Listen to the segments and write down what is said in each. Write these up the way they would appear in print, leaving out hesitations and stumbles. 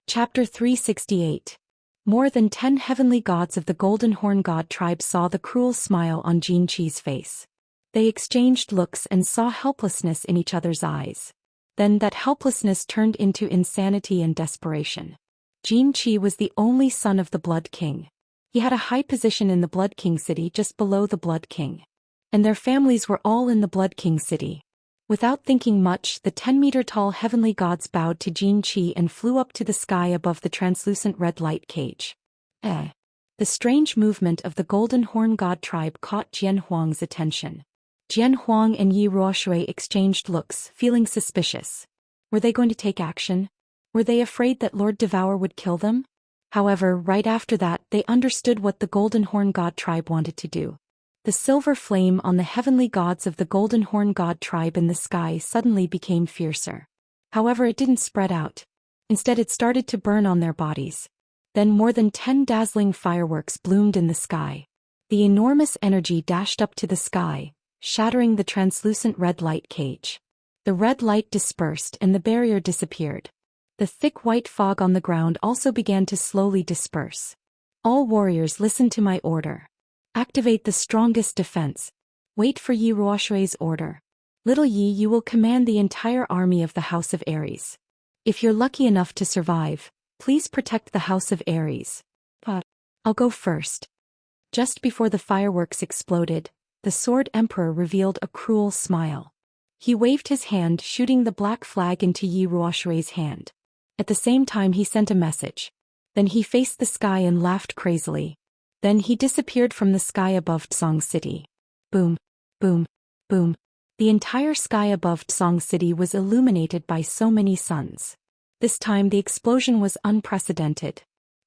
Chapter 368. More than 10 heavenly gods of the Golden Horn God tribe saw the cruel smile on Xianxia's face. They exchanged looks and saw helplessness in each other's eyes. Then that helplessness turned into insanity and desperation. Xianxia was the only son of the Blood King. He had a high position in the Blood King city just below the Blood King. And their families were all in the Blood King city. Without thinking much, the 10-meter-tall heavenly gods bowed to Xianxia and flew up to the sky above the translucent red light cage. The strange movement of the Golden Horn God tribe caught Jian Huang's attention. Jian Huang and Yi Ruoshui exchanged looks, feeling suspicious. Were they going to take action? Were they afraid that Lord Devour would kill them? However, right after that, they understood what the Golden Horn God tribe wanted to do. The silver flame on the heavenly gods of the Golden Horn God tribe in the sky suddenly became fiercer. However, it didn't spread out. Instead, it started to burn on their bodies. Then more than 10 dazzling fireworks bloomed in the sky. The enormous energy dashed up to the sky, shattering the translucent red light cage. The red light dispersed and the barrier disappeared. The thick white fog on the ground also began to slowly disperse. All warriors, listen to my order. Activate the strongest defense. Wait for Yi Ruoshui's order. Little Yi, you will command the entire army of the House of Aries. If you're lucky enough to survive, please protect the House of Aries. I'll go first. Just before the fireworks exploded, the Sword Emperor revealed a cruel smile. He waved his hand, shooting the black flag into Yi Ruoshui's hand. At the same time, he sent a message. Then he faced the sky and laughed crazily. Then he disappeared from the sky above Tsong City. Boom, boom, boom. The entire sky above Tsong City was illuminated by so many suns. This time the explosion was unprecedented.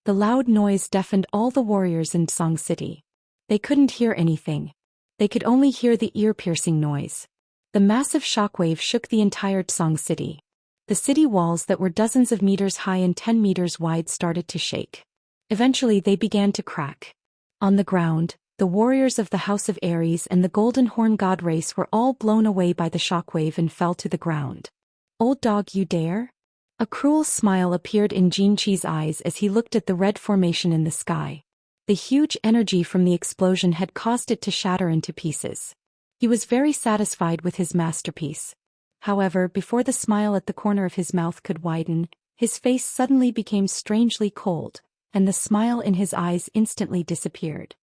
The loud noise deafened all the warriors in Tsong City. They couldn't hear anything. They could only hear the ear-piercing noise. The massive shockwave shook the entire Tsong City. The city walls that were dozens of meters high and 10 meters wide started to shake. Eventually they began to crack. On the ground, the warriors of the House of Aries and the Golden Horn God race were all blown away by the shockwave and fell to the ground. Old dog, you dare? A cruel smile appeared in Xianxia's eyes as he looked at the red formation in the sky. The huge energy from the explosion had caused it to shatter into pieces. He was very satisfied with his masterpiece. However, before the smile at the corner of his mouth could widen, his face suddenly became strangely cold, and the smile in his eyes instantly disappeared.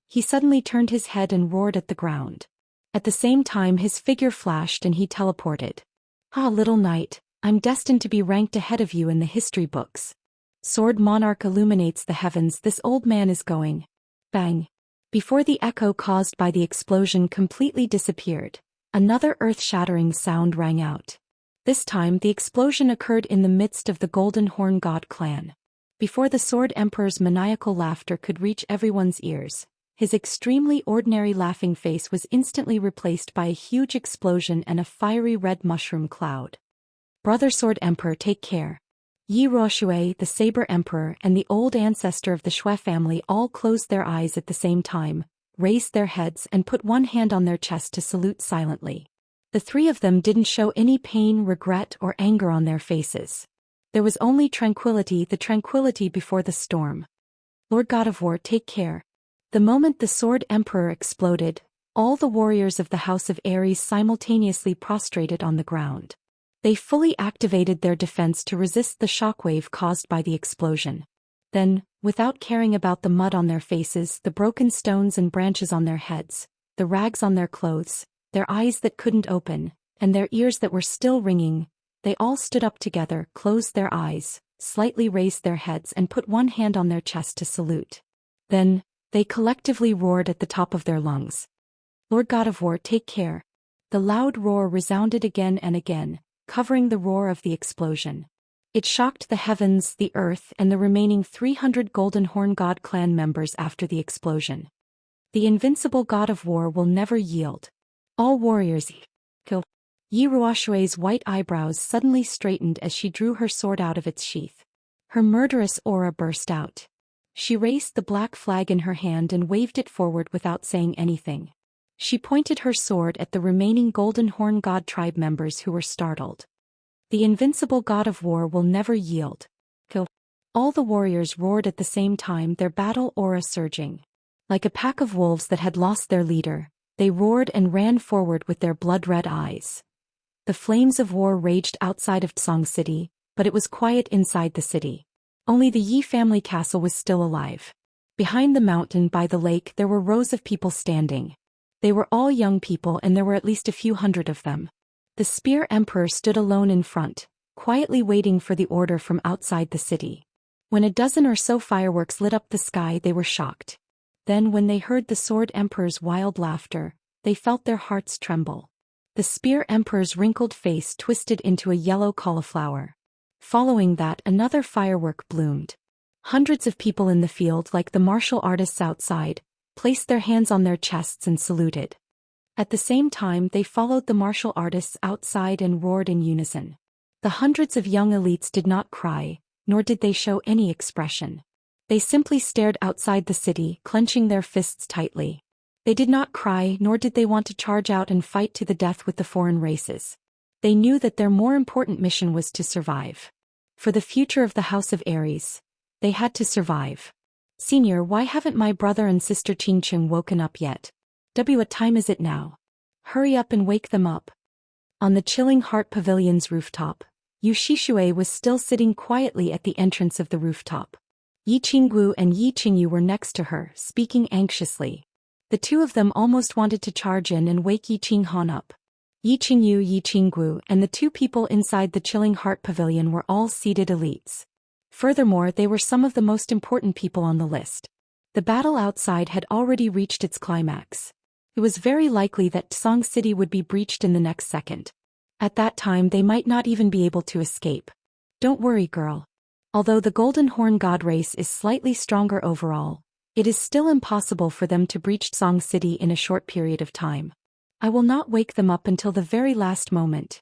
He suddenly turned his head and roared at the ground. At the same time, his figure flashed and he teleported. Ah, little knight, I'm destined to be ranked ahead of you in the history books. Sword Monarch illuminates the heavens. This old man is going. Bang. Before the echo caused by the explosion completely disappeared, another earth-shattering sound rang out. This time, the explosion occurred in the midst of the Golden Horn God clan. Before the Sword Emperor's maniacal laughter could reach everyone's ears, his extremely ordinary laughing face was instantly replaced by a huge explosion and a fiery red mushroom cloud. Brother Sword Emperor, take care. Yi Ruoshui, the Saber Emperor, and the old ancestor of the Shui family all closed their eyes at the same time, raised their heads and put one hand on their chest to salute silently. The three of them didn't show any pain, regret, or anger on their faces. There was only tranquility, the tranquility before the storm. Lord God of War, take care. The moment the Sword Emperor exploded, all the warriors of the House of Aries simultaneously prostrated on the ground. They fully activated their defense to resist the shockwave caused by the explosion. Then, without caring about the mud on their faces, the broken stones and branches on their heads, the rags on their clothes, their eyes that couldn't open, and their ears that were still ringing, they all stood up together, closed their eyes, slightly raised their heads and put one hand on their chest to salute. Then, they collectively roared at the top of their lungs. Lord God of War, take care. The loud roar resounded again and again, covering the roar of the explosion. It shocked the heavens, the earth, and the remaining 300 Golden Horn God clan members after the explosion. The invincible God of War will never yield. All warriors, kill. Yi Ruoshui's white eyebrows suddenly straightened as she drew her sword out of its sheath. Her murderous aura burst out. She raised the black flag in her hand and waved it forward without saying anything. She pointed her sword at the remaining Golden Horn God tribe members who were startled. The invincible God of War will never yield. Kill. All the warriors roared at the same time, their battle aura surging. Like a pack of wolves that had lost their leader, they roared and ran forward with their blood-red eyes. The flames of war raged outside of Tsong City, but it was quiet inside the city. Only the Yi family castle was still alive. Behind the mountain by the lake there were rows of people standing. They were all young people and there were at least a few hundred of them. The Spear Emperor stood alone in front, quietly waiting for the order from outside the city. When a dozen or so fireworks lit up the sky, they were shocked. Then when they heard the Sword Emperor's wild laughter, they felt their hearts tremble. The Spear Emperor's wrinkled face twisted into a yellow cauliflower. Following that, another firework bloomed. Hundreds of people in the field, like the martial artists outside, placed their hands on their chests and saluted. At the same time, they followed the martial artists outside and roared in unison. The hundreds of young elites did not cry, nor did they show any expression. They simply stared outside the city, clenching their fists tightly. They did not cry, nor did they want to charge out and fight to the death with the foreign races. They knew that their more important mission was to survive. For the future of the House of Aries, they had to survive. Senior, why haven't my brother and sister Qingqing woken up yet? What time is it now? Hurry up and wake them up. On the Chilling Heart Pavilion's rooftop, Yu Shixue was still sitting quietly at the entrance of the rooftop. Yi Qinggu and Yi Qingyu were next to her, speaking anxiously. The two of them almost wanted to charge in and wake Yi Qinghan up. Yi Qingyu, Yi Qinggu, and the two people inside the Chilling Heart Pavilion were all seated elites. Furthermore, they were some of the most important people on the list. The battle outside had already reached its climax. It was very likely that Tsong City would be breached in the next second. At that time they might not even be able to escape. Don't worry, girl. Although the Golden Horn God race is slightly stronger overall, it is still impossible for them to breach Tsong City in a short period of time. I will not wake them up until the very last moment.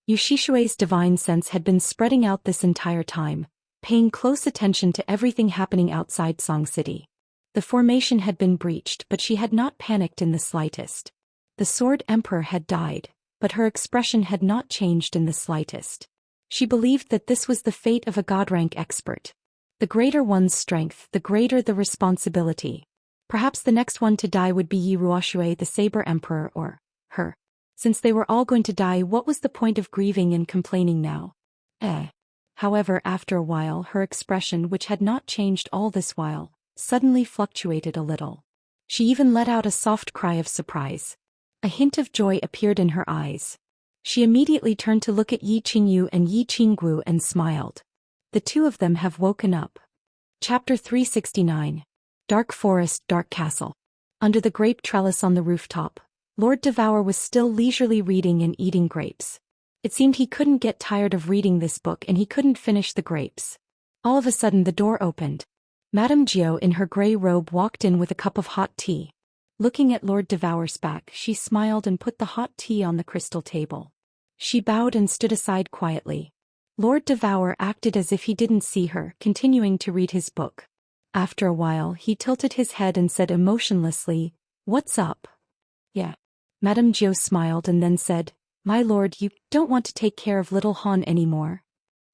Yu Shishue's divine sense had been spreading out this entire time, paying close attention to everything happening outside Tsong City. The formation had been breached, but she had not panicked in the slightest. The Sword Emperor had died, but her expression had not changed in the slightest. She believed that this was the fate of a God-rank expert. The greater one's strength, the greater the responsibility. Perhaps the next one to die would be Yi Ruoxue, the Saber Emperor, or her. Since they were all going to die, what was the point of grieving and complaining now? However, after a while, her expression, which had not changed all this while, suddenly fluctuated a little. She even let out a soft cry of surprise. A hint of joy appeared in her eyes. She immediately turned to look at Yi Qingyu and Yi Qinggu and smiled. The two of them have woken up. Chapter 369. Dark Forest, Dark Castle. Under the grape trellis on the rooftop, Lord Devour was still leisurely reading and eating grapes. It seemed he couldn't get tired of reading this book and he couldn't finish the grapes. All of a sudden the door opened. Madame Jiao in her grey robe walked in with a cup of hot tea. Looking at Lord Devour's back, she smiled and put the hot tea on the crystal table. She bowed and stood aside quietly. Lord Devour acted as if he didn't see her, continuing to read his book. After a while, he tilted his head and said emotionlessly, "What's up?" "Yeah." Madame Jiao smiled and then said, "My lord, you don't want to take care of little Han anymore?"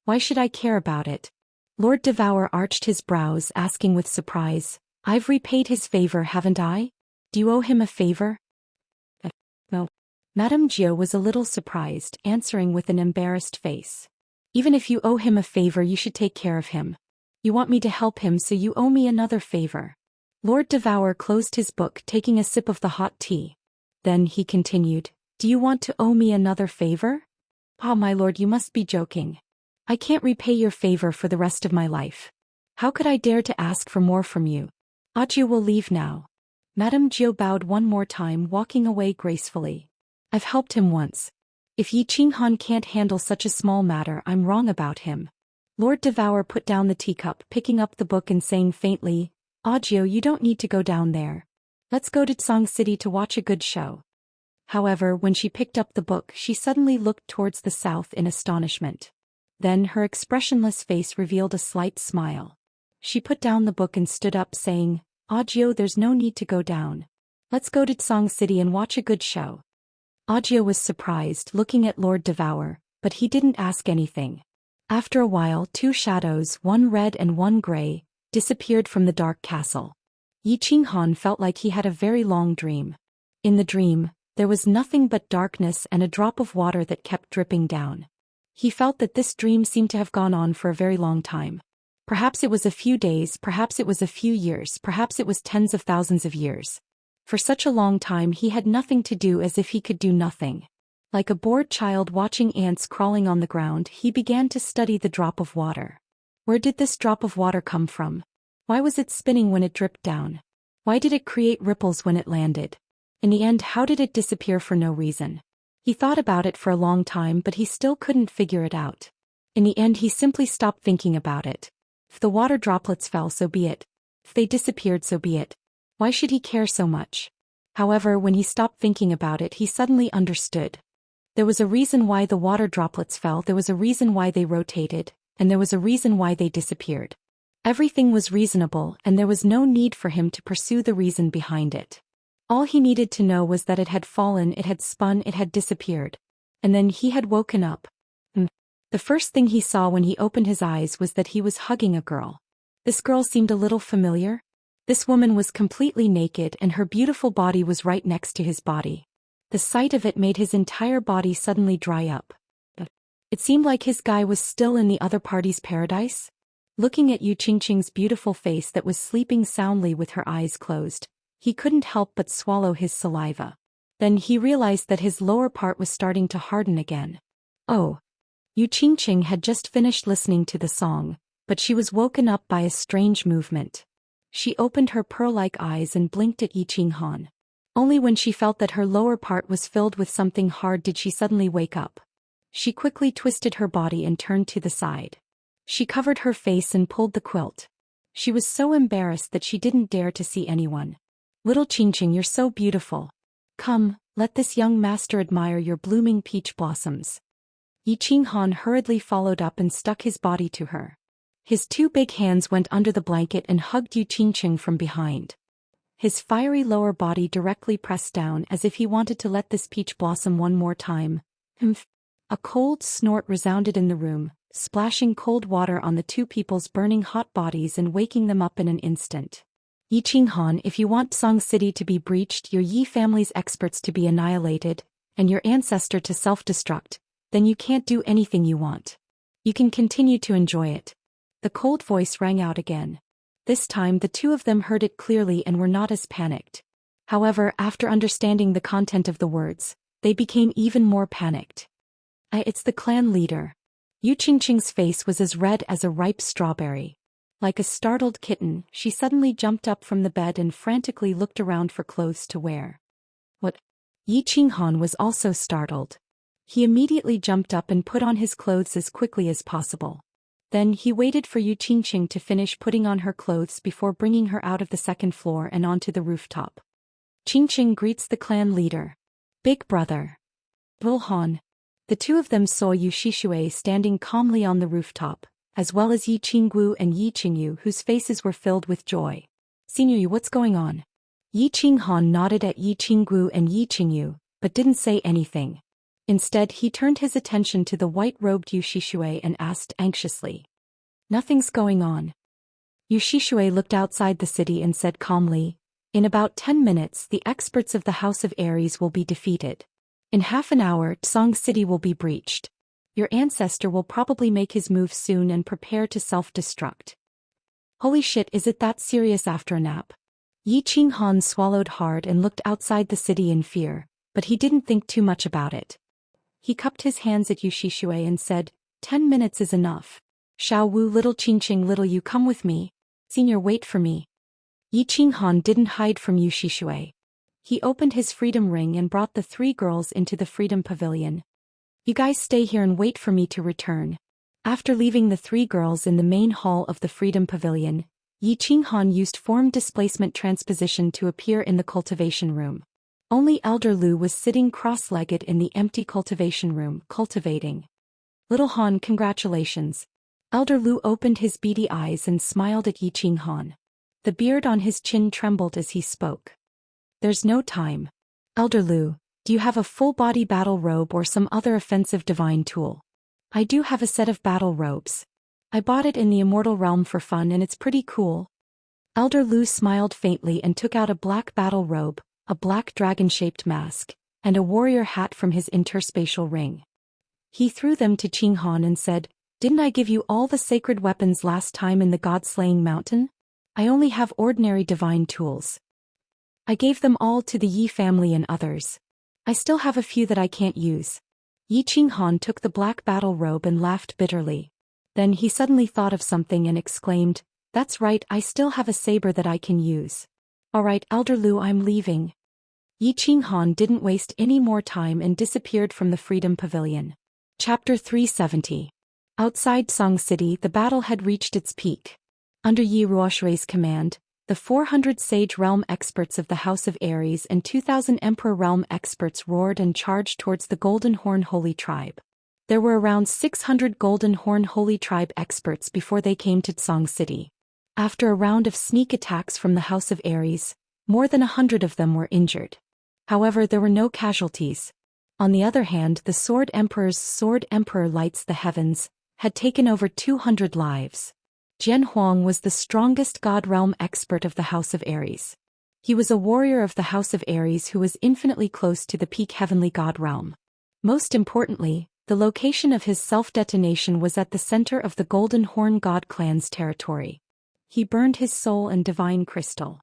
"Why should I care about it?" Lord Devour arched his brows, asking with surprise, "I've repaid his favor, haven't I? Do you owe him a favor?" "No." Madame Jiao was a little surprised, answering with an embarrassed face. "Even if you owe him a favor, you should take care of him. You want me to help him, so you owe me another favor." Lord Devour closed his book, taking a sip of the hot tea. Then he continued, "Do you want to owe me another favor?" "Ah, my lord, you must be joking. I can't repay your favor for the rest of my life. How could I dare to ask for more from you? Ajia will leave now." Madame Jiao bowed one more time, walking away gracefully. "I've helped him once. If Yi Qinghan can't handle such a small matter, I'm wrong about him." Lord Devour put down the teacup, picking up the book and saying faintly, "Ajio, you don't need to go down there. Let's go to Tsong City to watch a good show." However, when she picked up the book, she suddenly looked towards the south in astonishment. Then her expressionless face revealed a slight smile. She put down the book and stood up, saying, "Ajio, there's no need to go down. Let's go to Tsong City and watch a good show." Ajio was surprised, looking at Lord Devour, but he didn't ask anything. After a while, two shadows, one red and one gray, disappeared from the dark castle. Yi Qinghan felt like he had a very long dream. In the dream, there was nothing but darkness and a drop of water that kept dripping down. He felt that this dream seemed to have gone on for a very long time. Perhaps it was a few days, perhaps it was a few years, perhaps it was tens of thousands of years. For such a long time he had nothing to do, as if he could do nothing. Like a bored child watching ants crawling on the ground, he began to study the drop of water. Where did this drop of water come from? Why was it spinning when it dripped down? Why did it create ripples when it landed? In the end, how did it disappear for no reason? He thought about it for a long time, but he still couldn't figure it out. In the end, he simply stopped thinking about it. If the water droplets fell, so be it. If they disappeared, so be it. Why should he care so much? However, when he stopped thinking about it, he suddenly understood. There was a reason why the water droplets fell, there was a reason why they rotated, and there was a reason why they disappeared. Everything was reasonable, and there was no need for him to pursue the reason behind it. All he needed to know was that it had fallen, it had spun, it had disappeared. And then he had woken up. The first thing he saw when he opened his eyes was that he was hugging a girl. This girl seemed a little familiar. This woman was completely naked and her beautiful body was right next to his body. The sight of it made his entire body suddenly dry up. It seemed like his guy was still in the other party's paradise. Looking at Yu Qingqing's beautiful face that was sleeping soundly with her eyes closed, he couldn't help but swallow his saliva. Then he realized that his lower part was starting to harden again. Oh! Yu Qingqing had just finished listening to the song, but she was woken up by a strange movement. She opened her pearl-like eyes and blinked at Yi Qinghan. Only when she felt that her lower part was filled with something hard did she suddenly wake up. She quickly twisted her body and turned to the side. She covered her face and pulled the quilt. She was so embarrassed that she didn't dare to see anyone. Little Qingqing, you're so beautiful. Come, let this young master admire your blooming peach blossoms. Yi Qinghan hurriedly followed up and stuck his body to her. His two big hands went under the blanket and hugged Yu Qingqing from behind. His fiery lower body directly pressed down as if he wanted to let this peach blossom one more time. Humph! A cold snort resounded in the room, splashing cold water on the two people's burning hot bodies and waking them up in an instant. Yi Qinghan, if you want Song City to be breached, your Yi family's experts to be annihilated, and your ancestor to self-destruct, then you can't do anything you want. You can continue to enjoy it. The cold voice rang out again. This time the two of them heard it clearly and were not as panicked. However, after understanding the content of the words, they became even more panicked. It's the clan leader. Yu Qingqing's face was as red as a ripe strawberry. Like a startled kitten, she suddenly jumped up from the bed and frantically looked around for clothes to wear. What? Yi Qinghan was also startled. He immediately jumped up and put on his clothes as quickly as possible. Then he waited for Yu Qingqing to finish putting on her clothes before bringing her out of the second floor and onto the rooftop. Qingqing greets the clan leader. Big brother. Bulhan. The two of them saw Yu Shixue standing calmly on the rooftop, as well as Yi Qinggu and Yi Qingyu, whose faces were filled with joy. Senior Yu, what's going on? Yi Qinghan nodded at Yi Qinggu and Yi Qingyu, but didn't say anything. Instead, he turned his attention to the white-robed Yu Shixue and asked anxiously. Nothing's going on. Yu Shixue looked outside the city and said calmly, in about 10 minutes the experts of the House of Aries will be defeated. In half an hour, Song City will be breached. Your ancestor will probably make his move soon and prepare to self-destruct. Holy shit, is it that serious? After a nap, Yi Qinghan swallowed hard and looked outside the city in fear, but he didn't think too much about it. He cupped his hands at Yu Shixue and said, 10 minutes is enough. Xiao Wu, little Qingqing, little Yu, come with me. Senior, wait for me. Yi Qinghan didn't hide from Yu Shixue. He opened his freedom ring and brought the three girls into the freedom pavilion. You guys stay here and wait for me to return. After leaving the three girls in the main hall of the freedom pavilion, Yi Qinghan used form displacement transposition to appear in the cultivation room. Only Elder Lu was sitting cross-legged in the empty cultivation room, cultivating. Little Han, congratulations. Elder Lu opened his beady eyes and smiled at Yi Qinghan. The beard on his chin trembled as he spoke. There's no time. Elder Lu, do you have a full-body battle robe or some other offensive divine tool? I do have a set of battle robes. I bought it in the Immortal realm for fun and it's pretty cool. Elder Lu smiled faintly and took out a black battle robe, a black dragon-shaped mask, and a warrior hat from his interspatial ring. He threw them to Qinghan and said, "Didn't I give you all the sacred weapons last time in the god-slaying mountain? I only have ordinary divine tools. I gave them all to the Yi family and others. I still have a few that I can't use." Yi Qinghan took the black battle robe and laughed bitterly. Then he suddenly thought of something and exclaimed, "That's right, I still have a saber that I can use. Alright, Elder Lu, I'm leaving." Yi Qinghan didn't waste any more time and disappeared from the Freedom Pavilion. Chapter 370. Outside Song City, the battle had reached its peak. Under Yi Ruoshui's command, the 400 Sage Realm experts of the House of Aries and 2,000 Emperor Realm experts roared and charged towards the Golden Horn Holy Tribe. There were around 600 Golden Horn Holy Tribe experts before they came to Song City. After a round of sneak attacks from the House of Aries, more than 100 of them were injured. However, there were no casualties. On the other hand, the Sword Emperor's Sword Emperor Lights the Heavens had taken over 200 lives. Jian Huang was the strongest God Realm expert of the House of Aries. He was a warrior of the House of Aries who was infinitely close to the peak Heavenly God Realm. Most importantly, the location of his self-detonation was at the center of the Golden Horn God clan's territory. He burned his soul and divine crystal.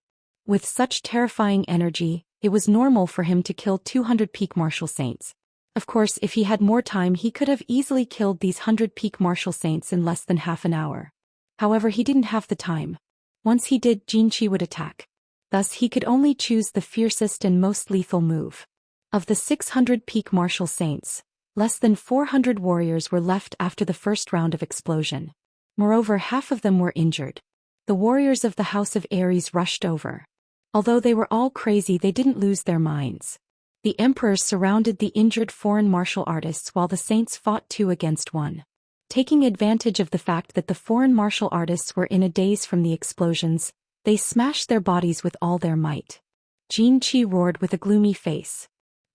With such terrifying energy, it was normal for him to kill 200 peak martial saints. Of course, if he had more time he could have easily killed these 100 peak martial saints in less than half an hour. However, he didn't have the time. Once he did, Jinqi would attack. Thus he could only choose the fiercest and most lethal move. Of the 600 peak martial saints, less than 400 warriors were left after the first round of explosion. Moreover, half of them were injured. The warriors of the House of Aries rushed over. Although they were all crazy, they didn't lose their minds. The emperors surrounded the injured foreign martial artists while the saints fought 2 against 1. Taking advantage of the fact that the foreign martial artists were in a daze from the explosions, they smashed their bodies with all their might. Jin Qi roared with a gloomy face.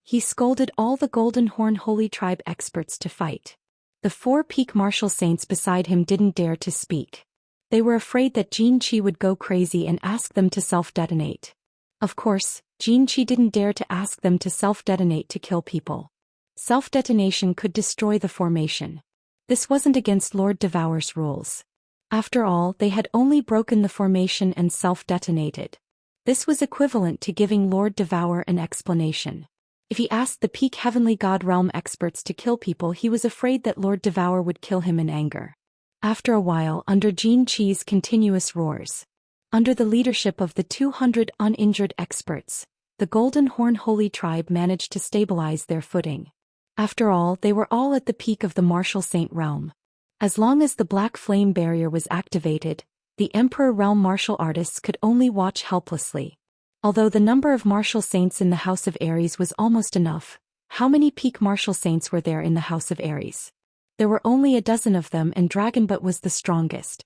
He scolded all the Golden Horn Holy Tribe experts to fight. The 4 peak martial saints beside him didn't dare to speak. They were afraid that Jin Qi would go crazy and ask them to self-detonate. Of course, Jin Qi didn't dare to ask them to self-detonate to kill people. Self-detonation could destroy the formation. This wasn't against Lord Devour's rules. After all, they had only broken the formation and self-detonated. This was equivalent to giving Lord Devour an explanation. If he asked the peak Heavenly God Realm experts to kill people, he was afraid that Lord Devour would kill him in anger. After a while, under Jin Qi's continuous roars, under the leadership of the 200 uninjured experts, the Golden Horn Holy Tribe managed to stabilize their footing. After all, they were all at the peak of the martial saint realm. As long as the black flame barrier was activated, the Emperor Realm martial artists could only watch helplessly. Although the number of martial saints in the House of Aries was almost enough, how many peak martial saints were there in the House of Aries? There were only a dozen of them, and Dragonbutt was the strongest.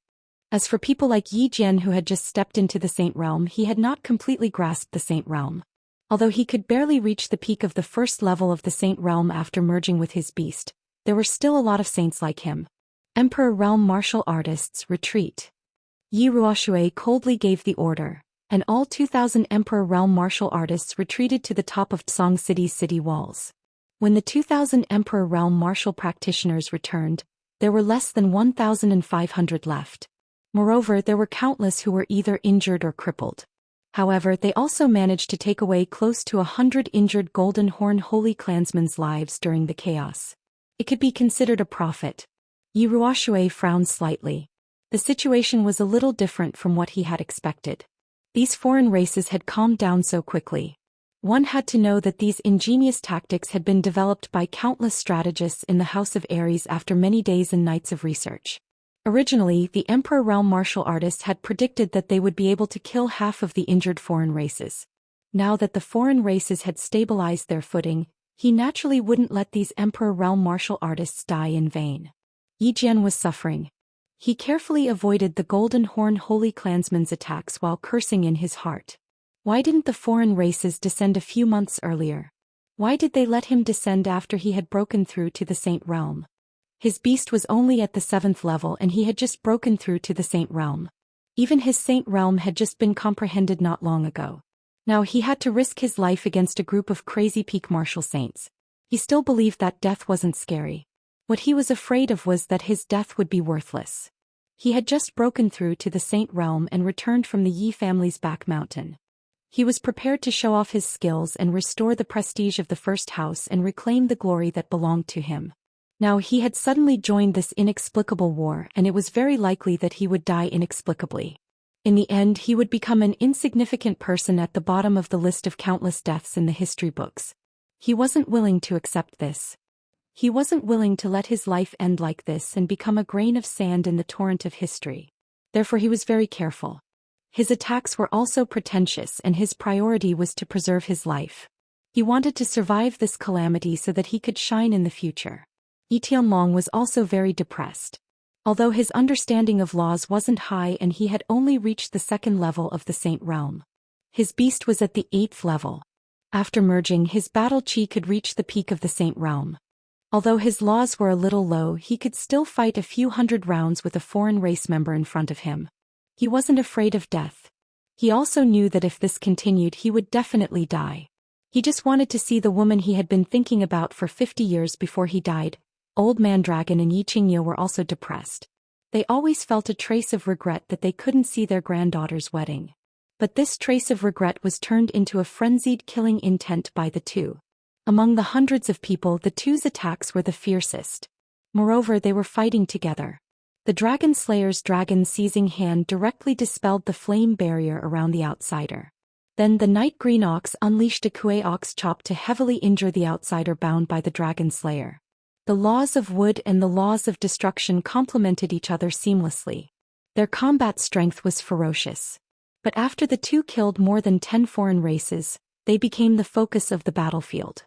As for people like Yi Jian who had just stepped into the Saint Realm, he had not completely grasped the Saint Realm. Although he could barely reach the peak of the first level of the Saint Realm after merging with his beast, there were still a lot of saints like him. Emperor Realm martial artists, retreat. Yi Ruoshui coldly gave the order, and all 2,000 Emperor Realm martial artists retreated to the top of Song City's city walls. When the 2,000 Emperor Realm martial practitioners returned, there were less than 1,500 left. Moreover, there were countless who were either injured or crippled. However, they also managed to take away close to 100 injured Golden Horn Holy Clansmen's lives during the chaos. It could be considered a profit. Yi Ruoshui frowned slightly. The situation was a little different from what he had expected. These foreign races had calmed down so quickly. One had to know that these ingenious tactics had been developed by countless strategists in the House of Aries after many days and nights of research. Originally, the Emperor Realm martial artists had predicted that they would be able to kill half of the injured foreign races. Now that the foreign races had stabilized their footing, he naturally wouldn't let these Emperor Realm martial artists die in vain. Yi Jian was suffering. He carefully avoided the Golden Horn Holy Clansmen's attacks while cursing in his heart. Why didn't the foreign races descend a few months earlier? Why did they let him descend after he had broken through to the Saint Realm? His beast was only at the 7th level and he had just broken through to the Saint Realm. Even his Saint Realm had just been comprehended not long ago. Now he had to risk his life against a group of crazy peak martial saints. He still believed that death wasn't scary. What he was afraid of was that his death would be worthless. He had just broken through to the Saint Realm and returned from the Yi family's back mountain. He was prepared to show off his skills and restore the prestige of the first house and reclaim the glory that belonged to him. Now he had suddenly joined this inexplicable war and it was very likely that he would die inexplicably. In the end he would become an insignificant person at the bottom of the list of countless deaths in the history books. He wasn't willing to accept this. He wasn't willing to let his life end like this and become a grain of sand in the torrent of history. Therefore he was very careful. His attacks were also pretentious and his priority was to preserve his life. He wanted to survive this calamity so that he could shine in the future. Yi Tianlong was also very depressed. Although his understanding of laws wasn't high and he had only reached the 2nd level of the Saint Realm. His beast was at the 8th level. After merging, his battle chi could reach the peak of the Saint Realm. Although his laws were a little low, he could still fight a few hundred rounds with a foreign race member in front of him. He wasn't afraid of death. He also knew that if this continued he would definitely die. He just wanted to see the woman he had been thinking about for 50 years before he died. Old Man Dragon and Yi Qingye were also depressed. They always felt a trace of regret that they couldn't see their granddaughter's wedding. But this trace of regret was turned into a frenzied killing intent by the two. Among the hundreds of people, the two's attacks were the fiercest. Moreover, they were fighting together. The Dragon Slayer's dragon-seizing hand directly dispelled the flame barrier around the outsider. Then the Night Green Ox unleashed a Kuei Ox chop to heavily injure the outsider bound by the Dragon Slayer. The laws of wood and the laws of destruction complemented each other seamlessly. Their combat strength was ferocious. But after the two killed more than 10 foreign races, they became the focus of the battlefield.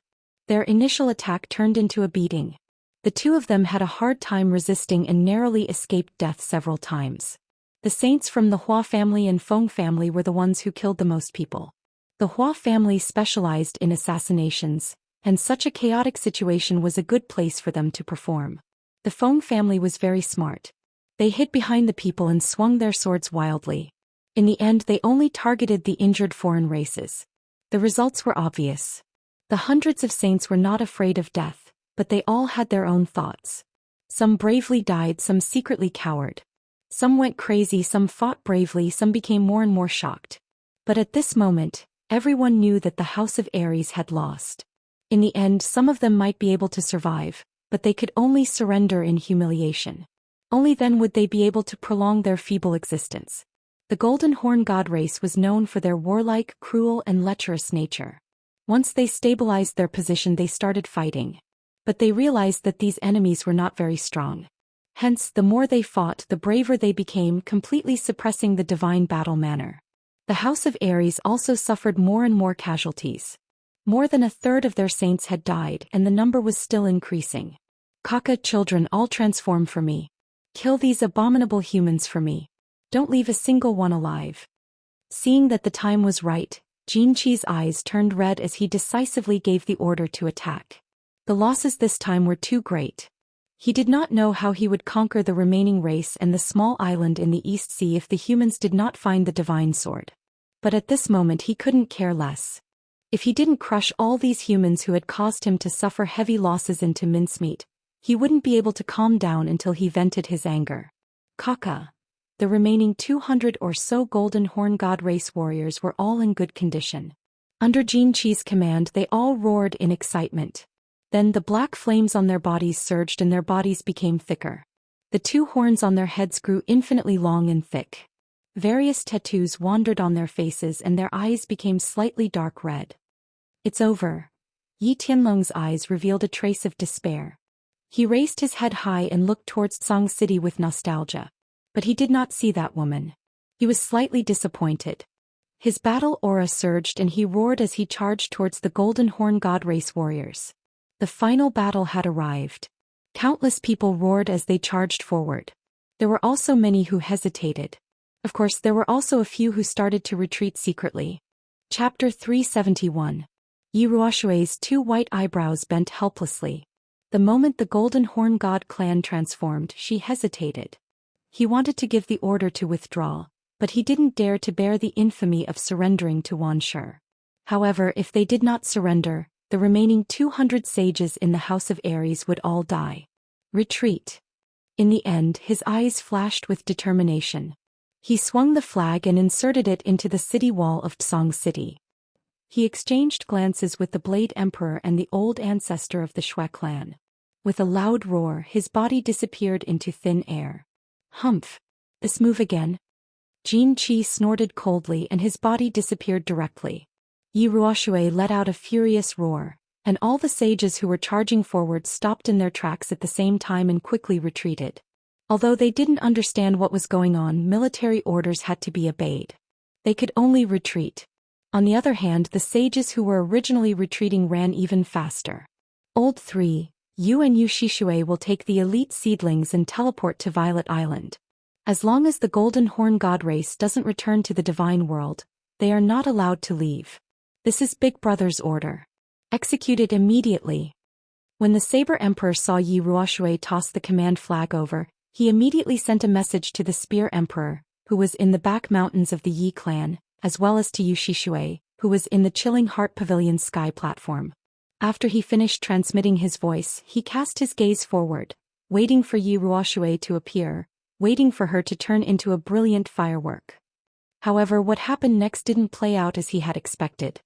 Their initial attack turned into a beating. The two of them had a hard time resisting and narrowly escaped death several times. The saints from the Hua family and Feng family were the ones who killed the most people. The Hua family specialized in assassinations, and such a chaotic situation was a good place for them to perform. The Feng family was very smart. They hid behind the people and swung their swords wildly. In the end they only targeted the injured foreign races. The results were obvious. The hundreds of saints were not afraid of death, but they all had their own thoughts. Some bravely died, some secretly cowered. Some went crazy, some fought bravely, some became more and more shocked. But at this moment, everyone knew that the House of Aries had lost. In the end, some of them might be able to survive, but they could only surrender in humiliation. Only then would they be able to prolong their feeble existence. The Golden Horn God race was known for their warlike, cruel, and lecherous nature. Once they stabilized their position, they started fighting. But they realized that these enemies were not very strong. Hence, the more they fought, the braver they became, completely suppressing the divine battle manner. The House of Aries also suffered more and more casualties. More than a third of their saints had died, and the number was still increasing. Kaka, children, all transform for me. Kill these abominable humans for me. Don't leave a single one alive. Seeing that the time was right, Jinqi's eyes turned red as he decisively gave the order to attack. The losses this time were too great. He did not know how he would conquer the remaining race and the small island in the East Sea if the humans did not find the divine sword. But at this moment he couldn't care less. If he didn't crush all these humans who had caused him to suffer heavy losses into mincemeat, he wouldn't be able to calm down until he vented his anger. Kaka. The remaining 200 or so Golden Horn God race warriors were all in good condition. Under Jinqi's command they all roared in excitement. Then the black flames on their bodies surged and their bodies became thicker. The two horns on their heads grew infinitely long and thick. Various tattoos wandered on their faces and their eyes became slightly dark red. It's over. Yi Tianlong's eyes revealed a trace of despair. He raised his head high and looked towards Song City with nostalgia. But he did not see that woman. He was slightly disappointed. His battle aura surged and he roared as he charged towards the Golden Horn God race warriors. The final battle had arrived. Countless people roared as they charged forward. There were also many who hesitated. Of course, there were also a few who started to retreat secretly. Chapter 371. Yi Ruoshui's two white eyebrows bent helplessly. The moment the Golden Horn God clan transformed, she hesitated. He wanted to give the order to withdraw, but he didn't dare to bear the infamy of surrendering to Wan Shi. However, if they did not surrender, the remaining 200 sages in the House of Aries would all die. Retreat. In the end, his eyes flashed with determination. He swung the flag and inserted it into the city wall of Tsong City. He exchanged glances with the Blade Emperor and the old ancestor of the Shui clan. With a loud roar, his body disappeared into thin air. Humph! This move again? Jin Qi snorted coldly and his body disappeared directly. Yi Ruoshui let out a furious roar, and all the sages who were charging forward stopped in their tracks at the same time and quickly retreated. Although they didn't understand what was going on, military orders had to be obeyed. They could only retreat. On the other hand, the sages who were originally retreating ran even faster. Old 3, you and Yu Shishue will take the elite seedlings and teleport to Violet Island. As long as the Golden Horn God race doesn't return to the Divine World, they are not allowed to leave. This is Big Brother's order. Executed immediately. When the Saber Emperor saw Yi Ruoshui toss the command flag over, he immediately sent a message to the Spear Emperor, who was in the back mountains of the Yi clan, as well as to Yu Shishue, who was in the Chilling Heart Pavilion sky platform. After he finished transmitting his voice, he cast his gaze forward, waiting for Yi Ruoshui to appear, waiting for her to turn into a brilliant firework. However, what happened next didn't play out as he had expected.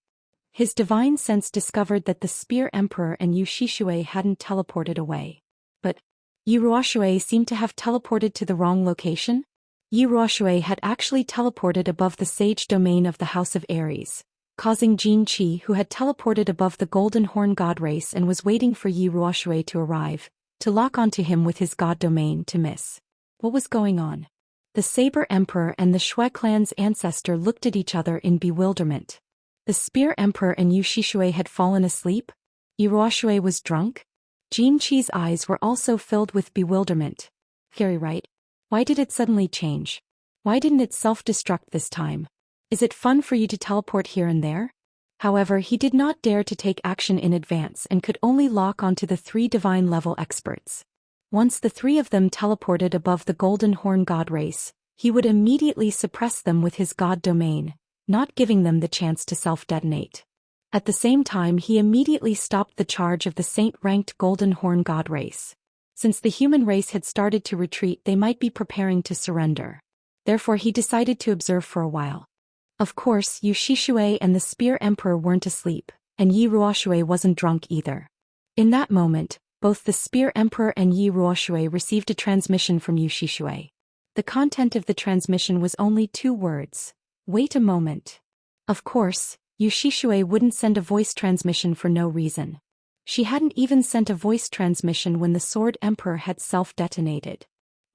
His divine sense discovered that the Spear Emperor and Yu Shishue hadn't teleported away. But Yi Ruoshui seemed to have teleported to the wrong location? Yi Ruoshui had actually teleported above the sage domain of the House of Aries, causing Jin Qi, who had teleported above the Golden Horn God race and was waiting for Yi Ruoshui to arrive, to lock onto him with his god domain to miss. What was going on? The Saber Emperor and the Shui clan's ancestor looked at each other in bewilderment. The Spear Emperor and Yu Shishue had fallen asleep? Yi Ruoshui was drunk? Jin Qi's eyes were also filled with bewilderment. Very right. Why did it suddenly change? Why didn't it self-destruct this time? Is it fun for you to teleport here and there? However, he did not dare to take action in advance and could only lock onto the 3 divine level experts. Once the 3 of them teleported above the Golden Horn God race, he would immediately suppress them with his god domain, not giving them the chance to self-detonate. At the same time, he immediately stopped the charge of the saint-ranked Golden Horn God race. Since the human race had started to retreat, they might be preparing to surrender. Therefore, he decided to observe for a while. Of course, Yu Shishue and the Spear Emperor weren't asleep, and Yi Ruoshui wasn't drunk either. In that moment, both the Spear Emperor and Yi Ruoshui received a transmission from Yu Shishue. The content of the transmission was only 2 words. Wait a moment. Of course, Yu Shishue wouldn't send a voice transmission for no reason. She hadn't even sent a voice transmission when the Sword Emperor had self-detonated.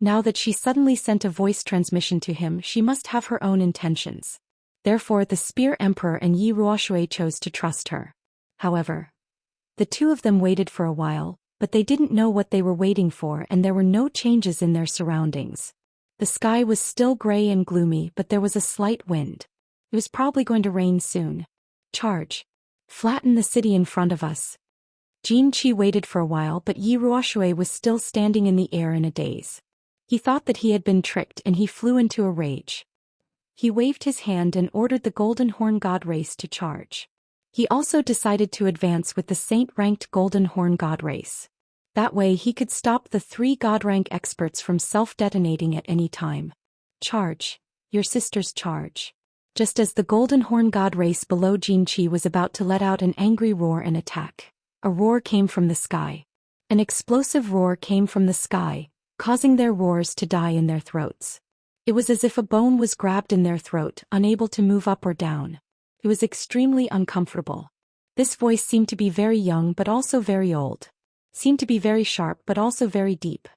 Now that she suddenly sent a voice transmission to him, she must have her own intentions. Therefore, the Spear Emperor and Yi Ruoshui chose to trust her. However, the 2 of them waited for a while, but they didn't know what they were waiting for and there were no changes in their surroundings. The sky was still gray and gloomy, but there was a slight wind. It was probably going to rain soon. Charge. Flatten the city in front of us. Jin Qi waited for a while, but Yi Ruoshui was still standing in the air in a daze. He thought that he had been tricked and he flew into a rage. He waved his hand and ordered the Golden Horn God race to charge. He also decided to advance with the saint-ranked Golden Horn God race. That way he could stop the 3 God-rank experts from self-detonating at any time. Charge. Your sister's charge. Just as the Golden Horn God race below Jin Qi was about to let out an angry roar and attack, a roar came from the sky. An explosive roar came from the sky, causing their roars to die in their throats. It was as if a bone was grabbed in their throat, unable to move up or down. It was extremely uncomfortable. This voice seemed to be very young but also very old. Seemed to be very sharp but also very deep.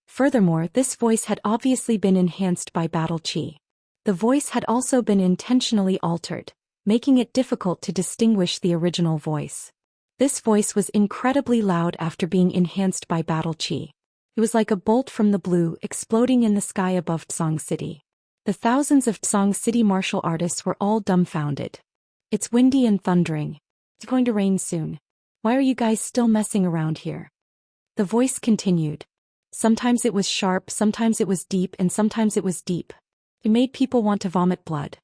Furthermore, this voice had obviously been enhanced by battle chi. The voice had also been intentionally altered, making it difficult to distinguish the original voice. This voice was incredibly loud after being enhanced by battle chi. It was like a bolt from the blue exploding in the sky above Tsong City. The thousands of Tsong City martial artists were all dumbfounded. It's windy and thundering. It's going to rain soon. Why are you guys still messing around here? The voice continued. Sometimes it was sharp, sometimes it was deep, and sometimes it was deep. It made people want to vomit blood.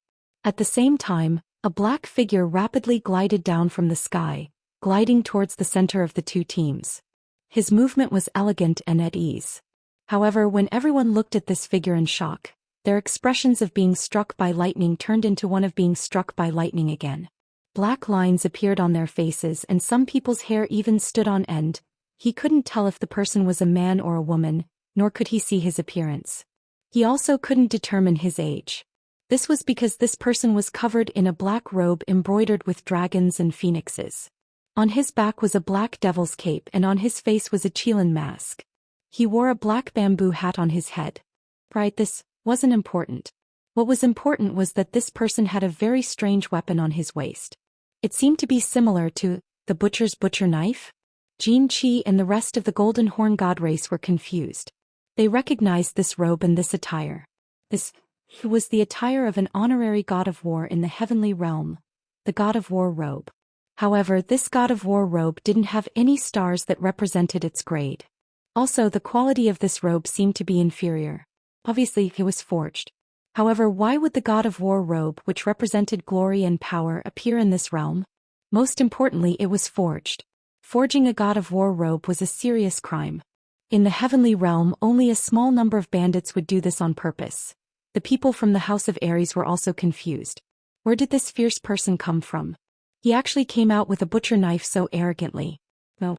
At the same time, a black figure rapidly glided down from the sky, gliding towards the center of the two teams. His movement was elegant and at ease. However, when everyone looked at this figure in shock, their expressions of being struck by lightning turned into one of being struck by lightning again. Black lines appeared on their faces and some people's hair even stood on end. He couldn't tell if the person was a man or a woman, nor could he see his appearance. He also couldn't determine his age. This was because this person was covered in a black robe embroidered with dragons and phoenixes. On his back was a black devil's cape and on his face was a Qilin mask. He wore a black bamboo hat on his head. Right, this wasn't important. What was important was that this person had a very strange weapon on his waist. It seemed to be similar to the butcher's butcher knife. Xianxia and the rest of the Golden Horn God race were confused. They recognized this robe and this attire. This was the attire of an honorary god of war in the heavenly realm, the god of war robe. However, this god of war robe didn't have any stars that represented its grade. Also, the quality of this robe seemed to be inferior. Obviously, it was forged. However, why would the god of war robe, which represented glory and power, appear in this realm? Most importantly, it was forged. Forging a god of war robe was a serious crime. In the heavenly realm, only a small number of bandits would do this on purpose. The people from the House of Ares were also confused. Where did this fierce person come from? He actually came out with a butcher knife so arrogantly. Well,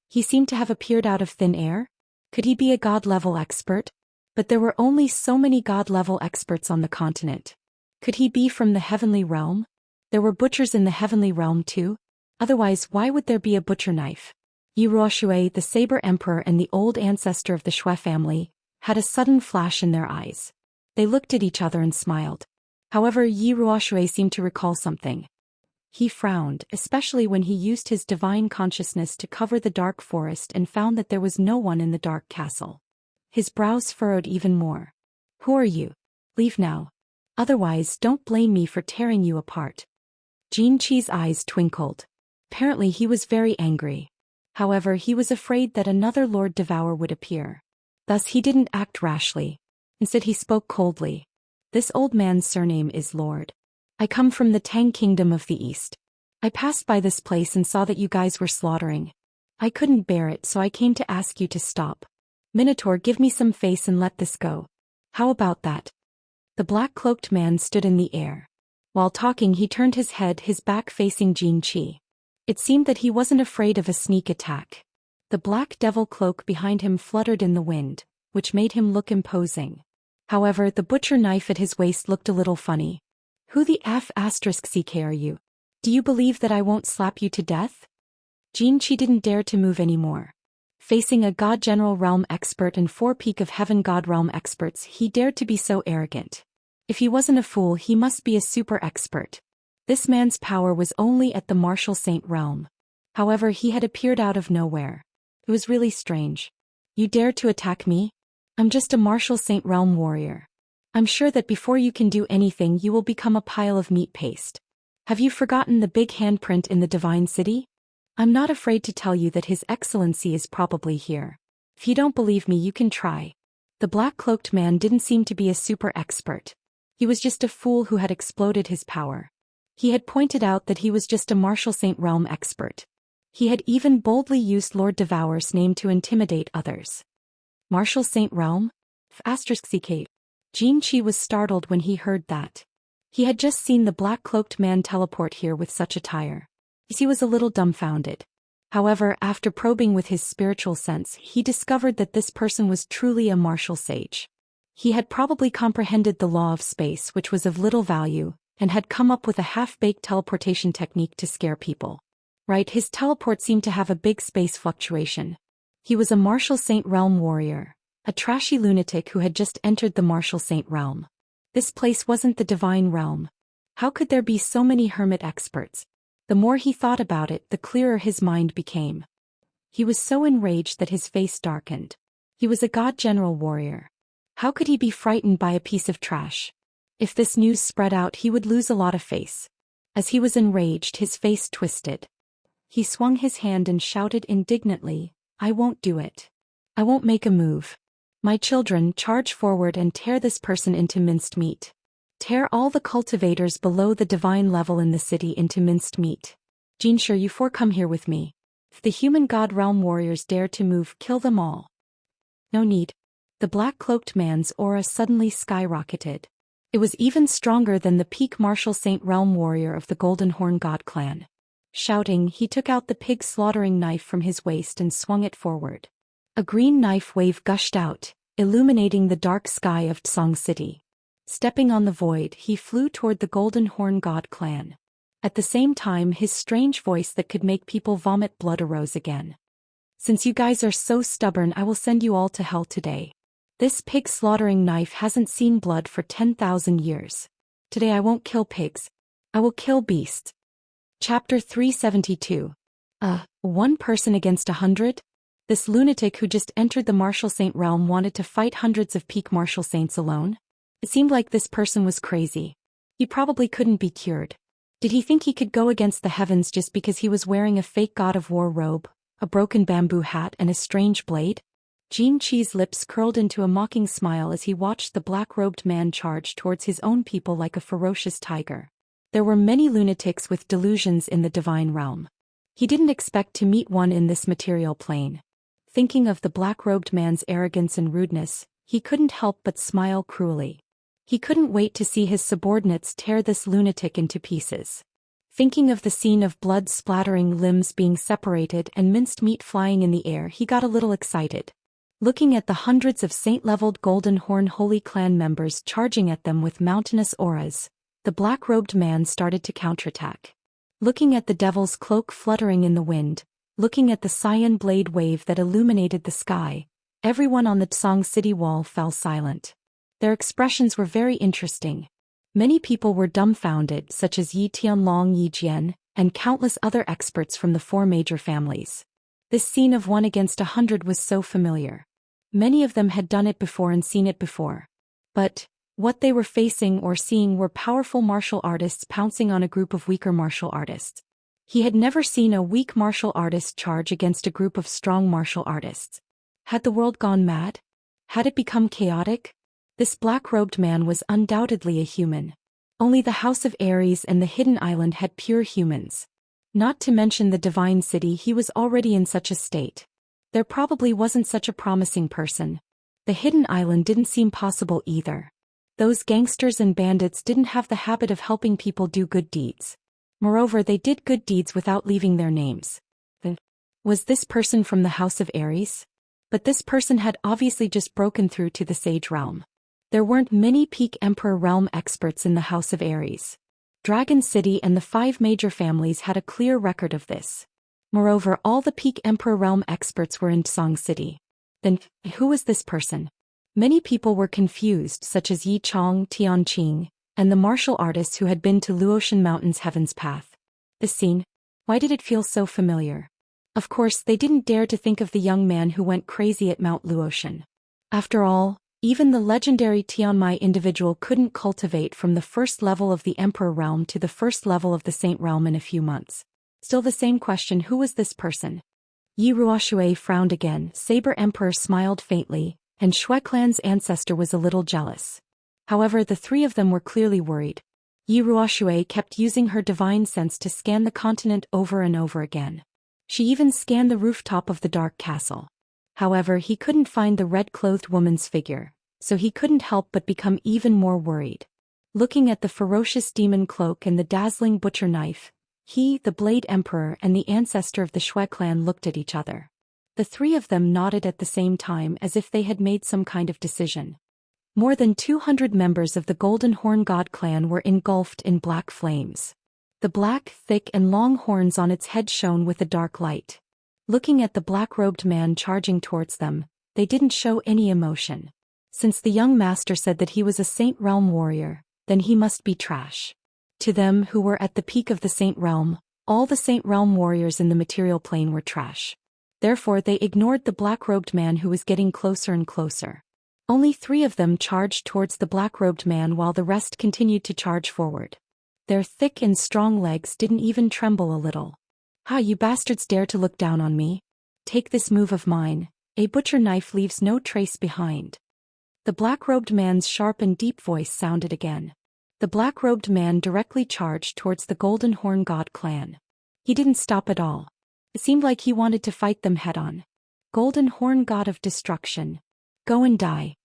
he seemed to have appeared out of thin air. Could he be a god-level expert? But there were only so many god-level experts on the continent. Could he be from the heavenly realm? There were butchers in the heavenly realm too. Otherwise, why would there be a butcher knife? Yi Ruoshui, the Saber Emperor and the old ancestor of the Shui family, had a sudden flash in their eyes. They looked at each other and smiled. However, Yi Ruoshui seemed to recall something. He frowned, especially when he used his divine consciousness to cover the dark forest and found that there was no one in the dark castle. His brows furrowed even more. Who are you? Leave now. Otherwise, don't blame me for tearing you apart. Xianxia's eyes twinkled. Apparently he was very angry. However, he was afraid that another Lord Devourer would appear. Thus he didn't act rashly. Instead he spoke coldly. This old man's surname is Lord. I come from the Tang Kingdom of the East. I passed by this place and saw that you guys were slaughtering. I couldn't bear it, so I came to ask you to stop. Minotaur, give me some face and let this go. How about that? The black-cloaked man stood in the air. While talking, he turned his head, his back facing Xianxia. It seemed that he wasn't afraid of a sneak attack. The black devil cloak behind him fluttered in the wind, which made him look imposing. However, the butcher knife at his waist looked a little funny. Who the f***ck are you? Do you believe that I won't slap you to death? Xianxia didn't dare to move anymore. Facing a God General Realm expert and 4 Peak of Heaven God Realm experts, he dared to be so arrogant. If he wasn't a fool, he must be a super expert. This man's power was only at the Martial Saint realm. However, he had appeared out of nowhere. It was really strange. You dare to attack me? I'm just a Martial Saint realm warrior. I'm sure that before you can do anything you will become a pile of meat paste. Have you forgotten the big handprint in the Divine City? I'm not afraid to tell you that His Excellency is probably here. If you don't believe me, you can try. The black-cloaked man didn't seem to be a super expert. He was just a fool who had exploded his power. He had pointed out that he was just a Martial Saint realm expert. He had even boldly used Lord Devourer's name to intimidate others. Martial Saint realm? ****. Xianxia was startled when he heard that. He had just seen the black-cloaked man teleport here with such attire. He was a little dumbfounded. However, after probing with his spiritual sense, he discovered that this person was truly a martial sage. He had probably comprehended the law of space, which was of little value, and had come up with a half-baked teleportation technique to scare people. Right, his teleport seemed to have a big space fluctuation. He was a Martial Saint realm warrior, a trashy lunatic who had just entered the Martial Saint realm. This place wasn't the divine realm. How could there be so many hermit experts? The more he thought about it, the clearer his mind became. He was so enraged that his face darkened. He was a god general warrior. How could he be frightened by a piece of trash? If this news spread out, he would lose a lot of face. As he was enraged, his face twisted. He swung his hand and shouted indignantly, I won't do it. I won't make a move. My children, charge forward and tear this person into minced meat. Tear all the cultivators below the divine level in the city into minced meat. Xianxia, you four come here with me. If the human god realm warriors dare to move, kill them all. No need. The black-cloaked man's aura suddenly skyrocketed. It was even stronger than the peak martial saint realm warrior of the Golden Horn God clan. Shouting, he took out the pig slaughtering knife from his waist and swung it forward. A green knife wave gushed out, illuminating the dark sky of Tsong City. Stepping on the void, he flew toward the Golden Horn God clan. At the same time, his strange voice that could make people vomit blood arose again. Since you guys are so stubborn, I will send you all to hell today. This pig slaughtering knife hasn't seen blood for 10,000 years. Today I won't kill pigs. I will kill beasts. Chapter 372. One person against 100? This lunatic who just entered the martial saint realm wanted to fight hundreds of peak martial saints alone? It seemed like this person was crazy. He probably couldn't be cured. Did he think he could go against the heavens just because he was wearing a fake god of war robe, a broken bamboo hat and a strange blade? Xianxia's lips curled into a mocking smile as he watched the black-robed man charge towards his own people like a ferocious tiger. There were many lunatics with delusions in the divine realm. He didn't expect to meet one in this material plane. Thinking of the black-robed man's arrogance and rudeness, he couldn't help but smile cruelly. He couldn't wait to see his subordinates tear this lunatic into pieces. Thinking of the scene of blood splattering, limbs being separated and minced meat flying in the air, he got a little excited. Looking at the hundreds of saint-leveled Golden Horn Holy Clan members charging at them with mountainous auras, the black-robed man started to counterattack. Looking at the devil's cloak fluttering in the wind, looking at the cyan blade wave that illuminated the sky, everyone on the Tsong City wall fell silent. Their expressions were very interesting. Many people were dumbfounded, such as Yi Tianlong, Yi Jian, and countless other experts from the four major families. This scene of 1 against 100 was so familiar. Many of them had done it before and seen it before. But what they were facing or seeing were powerful martial artists pouncing on a group of weaker martial artists. He had never seen a weak martial artist charge against a group of strong martial artists. Had the world gone mad? Had it become chaotic? This black-robed man was undoubtedly a human. Only the House of Ares and the Hidden Island had pure humans. Not to mention the Divine City, he was already in such a state. There probably wasn't such a promising person. The Hidden Island didn't seem possible either. Those gangsters and bandits didn't have the habit of helping people do good deeds. Moreover, they did good deeds without leaving their names. Was this person from the House of Ares? But this person had obviously just broken through to the Sage Realm. There weren't many peak Emperor Realm experts in the House of Ares. Dragon City and the 5 major families had a clear record of this. Moreover, all the peak Emperor Realm experts were in Tsong City. Then, who was this person? Many people were confused, such as Yi Chong, Tianqing, and the martial artists who had been to Luotian Mountain's Heaven's Path. This scene, why did it feel so familiar? Of course, they didn't dare to think of the young man who went crazy at Mount Luotian. After all, even the legendary Tianmai individual couldn't cultivate from the first level of the Emperor Realm to the first level of the Saint Realm in a few months. Still the same question, who was this person? Yi Ruoxue frowned again, Saber Emperor smiled faintly, and Shui Clan's ancestor was a little jealous. However, the 3 of them were clearly worried. Yi Ruoxue kept using her divine sense to scan the continent over and over again. She even scanned the rooftop of the dark castle. However, he couldn't find the red-clothed woman's figure, so he couldn't help but become even more worried. Looking at the ferocious demon cloak and the dazzling butcher knife, he, the Blade Emperor, and the ancestor of the Shui clan looked at each other. The 3 of them nodded at the same time as if they had made some kind of decision. More than 200 members of the Golden Horn God clan were engulfed in black flames. The black, thick and long horns on its head shone with a dark light. Looking at the black-robed man charging towards them, they didn't show any emotion. Since the young master said that he was a Saint Realm warrior, then he must be trash. To them who were at the peak of the Saint Realm, all the Saint Realm warriors in the material plane were trash. Therefore they ignored the black-robed man who was getting closer and closer. Only 3 of them charged towards the black-robed man while the rest continued to charge forward. Their thick and strong legs didn't even tremble a little. "Ha, you bastards dare to look down on me? take this move of mine. A butcher knife leaves no trace behind." The black-robed man's sharp and deep voice sounded again. The black-robed man directly charged towards the Golden Horn God clan. He didn't stop at all. It seemed like he wanted to fight them head-on. "Golden Horn God of Destruction. Go and die."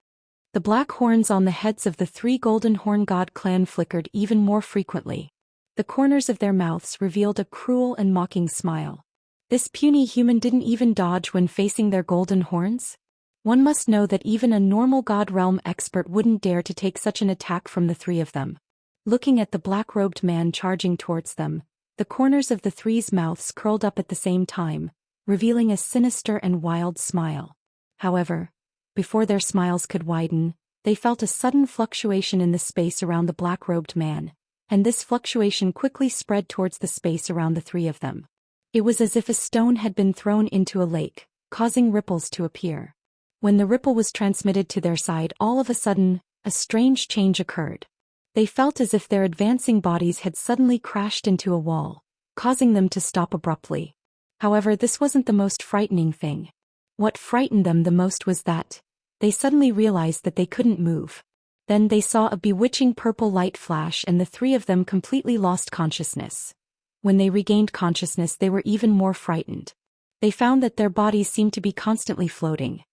The black horns on the heads of the 3 Golden Horn God clan flickered even more frequently. The corners of their mouths revealed a cruel and mocking smile. This puny human didn't even dodge when facing their golden horns? One must know that even a normal God Realm expert wouldn't dare to take such an attack from the 3 of them. Looking at the black-robed man charging towards them, the corners of the 3's mouths curled up at the same time, revealing a sinister and wild smile. However, before their smiles could widen, they felt a sudden fluctuation in the space around the black-robed man, and this fluctuation quickly spread towards the space around the 3 of them. It was as if a stone had been thrown into a lake, causing ripples to appear. When the ripple was transmitted to their side, all of a sudden, a strange change occurred. They felt as if their advancing bodies had suddenly crashed into a wall, causing them to stop abruptly. However, this wasn't the most frightening thing. What frightened them the most was that they suddenly realized that they couldn't move. Then they saw a bewitching purple light flash and the 3 of them completely lost consciousness. When they regained consciousness, they were even more frightened. They found that their bodies seemed to be constantly floating.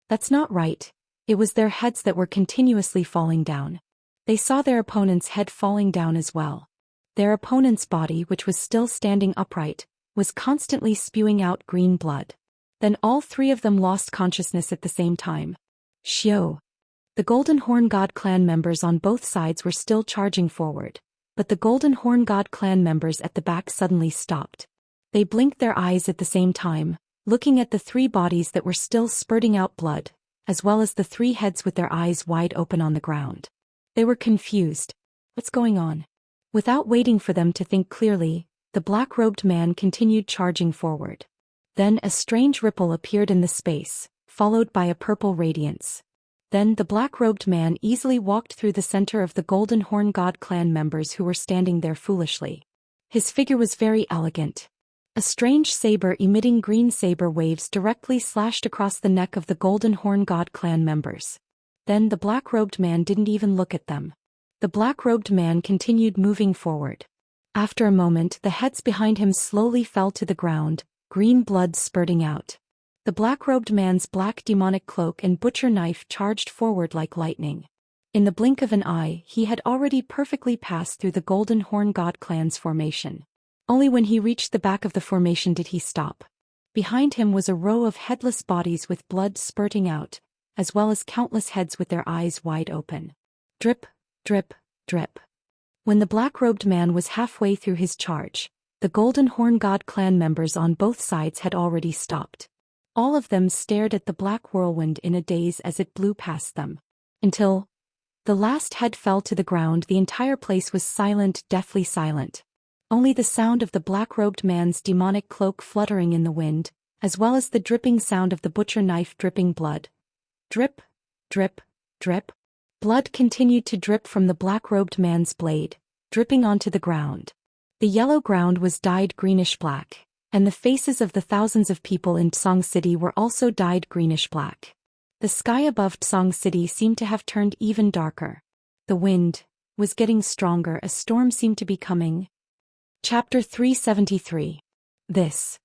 That's not right. It was their heads that were continuously falling down. They saw their opponent's head falling down as well. Their opponent's body, which was still standing upright, was constantly spewing out green blood. Then all 3 of them lost consciousness at the same time. Xiao. The Golden Horn God clan members on both sides were still charging forward, but the Golden Horn God clan members at the back suddenly stopped. They blinked their eyes at the same time, looking at the 3 bodies that were still spurting out blood, as well as the 3 heads with their eyes wide open on the ground. They were confused. What's going on? Without waiting for them to think clearly, the black-robed man continued charging forward. Then a strange ripple appeared in the space, followed by a purple radiance. Then the black-robed man easily walked through the center of the Golden Horn God clan members who were standing there foolishly. His figure was very elegant. A strange saber emitting green saber waves directly slashed across the neck of the Golden Horn God clan members. Then the black-robed man didn't even look at them. The black-robed man continued moving forward. After a moment, the heads behind him slowly fell to the ground, green blood spurting out. The black-robed man's black demonic cloak and butcher knife charged forward like lightning. In the blink of an eye, he had already perfectly passed through the Golden Horn God clan's formation. Only when he reached the back of the formation did he stop. Behind him was a row of headless bodies with blood spurting out, as well as countless heads with their eyes wide open. Drip, drip, drip. When the black-robed man was halfway through his charge, the Golden Horn God clan members on both sides had already stopped. All of them stared at the black whirlwind in a daze as it blew past them. Until the last head fell to the ground, the entire place was silent, deathly silent. Only the sound of the black-robed man's demonic cloak fluttering in the wind, as well as the dripping sound of the butcher knife dripping blood. Drip, drip, drip. Blood continued to drip from the black-robed man's blade, dripping onto the ground. The yellow ground was dyed greenish-black, and the faces of the thousands of people in Tsong City were also dyed greenish-black. The sky above Tsong City seemed to have turned even darker. The wind was getting stronger. A storm seemed to be coming. Chapter 373. This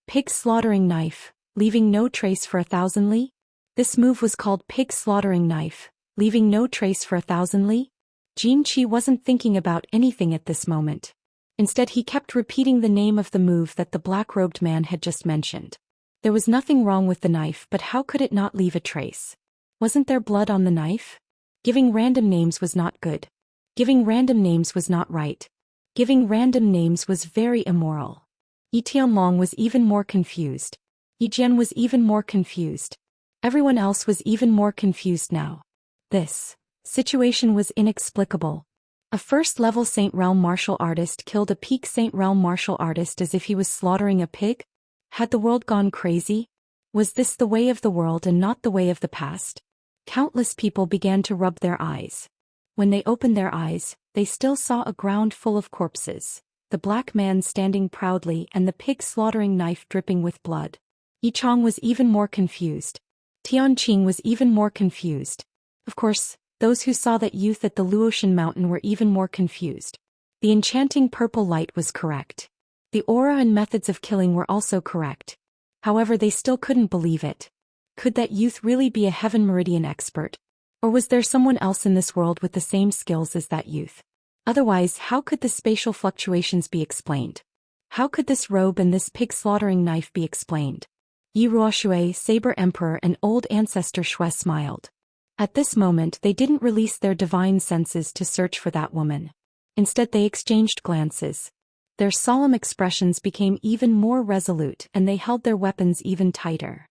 pig slaughtering knife, leaving no trace for 1,000 li? This move was called pig slaughtering knife, leaving no trace for 1,000 li? Jinqi wasn't thinking about anything at this moment. Instead, he kept repeating the name of the move that the black-robed man had just mentioned. There was nothing wrong with the knife, but how could it not leave a trace? Wasn't there blood on the knife? Giving random names was not good. Giving random names was not right. Giving random names was very immoral. Yi Tianlong was even more confused. Yi Jian was even more confused. Everyone else was even more confused now. This situation was inexplicable. A first-level Saint Realm martial artist killed a peak Saint Realm martial artist as if he was slaughtering a pig? Had the world gone crazy? Was this the way of the world and not the way of the past? Countless people began to rub their eyes. When they opened their eyes, they still saw a ground full of corpses, the black man standing proudly and the pig slaughtering knife dripping with blood. Yichang was even more confused. Tianqing was even more confused. Of course, those who saw that youth at the Luotian mountain were even more confused. The enchanting purple light was correct. The aura and methods of killing were also correct. However, they still couldn't believe it. Could that youth really be a Heaven Meridian expert? Or was there someone else in this world with the same skills as that youth? Otherwise, how could the spatial fluctuations be explained? How could this robe and this pig-slaughtering knife be explained? Yi Ruoshui, Saber Emperor and old ancestor Shui smiled. At this moment they didn't release their divine senses to search for that woman. Instead they exchanged glances. Their solemn expressions became even more resolute and they held their weapons even tighter.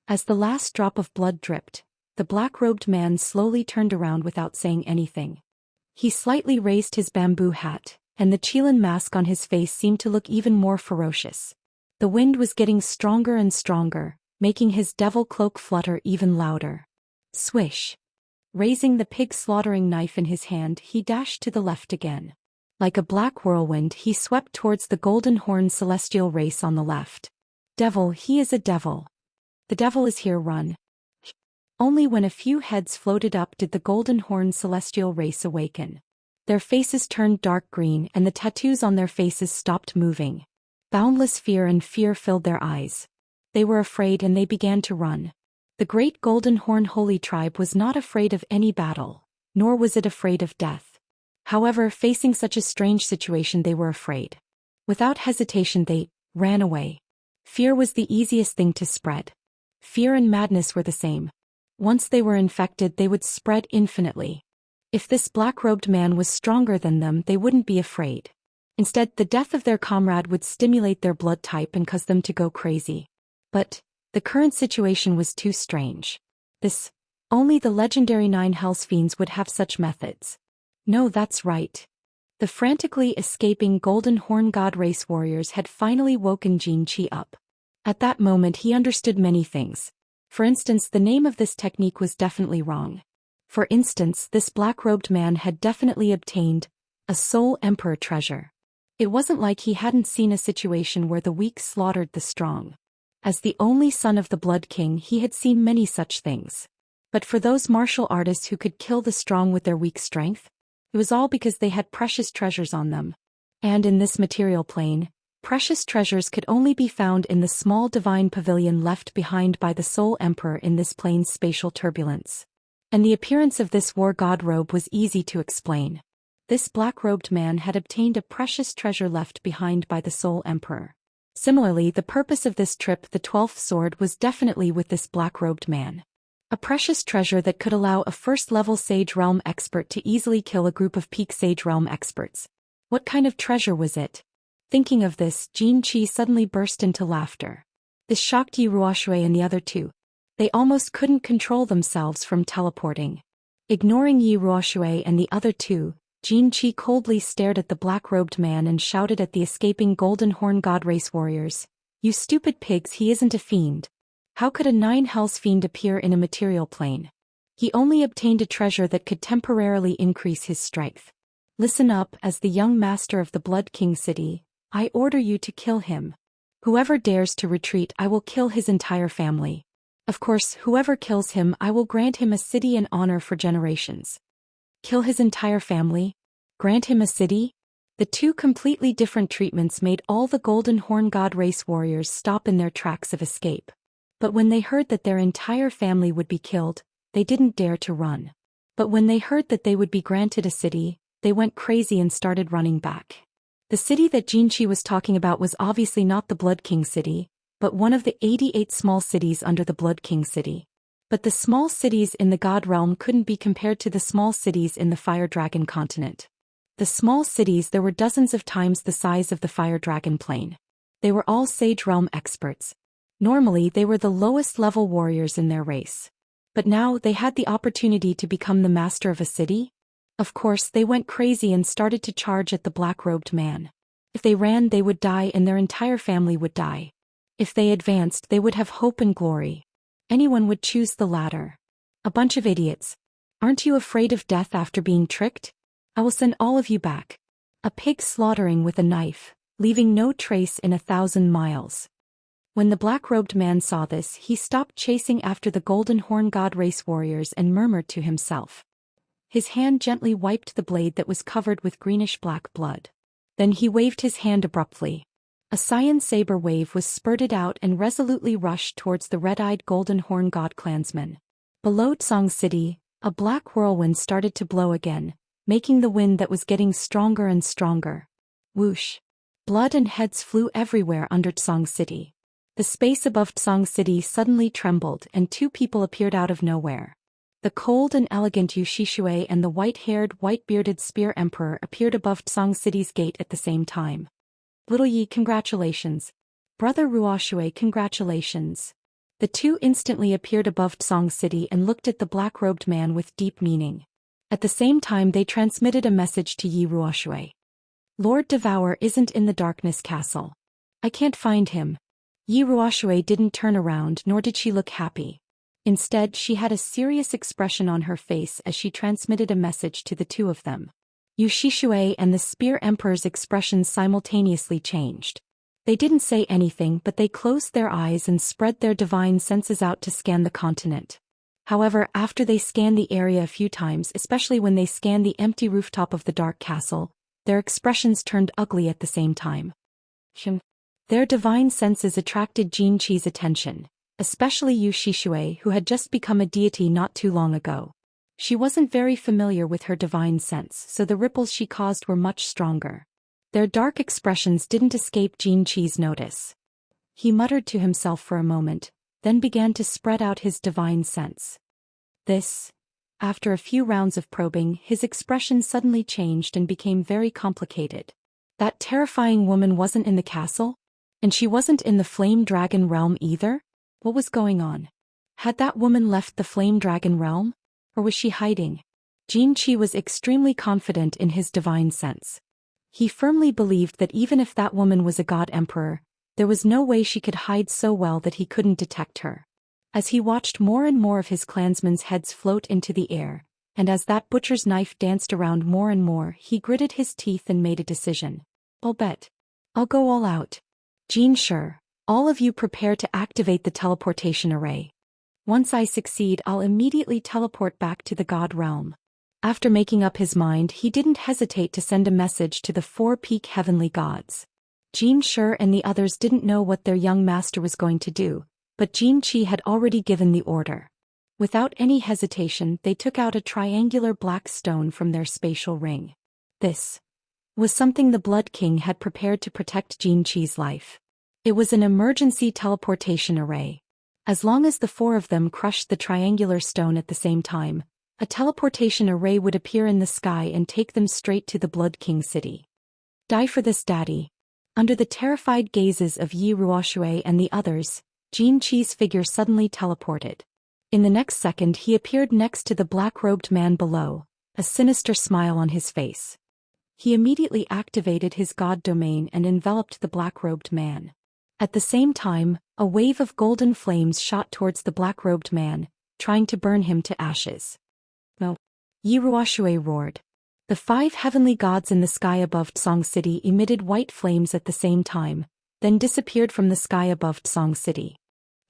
As the last drop of blood dripped, the black-robed man slowly turned around without saying anything. He slightly raised his bamboo hat, and the Qilin mask on his face seemed to look even more ferocious. The wind was getting stronger and stronger, making his devil cloak flutter even louder. Swish! Raising the pig-slaughtering knife in his hand, he dashed to the left again. Like a black whirlwind, he swept towards the golden horn celestial race on the left. Devil, he is a devil. The devil is here, run. Only when a few heads floated up did the golden horn celestial race awaken. Their faces turned dark green and the tattoos on their faces stopped moving. Boundless fear and fear filled their eyes. They were afraid and they began to run. The great golden horn holy tribe was not afraid of any battle, nor was it afraid of death. However, facing such a strange situation they were afraid. Without hesitation they ran away. Fear was the easiest thing to spread. Fear and madness were the same. Once they were infected they would spread infinitely. If this black-robed man was stronger than them they wouldn't be afraid. Instead, the death of their comrade would stimulate their blood type and cause them to go crazy. But the current situation was too strange. Only the legendary 9 Hells Fiends would have such methods. No, that's right. The frantically escaping Golden Horn God race warriors had finally woken Jin Qi up. At that moment he understood many things. For instance, the name of this technique was definitely wrong. For instance, this black-robed man had definitely obtained a Soul Emperor treasure. It wasn't like he hadn't seen a situation where the weak slaughtered the strong. As the only son of the Blood King, he had seen many such things. But for those martial artists who could kill the strong with their weak strength, it was all because they had precious treasures on them. And in this material plane, precious treasures could only be found in the small divine pavilion left behind by the Soul Emperor in this plane's spatial turbulence. And the appearance of this war god robe was easy to explain. This black-robed man had obtained a precious treasure left behind by the Soul Emperor. Similarly, the purpose of this trip, the 12th sword, was definitely with this black-robed man. A precious treasure that could allow a first-level Sage Realm expert to easily kill a group of peak Sage Realm experts. What kind of treasure was it? Thinking of this, Jin Qi suddenly burst into laughter. This shocked Yi Ruoshui and the other two. They almost couldn't control themselves from teleporting. Ignoring Yi Ruoshui and the other two, Jin Qi coldly stared at the black-robed man and shouted at the escaping Golden Horn God race warriors, "You stupid pigs, he isn't a fiend. How could a 9 Hells Fiend appear in a material plane? He only obtained a treasure that could temporarily increase his strength. Listen up, as the young master of the Blood King city, I order you to kill him. Whoever dares to retreat, I will kill his entire family. Of course, whoever kills him, I will grant him a city and honor for generations." Kill his entire family? Grant him a city? The two completely different treatments made all the Golden Horn God race warriors stop in their tracks of escape. But when they heard that their entire family would be killed, they didn't dare to run. But when they heard that they would be granted a city, they went crazy and started running back. The city that Jin Qi was talking about was obviously not the Blood King city, but one of the 88 small cities under the Blood King city. But the small cities in the God realm couldn't be compared to the small cities in the Fire Dragon continent. The small cities, there were dozens of times the size of the Fire Dragon plane. They were all Sage Realm experts. Normally they were the lowest level warriors in their race. But now they had the opportunity to become the master of a city? Of course they went crazy and started to charge at the black-robed man. If they ran they would die and their entire family would die. If they advanced they would have hope and glory. Anyone would choose the latter. A bunch of idiots. Aren't you afraid of death after being tricked? I will send all of you back. A pig slaughtering with a knife, leaving no trace in 1,000 miles. When the black-robed man saw this, he stopped chasing after the golden horn god race warriors and murmured to himself. His hand gently wiped the blade that was covered with greenish-black blood. Then he waved his hand abruptly. A cyan saber wave was spurted out and resolutely rushed towards the red-eyed golden horn god clansmen. Below Tsong City, a black whirlwind started to blow again, making the wind that was getting stronger and stronger. Whoosh! Blood and heads flew everywhere under Tsong City. The space above Tsong City suddenly trembled and two people appeared out of nowhere. The cold and elegant Yu Shixue and the white-haired, white-bearded Spear Emperor appeared above Tsong City's gate at the same time. Little Yi, congratulations. Brother Ruoxue, congratulations. The two instantly appeared above Tsong City and looked at the black-robed man with deep meaning. At the same time they transmitted a message to Yi Ruoxue. Lord Devour isn't in the Darkness Castle. I can't find him. Yi Ruoxue didn't turn around nor did she look happy. Instead she had a serious expression on her face as she transmitted a message to the two of them. Yu Shixue and the Spear Emperor's expressions simultaneously changed. They didn't say anything but they closed their eyes and spread their divine senses out to scan the continent. However, after they scanned the area a few times, especially when they scanned the empty rooftop of the Dark Castle, their expressions turned ugly at the same time. Their divine senses attracted Jin Qi's attention, especially Yu Shixue, who had just become a deity not too long ago. She wasn't very familiar with her divine sense, so the ripples she caused were much stronger. Their dark expressions didn't escape Jin Qi's notice. He muttered to himself for a moment, then began to spread out his divine sense. After a few rounds of probing, his expression suddenly changed and became very complicated. That terrifying woman wasn't in the castle? And she wasn't in the Flame Dragon realm either? What was going on? Had that woman left the Flame Dragon realm? Or was she hiding? Jin Qi was extremely confident in his divine sense. He firmly believed that even if that woman was a god emperor, there was no way she could hide so well that he couldn't detect her. As he watched more and more of his clansmen's heads float into the air, and as that butcher's knife danced around more and more, he gritted his teeth and made a decision. I'll bet. I'll go all out. Jin Shi, all of you prepare to activate the teleportation array. Once I succeed, I'll immediately teleport back to the god realm. After making up his mind, he didn't hesitate to send a message to the four-peak heavenly gods. Jin Shi and the others didn't know what their young master was going to do, but Jin Qi had already given the order. Without any hesitation, they took out a triangular black stone from their spatial ring. This was something the Blood King had prepared to protect Jin Qi's life. It was an emergency teleportation array. As long as the four of them crushed the triangular stone at the same time, a teleportation array would appear in the sky and take them straight to the Blood King city. Die for this, daddy. Under the terrified gazes of Yi Ruoxue and the others, Jin Qi's figure suddenly teleported. In the next second he appeared next to the black-robed man below, a sinister smile on his face. He immediately activated his god domain and enveloped the black-robed man. At the same time, a wave of golden flames shot towards the black-robed man, trying to burn him to ashes. No. Yi Ruoxue roared. The 5 heavenly gods in the sky above Tsong City emitted white flames at the same time, then disappeared from the sky above Tsong City.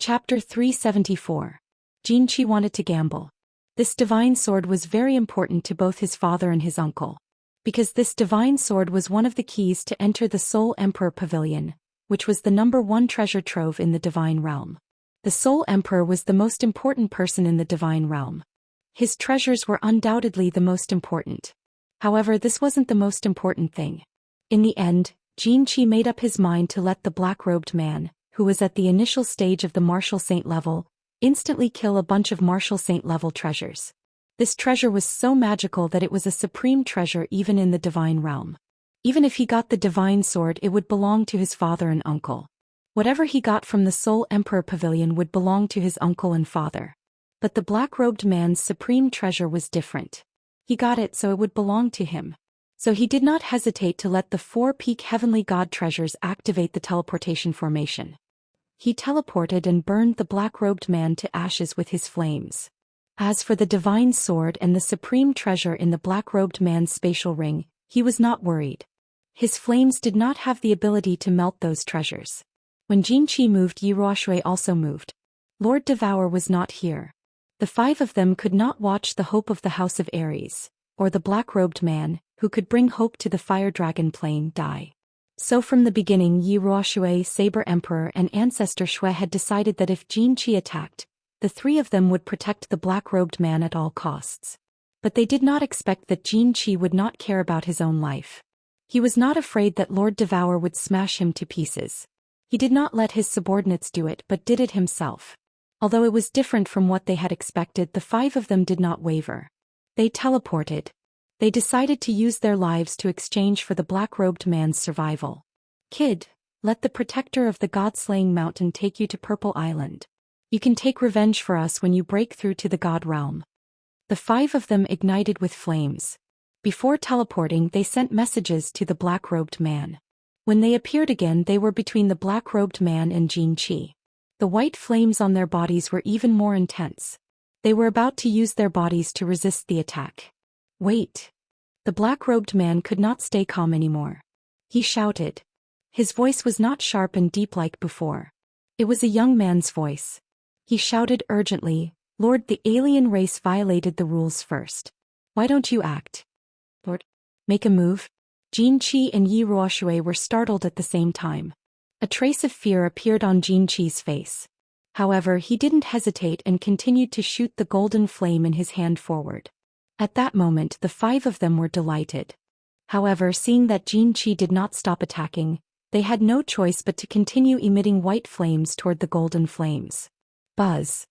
Chapter 374. Jin Qi wanted to gamble. This divine sword was very important to both his father and his uncle. Because this divine sword was one of the keys to enter the Soul Emperor Pavilion, which was the #1 treasure trove in the divine realm. The Soul Emperor was the most important person in the divine realm. His treasures were undoubtedly the most important. However, this wasn't the most important thing. In the end, Jin Qi made up his mind to let the black-robed man, who was at the initial stage of the Martial Saint level, instantly kill a bunch of Martial Saint level treasures. This treasure was so magical that it was a supreme treasure even in the divine realm. Even if he got the divine sword, it would belong to his father and uncle. Whatever he got from the Soul Emperor Pavilion would belong to his uncle and father. But the black-robed man's supreme treasure was different. He got it so it would belong to him. So he did not hesitate to let the 4-peak heavenly god treasures activate the teleportation formation. He teleported and burned the black-robed man to ashes with his flames. As for the divine sword and the supreme treasure in the black-robed man's spatial ring, he was not worried. His flames did not have the ability to melt those treasures. When Jinqi moved, Yi Ruoshui also moved. Lord Devour was not here. The five of them could not watch the hope of the House of Ares, or the black-robed man, who could bring hope to the fire dragon plane, die. So from the beginning, Yi Ruoshui, Saber Emperor and Ancestor Shui had decided that if Jinqi attacked, the three of them would protect the black-robed man at all costs. But they did not expect that Jinqi would not care about his own life. He was not afraid that Lord Devour would smash him to pieces. He did not let his subordinates do it but did it himself. Although it was different from what they had expected, the five of them did not waver. They teleported. They decided to use their lives to exchange for the black-robed man's survival. Kid, let the protector of the god-slaying mountain take you to Purple Island. You can take revenge for us when you break through to the god realm. The five of them ignited with flames. Before teleporting, they sent messages to the black-robed man. When they appeared again, they were between the black-robed man and Jinqi. The white flames on their bodies were even more intense. They were about to use their bodies to resist the attack. Wait. The black-robed man could not stay calm anymore. He shouted. His voice was not sharp and deep like before. It was a young man's voice. He shouted urgently, Lord, the alien race violated the rules first. Why don't you act? Lord, make a move? Jinqi and Yi Ruoshui were startled at the same time. A trace of fear appeared on Jinqi's face. However, he didn't hesitate and continued to shoot the golden flame in his hand forward. At that moment, the five of them were delighted. However, seeing that Jinqi did not stop attacking, they had no choice but to continue emitting white flames toward the golden flames. Buzz.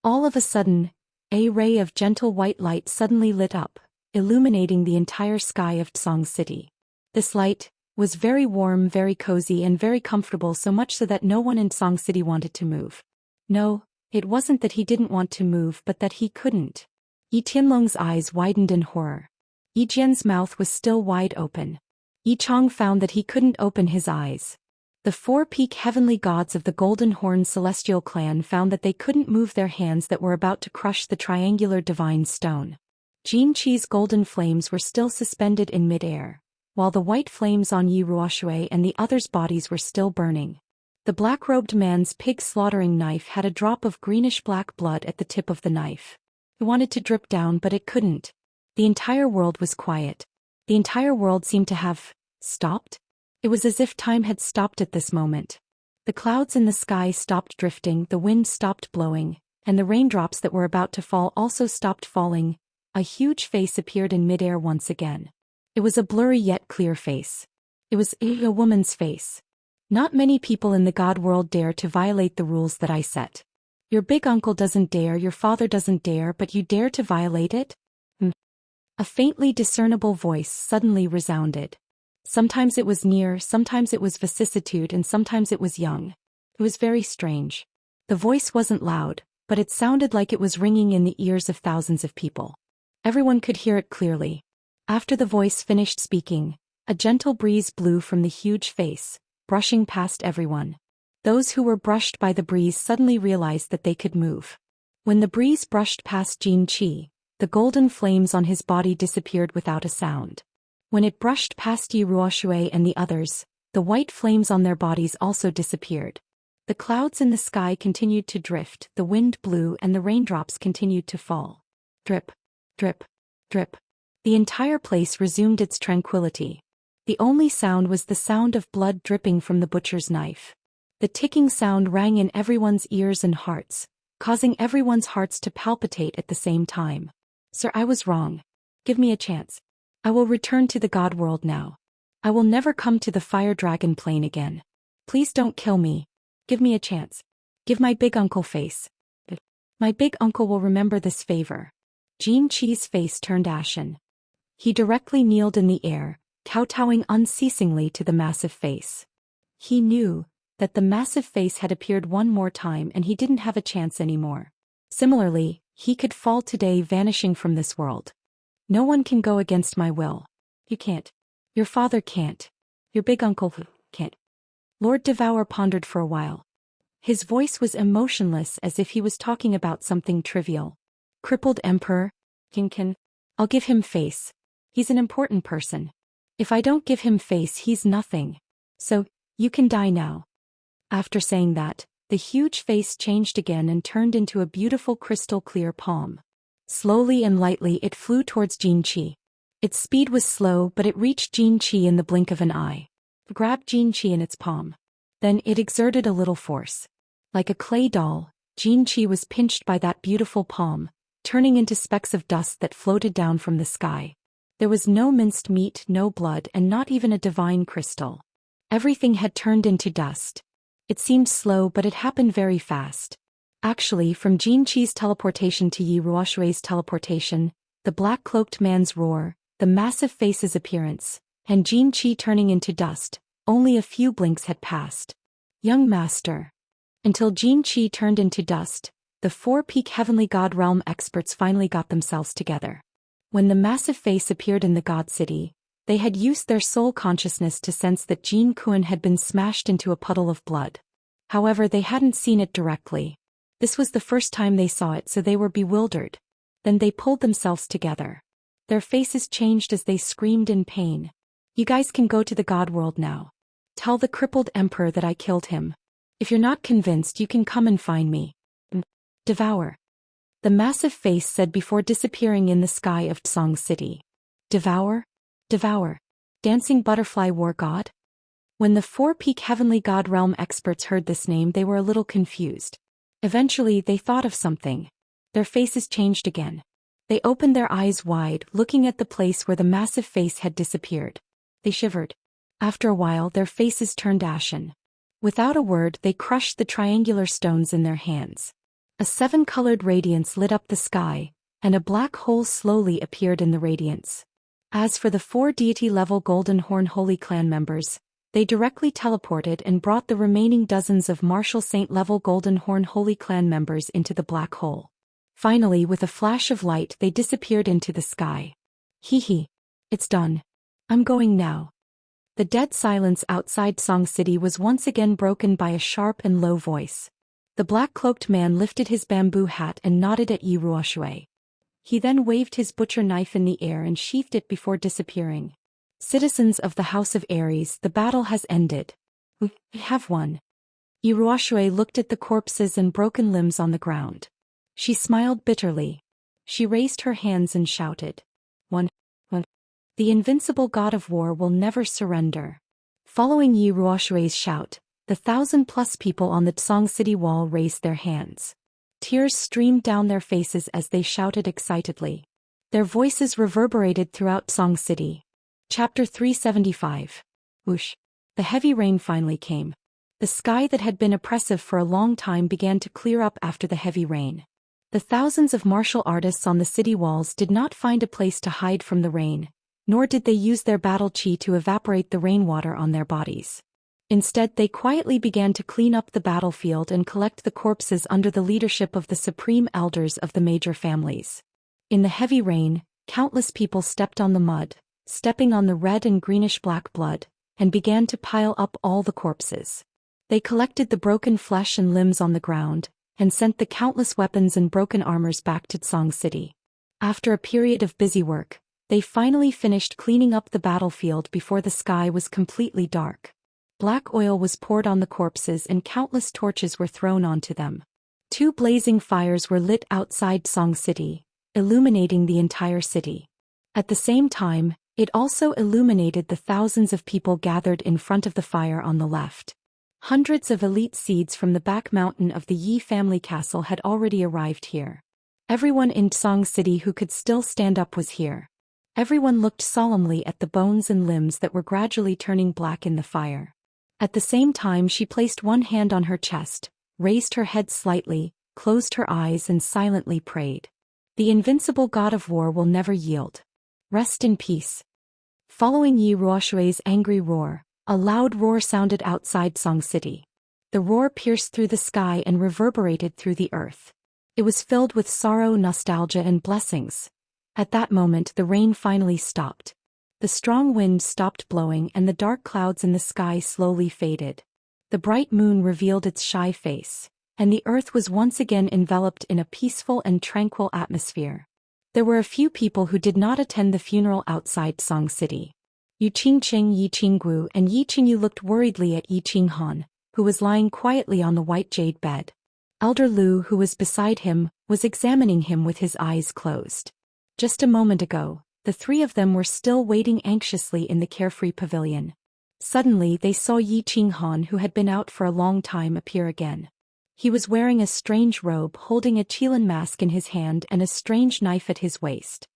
All of a sudden, a ray of gentle white light suddenly lit up, illuminating the entire sky of Tsong City. This light was very warm, very cozy and very comfortable, so much so that no one in Tsong City wanted to move. No, it wasn't that he didn't want to move but that he couldn't. Yi Tianlong's eyes widened in horror. Yi Jian's mouth was still wide open. Yi Chong found that he couldn't open his eyes. The four-peak heavenly gods of the Golden Horn Celestial Clan found that they couldn't move their hands that were about to crush the triangular divine stone. Jinqi's golden flames were still suspended in mid-air, while the white flames on Yi Ruoshui and the others' bodies were still burning. The black-robed man's pig-slaughtering knife had a drop of greenish-black blood at the tip of the knife. It wanted to drip down but it couldn't. The entire world was quiet. The entire world seemed to have stopped. It was as if time had stopped at this moment. The clouds in the sky stopped drifting, the wind stopped blowing, and the raindrops that were about to fall also stopped falling. A huge face appeared in midair once again. It was a blurry yet clear face. It was a woman's face. Not many people in the god world dare to violate the rules that I set. Your big uncle doesn't dare, your father doesn't dare, but you dare to violate it? A faintly discernible voice suddenly resounded. Sometimes it was near, sometimes it was vicissitude, and sometimes it was young. It was very strange. The voice wasn't loud, but it sounded like it was ringing in the ears of thousands of people. Everyone could hear it clearly. After the voice finished speaking, a gentle breeze blew from the huge face, brushing past everyone. Those who were brushed by the breeze suddenly realized that they could move. When the breeze brushed past Jinqi, the golden flames on his body disappeared without a sound. When it brushed past Yi Ruoshui and the others, the white flames on their bodies also disappeared. The clouds in the sky continued to drift, the wind blew and the raindrops continued to fall. Drip, drip, drip. The entire place resumed its tranquility. The only sound was the sound of blood dripping from the butcher's knife. The ticking sound rang in everyone's ears and hearts, causing everyone's hearts to palpitate at the same time. Sir, I was wrong. Give me a chance. I will return to the god world now. I will never come to the fire dragon plane again. Please don't kill me. Give me a chance. Give my big uncle face. My big uncle will remember this favor. Jinqi's face turned ashen. He directly kneeled in the air, kowtowing unceasingly to the massive face. He knew that the massive face had appeared one more time and he didn't have a chance anymore. Similarly, he could fall today, vanishing from this world. No one can go against my will. You can't. Your father can't. Your big uncle can't. Lord Devour pondered for a while. His voice was emotionless, as if he was talking about something trivial. Crippled Emperor? Can. I'll give him face. He's an important person. If I don't give him face, he's nothing. So, you can die now. After saying that, the huge face changed again and turned into a beautiful crystal-clear palm. Slowly and lightly it flew towards Xianxia. Its speed was slow, but it reached Xianxia in the blink of an eye. It grabbed Xianxia in its palm. Then it exerted a little force. Like a clay doll, Xianxia was pinched by that beautiful palm, turning into specks of dust that floated down from the sky. There was no minced meat, no blood, and not even a divine crystal. Everything had turned into dust. It seemed slow, but it happened very fast. Actually, from Xianxia's teleportation to Yi Ruoshui's teleportation, the black-cloaked man's roar, the massive face's appearance, and Xianxia turning into dust, only a few blinks had passed. Young master. Until Xianxia turned into dust, the four-peak heavenly god realm experts finally got themselves together. When the massive face appeared in the god city, they had used their soul consciousness to sense that Jin Kuan had been smashed into a puddle of blood. However, they hadn't seen it directly. This was the first time they saw it, so they were bewildered. Then they pulled themselves together. Their faces changed as they screamed in pain. You guys can go to the god world now. Tell the crippled emperor that I killed him. If you're not convinced, you can come and find me. Devour. The massive face said before disappearing in the sky of Tsong City. Devour? Devour. Dancing butterfly war god? When the four-peak heavenly god realm experts heard this name, they were a little confused. Eventually, they thought of something. Their faces changed again. They opened their eyes wide, looking at the place where the massive face had disappeared. They shivered. After a while, their faces turned ashen. Without a word, they crushed the triangular stones in their hands. A seven-colored radiance lit up the sky, and a black hole slowly appeared in the radiance. As for the four deity-level Golden Horn Holy Clan members, they directly teleported and brought the remaining dozens of Martial Saint-level Golden Horn Holy Clan members into the black hole. Finally, with a flash of light, they disappeared into the sky. Hee. It's done. I'm going now. The dead silence outside Song City was once again broken by a sharp and low voice. The black-cloaked man lifted his bamboo hat and nodded at Yi Ruoshui. He then waved his butcher knife in the air and sheathed it before disappearing. Citizens of the House of Ares, the battle has ended. We have won. Yi Ruoshui looked at the corpses and broken limbs on the ground. She smiled bitterly. She raised her hands and shouted. One. The invincible god of war will never surrender. Following Yi Ruoshui's shout, the 1,000+ people on the Tsong City wall raised their hands. Tears streamed down their faces as they shouted excitedly. Their voices reverberated throughout Tsong City. Chapter 375. Whoosh. The heavy rain finally came. The sky that had been oppressive for a long time began to clear up after the heavy rain. The thousands of martial artists on the city walls did not find a place to hide from the rain, nor did they use their battle chi to evaporate the rainwater on their bodies. Instead, they quietly began to clean up the battlefield and collect the corpses under the leadership of the supreme elders of the major families. In the heavy rain, countless people stepped on the mud, stepping on the red and greenish-black blood, and began to pile up all the corpses. They collected the broken flesh and limbs on the ground, and sent the countless weapons and broken armors back to Tsong City. After a period of busy work, they finally finished cleaning up the battlefield before the sky was completely dark. Black oil was poured on the corpses and countless torches were thrown onto them. 2 blazing fires were lit outside Tsong City, illuminating the entire city. At the same time, it also illuminated the thousands of people gathered in front of the fire on the left. Hundreds of elite seeds from the back mountain of the Yi family castle had already arrived here. Everyone in Tsong City who could still stand up was here. Everyone looked solemnly at the bones and limbs that were gradually turning black in the fire. At the same time, she placed one hand on her chest, raised her head slightly, closed her eyes and silently prayed. The invincible god of war will never yield. Rest in peace. Following Yi Ruoshui's angry roar, a loud roar sounded outside Tsong City. The roar pierced through the sky and reverberated through the earth. It was filled with sorrow, nostalgia and blessings. At that moment, the rain finally stopped. The strong wind stopped blowing and the dark clouds in the sky slowly faded. The bright moon revealed its shy face, and the earth was once again enveloped in a peaceful and tranquil atmosphere. There were a few people who did not attend the funeral outside Tsong City. Yu Qingqing, Yi Qinggu and Yi Qingyu looked worriedly at Yi Qinghan, who was lying quietly on the white jade bed. Elder Lu, who was beside him, was examining him with his eyes closed. Just a moment ago, the three of them were still waiting anxiously in the carefree pavilion. Suddenly they saw Yi Qinghan, who had been out for a long time, appear again. He was wearing a strange robe, holding a Qilin mask in his hand and a strange knife at his waist.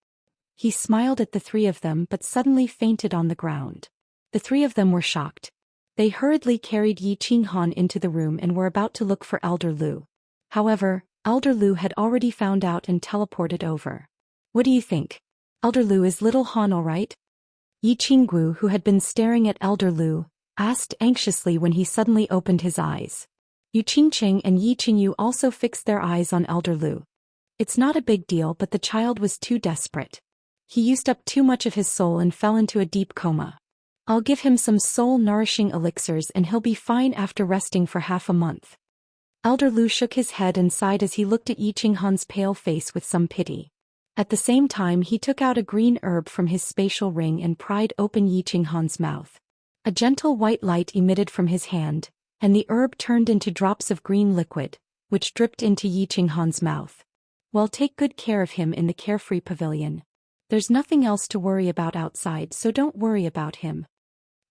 He smiled at the three of them but suddenly fainted on the ground. The three of them were shocked. They hurriedly carried Yi Qinghan into the room and were about to look for Elder Lu. However, Elder Lu had already found out and teleported over. What do you think? Elder Lu, is little Han all right? Yi Qinggu, who had been staring at Elder Lu, asked anxiously when he suddenly opened his eyes. Yu Qingcheng and Yi Qingyu also fixed their eyes on Elder Lu. It's not a big deal, but the child was too desperate. He used up too much of his soul and fell into a deep coma. I'll give him some soul-nourishing elixirs and he'll be fine after resting for half a month. Elder Lu shook his head and sighed as he looked at Yi Qinghan's pale face with some pity. At the same time, he took out a green herb from his spatial ring and pried open Yi Qinghan's mouth. A gentle white light emitted from his hand, and the herb turned into drops of green liquid, which dripped into Yi Qinghan's mouth. Well, take good care of him in the carefree pavilion. There's nothing else to worry about outside, so don't worry about him.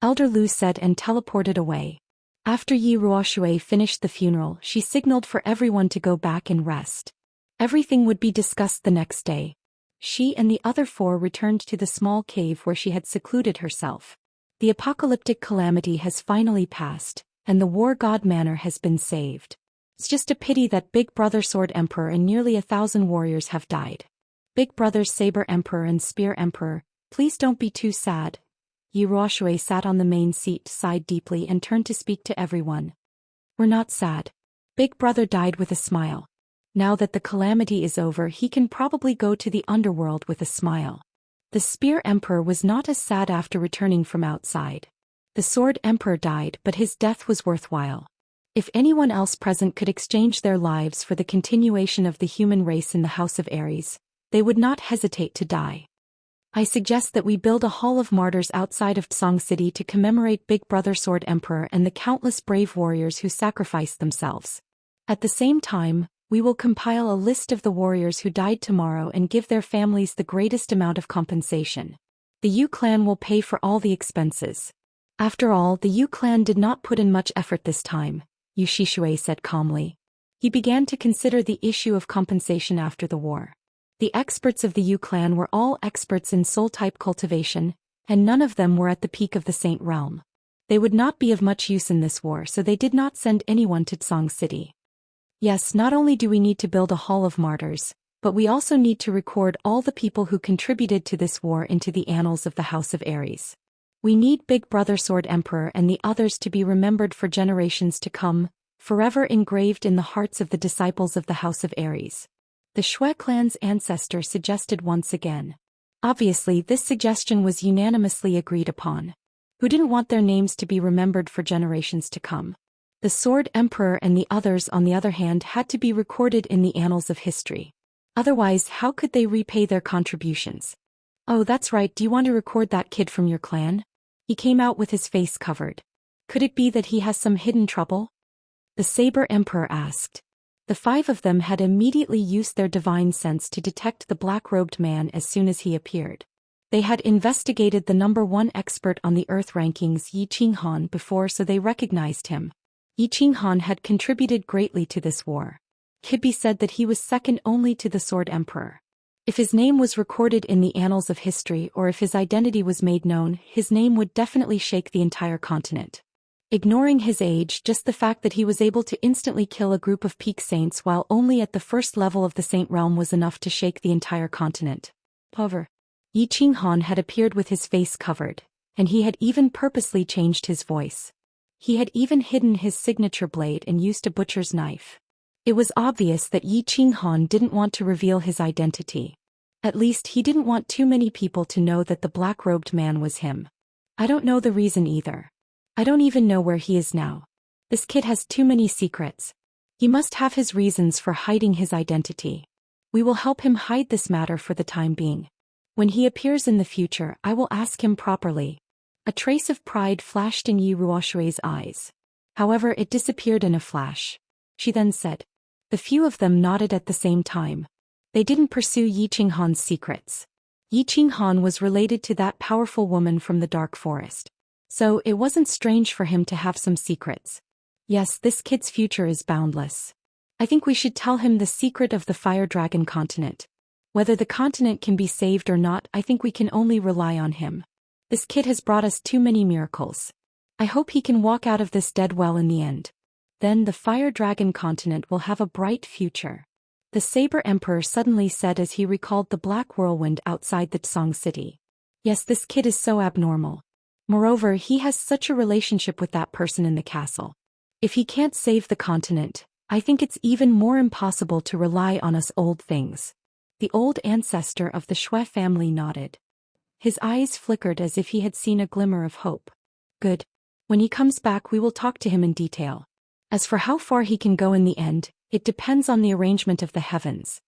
Elder Lu said and teleported away. After Yi Ruoxue finished the funeral, she signaled for everyone to go back and rest. Everything would be discussed the next day. She and the other four returned to the small cave where she had secluded herself. The apocalyptic calamity has finally passed, and the war god manor has been saved. It's just a pity that Big Brother Sword Emperor and nearly 1,000 warriors have died. Big Brother's Saber Emperor and Spear Emperor, please don't be too sad. Yi Ruoxue sat on the main seat, sighed deeply and turned to speak to everyone. We're not sad. Big Brother died with a smile. Now that the calamity is over, he can probably go to the underworld with a smile. The Spear Emperor was not as sad after returning from outside. The Sword Emperor died, but his death was worthwhile. If anyone else present could exchange their lives for the continuation of the human race in the House of Ares, they would not hesitate to die. I suggest that we build a hall of martyrs outside of Tsang City to commemorate Big Brother Sword Emperor and the countless brave warriors who sacrificed themselves. At the same time, we will compile a list of the warriors who died tomorrow and give their families the greatest amount of compensation. The Yu clan will pay for all the expenses. After all, the Yu clan did not put in much effort this time, Yu Shishue said calmly. He began to consider the issue of compensation after the war. The experts of the Yu clan were all experts in soul-type cultivation, and none of them were at the peak of the Saint Realm. They would not be of much use in this war, so they did not send anyone to Tsang City. Yes, not only do we need to build a hall of martyrs, but we also need to record all the people who contributed to this war into the annals of the House of Ares. We need Big Brother Sword Emperor and the others to be remembered for generations to come, forever engraved in the hearts of the disciples of the House of Ares. The Shui clan's ancestor suggested once again. Obviously, this suggestion was unanimously agreed upon. Who didn't want their names to be remembered for generations to come? The Sword Emperor and the others, on the other hand, had to be recorded in the annals of history. Otherwise, how could they repay their contributions? Oh, that's right, do you want to record that kid from your clan? He came out with his face covered. Could it be that he has some hidden trouble? The Saber Emperor asked. The five of them had immediately used their divine sense to detect the black-robed man as soon as he appeared. They had investigated the #1 expert on the Earth rankings, Yi Qinghan, before, so they recognized him. Yi Qinghan had contributed greatly to this war. Could be said that he was second only to the Sword Emperor. If his name was recorded in the annals of history or if his identity was made known, his name would definitely shake the entire continent. Ignoring his age, just the fact that he was able to instantly kill a group of peak saints while only at the first level of the Saint Realm was enough to shake the entire continent. However, Yi Qinghan had appeared with his face covered, and he had even purposely changed his voice. He had even hidden his signature blade and used a butcher's knife. It was obvious that Yi Qinghan didn't want to reveal his identity. At least he didn't want too many people to know that the black-robed man was him. I don't know the reason either. I don't even know where he is now. This kid has too many secrets. He must have his reasons for hiding his identity. We will help him hide this matter for the time being. When he appears in the future, I will ask him properly. A trace of pride flashed in Yi Ruoxue's eyes. However, it disappeared in a flash. She then said. The few of them nodded at the same time. They didn't pursue Yi Qinghan's secrets. Yi Qinghan was related to that powerful woman from the dark forest. So, it wasn't strange for him to have some secrets. Yes, this kid's future is boundless. I think we should tell him the secret of the Fire Dragon continent. Whether the continent can be saved or not, I think we can only rely on him. This kid has brought us too many miracles. I hope he can walk out of this dead well in the end. Then the Fire Dragon continent will have a bright future. The Saber Emperor suddenly said as he recalled the black whirlwind outside the Tsang city. Yes, this kid is so abnormal. Moreover, he has such a relationship with that person in the castle. If he can't save the continent, I think it's even more impossible to rely on us old things. The old ancestor of the Shui family nodded. His eyes flickered as if he had seen a glimmer of hope. Good. When he comes back we will talk to him in detail. As for how far he can go in the end, it depends on the arrangement of the heavens.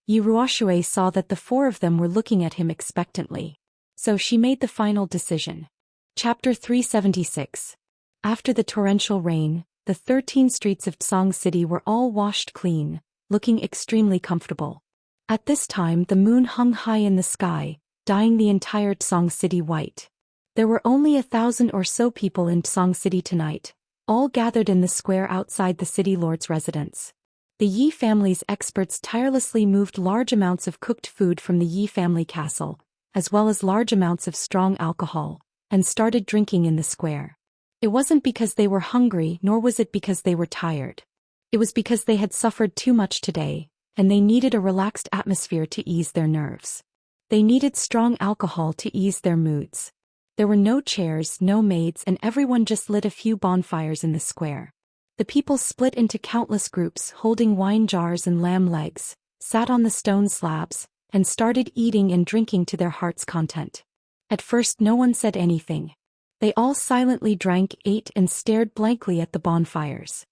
Yi Ruoxue saw that the four of them were looking at him expectantly. So she made the final decision. Chapter 376. After the torrential rain, the 13 streets of Tsang City were all washed clean, looking extremely comfortable. At this time the moon hung high in the sky, dyeing the entire Tsang City white. There were only 1,000 or so people in Tsang City tonight, all gathered in the square outside the city lord's residence. The Yi family's experts tirelessly moved large amounts of cooked food from the Yi family castle, as well as large amounts of strong alcohol, and started drinking in the square. It wasn't because they were hungry, nor was it because they were tired. It was because they had suffered too much today, and they needed a relaxed atmosphere to ease their nerves. They needed strong alcohol to ease their moods. There were no chairs, no maids, and everyone just lit a few bonfires in the square. The people split into countless groups holding wine jars and lamb legs, sat on the stone slabs, and started eating and drinking to their heart's content. At first no one said anything. They all silently drank, ate, and stared blankly at the bonfires.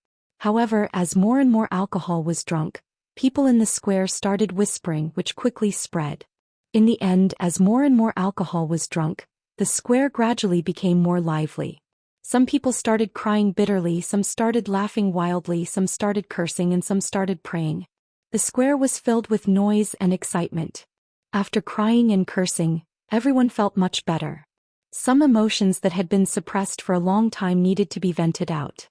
However, as more and more alcohol was drunk, people in the square started whispering, which quickly spread. In the end, as more and more alcohol was drunk, the square gradually became more lively. Some people started crying bitterly, some started laughing wildly, some started cursing, and some started praying. The square was filled with noise and excitement. After crying and cursing, everyone felt much better. Some emotions that had been suppressed for a long time needed to be vented out.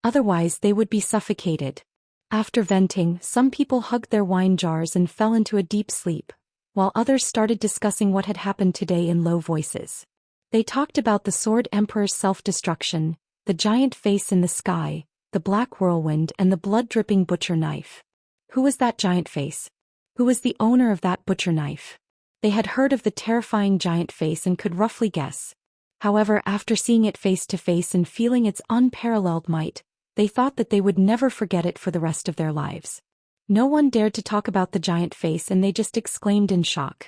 Otherwise they would be suffocated. After venting, some people hugged their wine jars and fell into a deep sleep, while others started discussing what had happened today in low voices. They talked about the Sword Emperor's self-destruction, the giant face in the sky, the black whirlwind, and the blood-dripping butcher knife. Who was that giant face? Who was the owner of that butcher knife? They had heard of the terrifying giant face and could roughly guess. However, after seeing it face to face and feeling its unparalleled might, they thought that they would never forget it for the rest of their lives. No one dared to talk about the giant face and they just exclaimed in shock.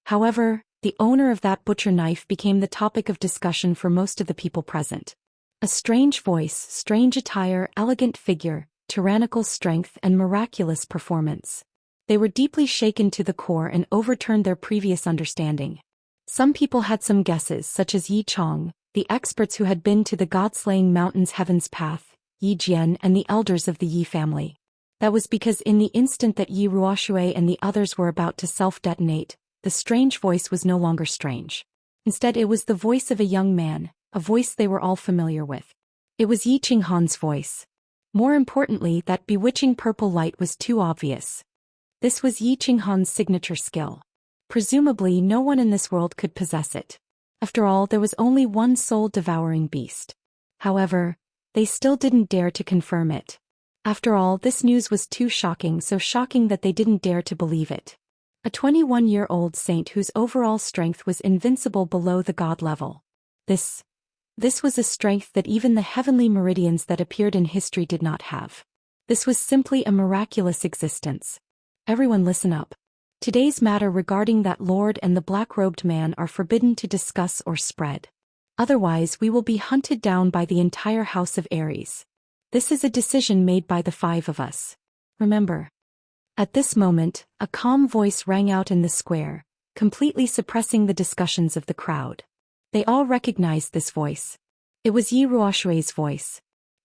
However, the owner of that butcher knife became the topic of discussion for most of the people present. A strange voice, strange attire, elegant figure, tyrannical strength, and miraculous performance. They were deeply shaken to the core and overturned their previous understanding. Some people had some guesses, such as Yi Chong, the experts who had been to the God-slaying mountain's heaven's path, Yi Jian, and the elders of the Yi family. That was because in the instant that Yi Ruoxue and the others were about to self-detonate, the strange voice was no longer strange. Instead, it was the voice of a young man, a voice they were all familiar with. It was Yi Qinghan's voice. More importantly, that bewitching purple light was too obvious. This was Yi Qinghan's signature skill. Presumably, no one in this world could possess it. After all, there was only one soul-devouring beast. However, they still didn't dare to confirm it. After all, this news was too shocking, so shocking that they didn't dare to believe it. A 21-year-old saint whose overall strength was invincible below the god level. This was a strength that even the heavenly meridians that appeared in history did not have. This was simply a miraculous existence. Everyone listen up. Today's matter regarding that lord and the black-robed man are forbidden to discuss or spread. Otherwise we will be hunted down by the entire house of Aries. This is a decision made by the five of us. Remember. At this moment, a calm voice rang out in the square, completely suppressing the discussions of the crowd. They all recognized this voice. It was Yi Ruoxue's voice.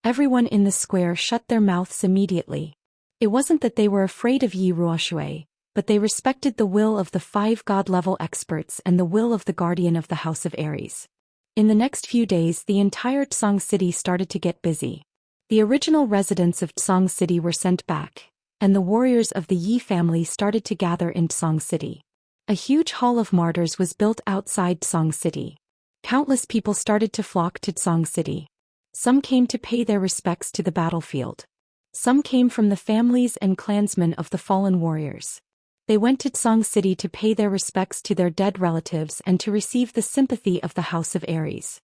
Everyone in the square shut their mouths immediately. It wasn't that they were afraid of Yi Ruoshui, but they respected the will of the 5 god-level experts and the will of the guardian of the House of Aries. In the next few days the entire Tsang city started to get busy. The original residents of Tsang city were sent back, and the warriors of the Yi family started to gather in Tsang city. A huge hall of martyrs was built outside Tsang city. Countless people started to flock to Tsang city. Some came to pay their respects to the battlefield. Some came from the families and clansmen of the fallen warriors. They went to Tsang city to pay their respects to their dead relatives and to receive the sympathy of the House of Aries.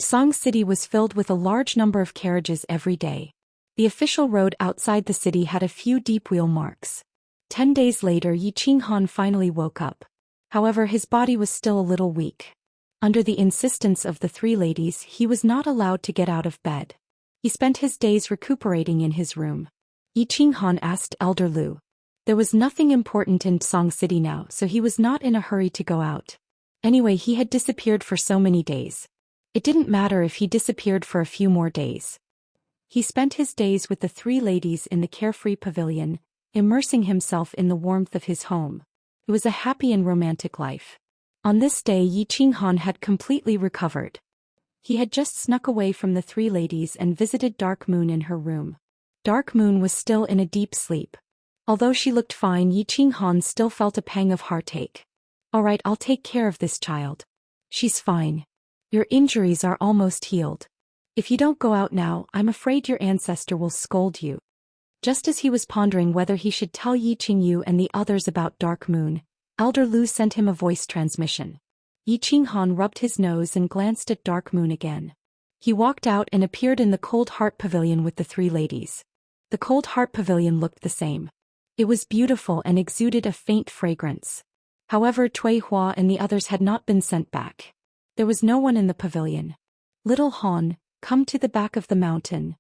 Tsang city was filled with a large number of carriages every day. The official road outside the city had a few deep wheel marks. 10 days later Yi Qinghan finally woke up. However, his body was still a little weak. Under the insistence of the 3 ladies, he was not allowed to get out of bed. He spent his days recuperating in his room. Yi Qinghan asked Elder Lu. There was nothing important in Tsang city now, so he was not in a hurry to go out. Anyway, he had disappeared for so many days. It didn't matter if he disappeared for a few more days. He spent his days with the 3 ladies in the carefree pavilion, immersing himself in the warmth of his home. It was a happy and romantic life. On this day Yi Qinghan had completely recovered. He had just snuck away from the 3 ladies and visited Dark Moon in her room. Dark Moon was still in a deep sleep. Although she looked fine, Yi Qinghan still felt a pang of heartache. "Alright, I'll take care of this child. She's fine. Your injuries are almost healed. If you don't go out now, I'm afraid your ancestor will scold you." Just as he was pondering whether he should tell Yi Qingyu and the others about Dark Moon, Elder Lu sent him a voice transmission. Yi Qinghan rubbed his nose and glanced at Dark Moon again. He walked out and appeared in the Cold Heart Pavilion with the 3 ladies. The Cold Heart Pavilion looked the same. It was beautiful and exuded a faint fragrance. However, Cui Hua and the others had not been sent back. There was no one in the pavilion. "Little Han, come to the back of the mountain."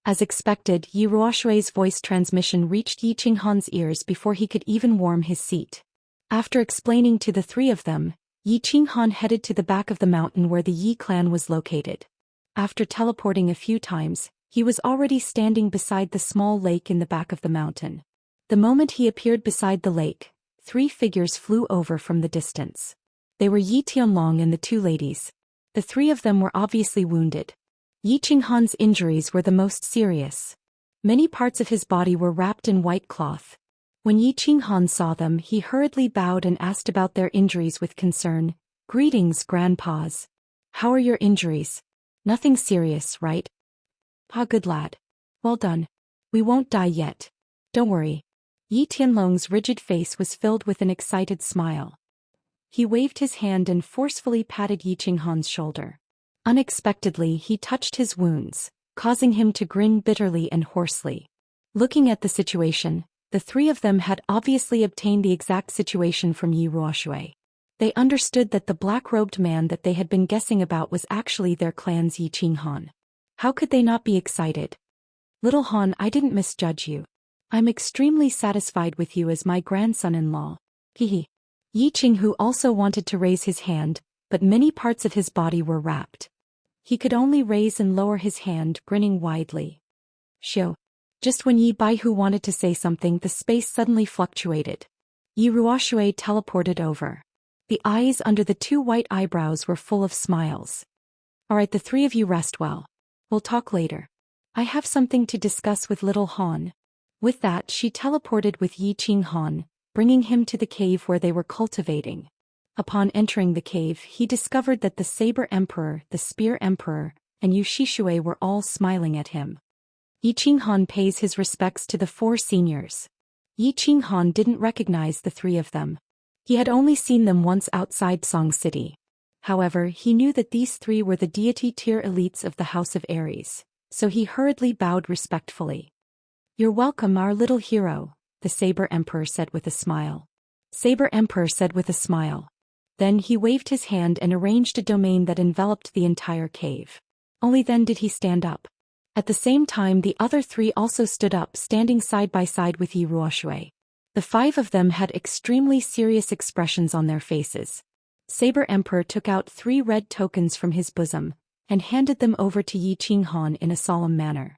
As expected, Yi Ruoshui's voice transmission reached Yi Qinghan's ears before he could even warm his seat. After explaining to the 3 of them, Yi Qinghan headed to the back of the mountain where the Yi clan was located. After teleporting a few times, he was already standing beside the small lake in the back of the mountain. The moment he appeared beside the lake, 3 figures flew over from the distance. They were Yi Tianlong and the 2 ladies. The 3 of them were obviously wounded. Yi Qinghan's injuries were the most serious. Many parts of his body were wrapped in white cloth. When Yi Qinghan saw them, he hurriedly bowed and asked about their injuries with concern. "Greetings, grandpas. How are your injuries? Nothing serious, right?" "Ah, good lad. Well done. We won't die yet. Don't worry." Yi Tianlong's rigid face was filled with an excited smile. He waved his hand and forcefully patted Yi Qinghan's shoulder. Unexpectedly, he touched his wounds, causing him to grin bitterly and hoarsely. Looking at the situation, the 3 of them had obviously obtained the exact situation from Yi Ruoshui. They understood that the black-robed man that they had been guessing about was actually their clan's Yi Qinghan. How could they not be excited? "Little Han, I didn't misjudge you. I'm extremely satisfied with you as my grandson-in-law. Hehe." Yi Qinghu also wanted to raise his hand, but many parts of his body were wrapped. He could only raise and lower his hand, grinning widely. "Shio." Just when Yi Baihu wanted to say something, the space suddenly fluctuated. Yi Ruoshui teleported over. The eyes under the 2 white eyebrows were full of smiles. "Alright, the 3 of you rest well. We'll talk later. I have something to discuss with little Han." With that, she teleported with Yi Qinghan, bringing him to the cave where they were cultivating. Upon entering the cave, he discovered that the Saber Emperor, the Spear Emperor, and Yu Shishue were all smiling at him. Yi Qinghan pays his respects to the 4 seniors. Yi Qinghan didn't recognize the 3 of them. He had only seen them once outside Song City. However, he knew that these 3 were the deity tier elites of the House of Aries, so he hurriedly bowed respectfully. "You're welcome, our little hero," the Saber Emperor said with a smile. Saber Emperor said with a smile. Then he waved his hand and arranged a domain that enveloped the entire cave. Only then did he stand up. At the same time, the other 3 also stood up, standing side by side with Yi Ruoshui. The 5 of them had extremely serious expressions on their faces. Saber Emperor took out 3 red tokens from his bosom, and handed them over to Yi Qinghan in a solemn manner.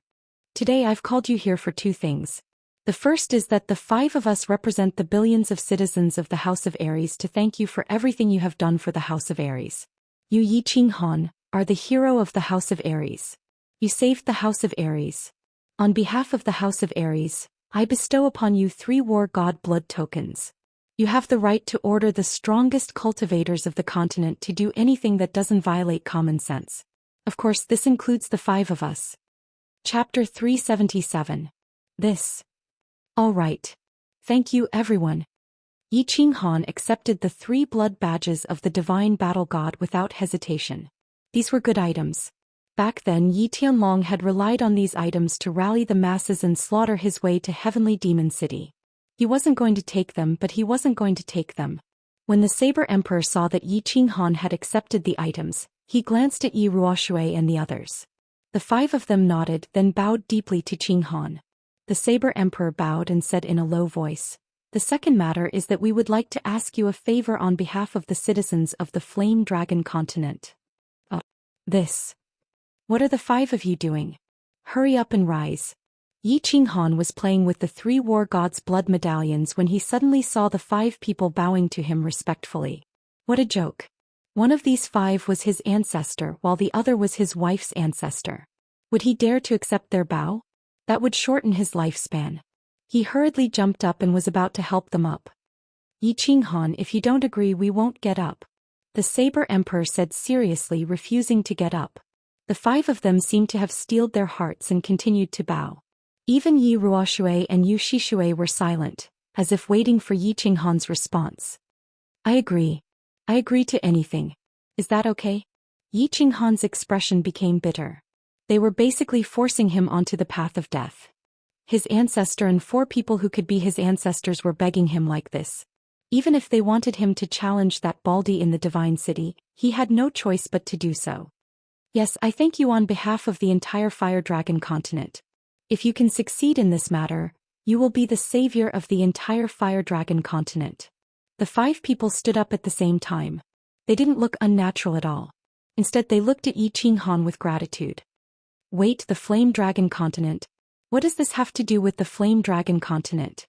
Today I've called you here for two things. The first is that the five of us represent the billions of citizens of the House of Aries to thank you for everything you have done for the House of Aries. You Yi Qinghan are the hero of the House of Aries. You saved the House of Aries. On behalf of the House of Aries, I bestow upon you 3 war god blood tokens. You have the right to order the strongest cultivators of the continent to do anything that doesn't violate common sense. Of course, this includes the 5 of us. Chapter 377. This. All right. Thank you, everyone. Yi Qinghan accepted the 3 blood badges of the divine battle god without hesitation. These were good items. Back then, Yi Tianlong had relied on these items to rally the masses and slaughter his way to Heavenly Demon City. He wasn't going to take them, but he wasn't going to take them. When the Saber Emperor saw that Yi Qinghan had accepted the items, he glanced at Yi Ruoshui and the others. The 5 of them nodded, then bowed deeply to Qinghan. The Saber Emperor bowed and said in a low voice, "The second matter is that we would like to ask you a favor on behalf of the citizens of the Flame Dragon continent." This. What are the 5 of you doing? Hurry up and rise. Yi Qinghan was playing with the 3 war gods' blood medallions when he suddenly saw the 5 people bowing to him respectfully. What a joke. One of these 5 was his ancestor while the other was his wife's ancestor. Would he dare to accept their bow? That would shorten his lifespan. He hurriedly jumped up and was about to help them up. Yi Qinghan, if you don't agree, we won't get up. The Saber Emperor said seriously, refusing to get up. The 5 of them seemed to have steeled their hearts and continued to bow. Even Yi Ruoshui and Yu Shishui were silent, as if waiting for Yi Qinghan's response. I agree. I agree to anything. Is that okay? Yi Qinghan's expression became bitter. They were basically forcing him onto the path of death. His ancestor and 4 people who could be his ancestors were begging him like this. Even if they wanted him to challenge that Baldi in the Divine City, he had no choice but to do so. Yes, I thank you on behalf of the entire Fire Dragon continent. If you can succeed in this matter, you will be the savior of the entire Fire Dragon continent. The 5 people stood up at the same time. They didn't look unnatural at all. Instead, they looked at Yi Qinghan with gratitude. Wait, the Flame Dragon continent? What does this have to do with the Flame Dragon continent?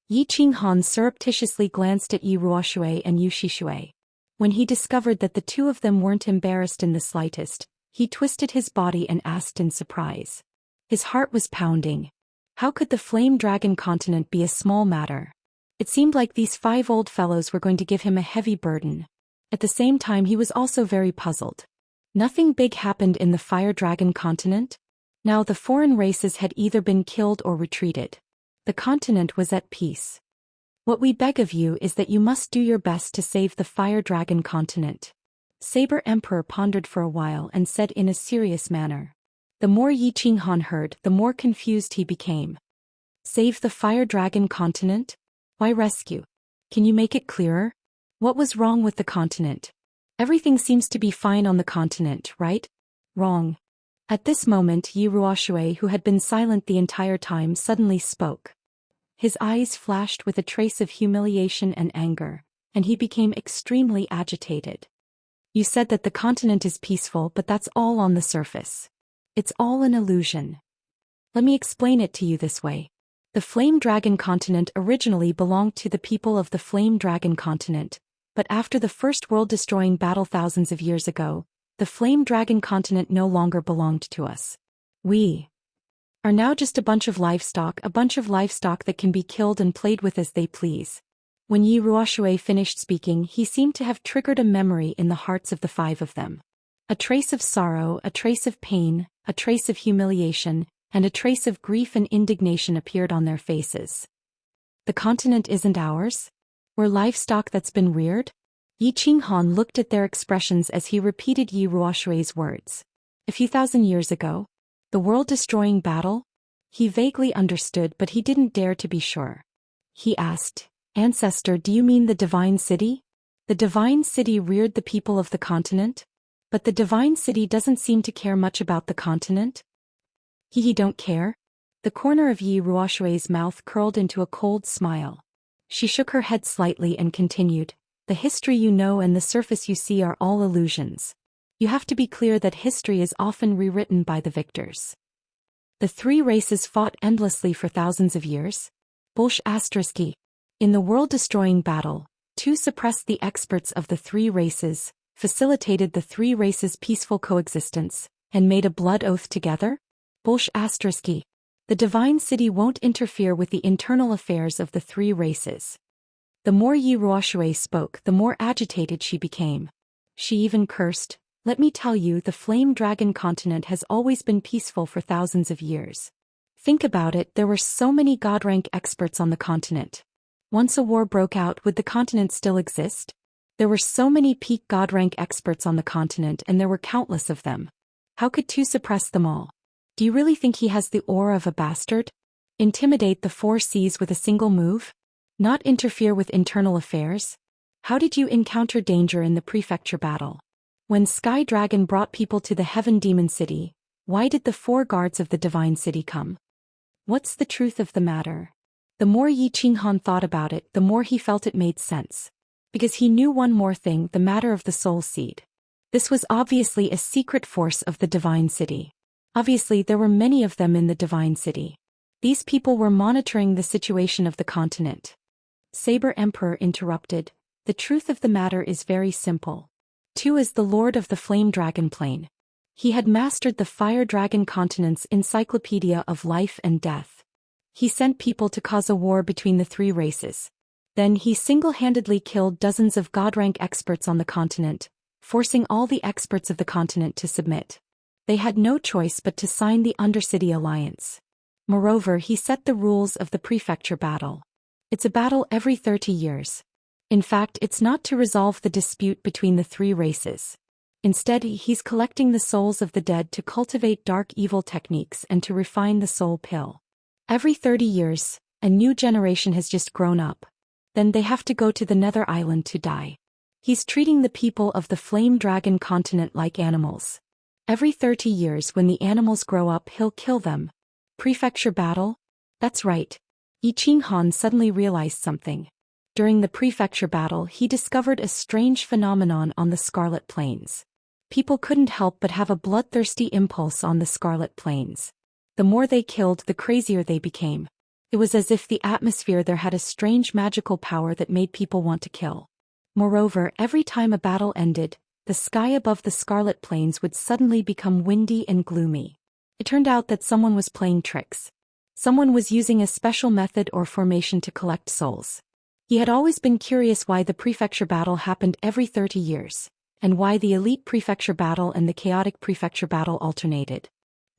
Yi Qinghan surreptitiously glanced at Yi Ruoshui and Yu Shishui. When he discovered that the 2 of them weren't embarrassed in the slightest, he twisted his body and asked in surprise. His heart was pounding. How could the Flame Dragon continent be a small matter? It seemed like these 5 old fellows were going to give him a heavy burden. At the same time, he was also very puzzled. Nothing big happened in the Fire Dragon continent? Now the foreign races had either been killed or retreated. The continent was at peace. What we beg of you is that you must do your best to save the Fire Dragon continent. Saber Emperor pondered for a while and said in a serious manner. The more Yi Qinghan heard, the more confused he became. Save the Fire Dragon continent? Why rescue? Can you make it clearer? What was wrong with the continent? Everything seems to be fine on the continent, right? Wrong. At this moment, Yi Ruoshui, who had been silent the entire time, suddenly spoke. His eyes flashed with a trace of humiliation and anger, and he became extremely agitated. You said that the continent is peaceful, but that's all on the surface. It's all an illusion. Let me explain it to you this way. The Flame Dragon continent originally belonged to the people of the Flame Dragon continent, but after the first world-destroying battle thousands of years ago, the Flame Dragon continent no longer belonged to us. We are now just a bunch of livestock that can be killed and played with as they please. When Yi Ruoshui finished speaking, he seemed to have triggered a memory in the hearts of the 5 of them. A trace of sorrow, a trace of pain, a trace of humiliation, and a trace of grief and indignation appeared on their faces. The continent isn't ours? We're livestock that's been reared? Yi Qinghan looked at their expressions as he repeated Yi Ruoshui's words. A few thousand years ago? The world-destroying battle? He vaguely understood, but he didn't dare to be sure. He asked, Ancestor, do you mean the Divine City? The Divine City reared the people of the continent? But the Divine City doesn't seem to care much about the continent? He don't care? The corner of Yi Ruoshui's mouth curled into a cold smile. She shook her head slightly and continued, The history you know and the surface you see are all illusions. You have to be clear that history is often rewritten by the victors. The three races fought endlessly for thousands of years. ***. In the world-destroying battle, two suppressed the experts of the three races, facilitated the three races' peaceful coexistence, and made a blood oath together? ***. The divine city won't interfere with the internal affairs of the three races. The more Yi Ruoxue spoke, the more agitated she became. She even cursed, "Let me tell you, the flame dragon continent has always been peaceful for thousands of years. Think about it, there were so many god-rank experts on the continent. Once a war broke out, would the continent still exist? There were so many peak god-rank experts on the continent and there were countless of them. How could Tu suppress them all? Do you really think he has the aura of a bastard? Intimidate the four seas with a single move? Not interfere with internal affairs? How did you encounter danger in the prefecture battle? When Sky Dragon brought people to the Heaven Demon City, why did the four guards of the Divine City come? What's the truth of the matter?" The more Yi Qinghan thought about it, the more he felt it made sense. Because he knew one more thing, the matter of the Soul Seed. This was obviously a secret force of the Divine City. Obviously there were many of them in the Divine City. These people were monitoring the situation of the continent. Saber Emperor interrupted, "The truth of the matter is very simple. Tu is the lord of the Flame Dragon Plane. He had mastered the Fire Dragon Continent's encyclopedia of life and death. He sent people to cause a war between the three races. Then he single-handedly killed dozens of god-rank experts on the continent, forcing all the experts of the continent to submit. They had no choice but to sign the Undercity Alliance. Moreover, he set the rules of the prefecture battle. It's a battle every 30 years. In fact, it's not to resolve the dispute between the three races. Instead, he's collecting the souls of the dead to cultivate dark evil techniques and to refine the soul pill. Every 30 years, a new generation has just grown up. Then they have to go to the Nether Island to die. He's treating the people of the Flame Dragon continent like animals. Every 30 years when the animals grow up, he'll kill them. Prefecture battle? That's right. Yi Qinghan suddenly realized something. During the prefecture battle, he discovered a strange phenomenon on the Scarlet Plains. People couldn't help but have a bloodthirsty impulse on the Scarlet Plains. The more they killed, the crazier they became. It was as if the atmosphere there had a strange magical power that made people want to kill. Moreover, every time a battle ended, the sky above the Scarlet Plains would suddenly become windy and gloomy. It turned out that someone was playing tricks. Someone was using a special method or formation to collect souls. He had always been curious why the prefecture battle happened every 30 years, and why the elite prefecture battle and the chaotic prefecture battle alternated.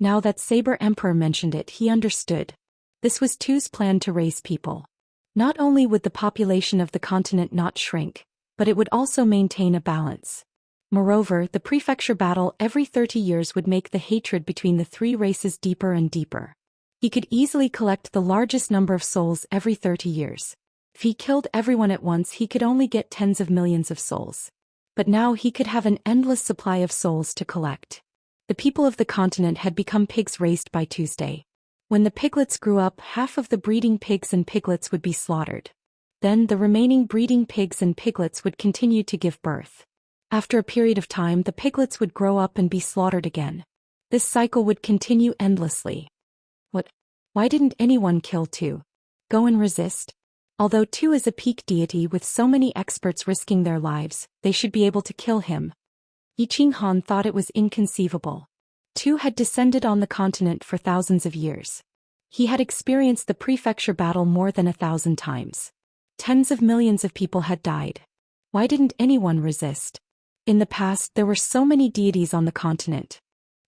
Now that Saber Emperor mentioned it, he understood. This was Tu's plan to raise people. Not only would the population of the continent not shrink, but it would also maintain a balance. Moreover, the prefecture battle every 30 years would make the hatred between the three races deeper and deeper. He could easily collect the largest number of souls every 30 years. If he killed everyone at once, he could only get tens of millions of souls. But now he could have an endless supply of souls to collect. The people of the continent had become pigs raised by Tuesday. When the piglets grew up, half of the breeding pigs and piglets would be slaughtered. Then the remaining breeding pigs and piglets would continue to give birth. After a period of time, the piglets would grow up and be slaughtered again. This cycle would continue endlessly. What? Why didn't anyone kill Tu? Go and resist? Although Tu is a peak deity with so many experts risking their lives, they should be able to kill him. Yi Qinghan thought it was inconceivable. Tu had descended on the continent for thousands of years. He had experienced the prefecture battle more than 1,000 times. Tens of millions of people had died. Why didn't anyone resist? In the past, there were so many deities on the continent.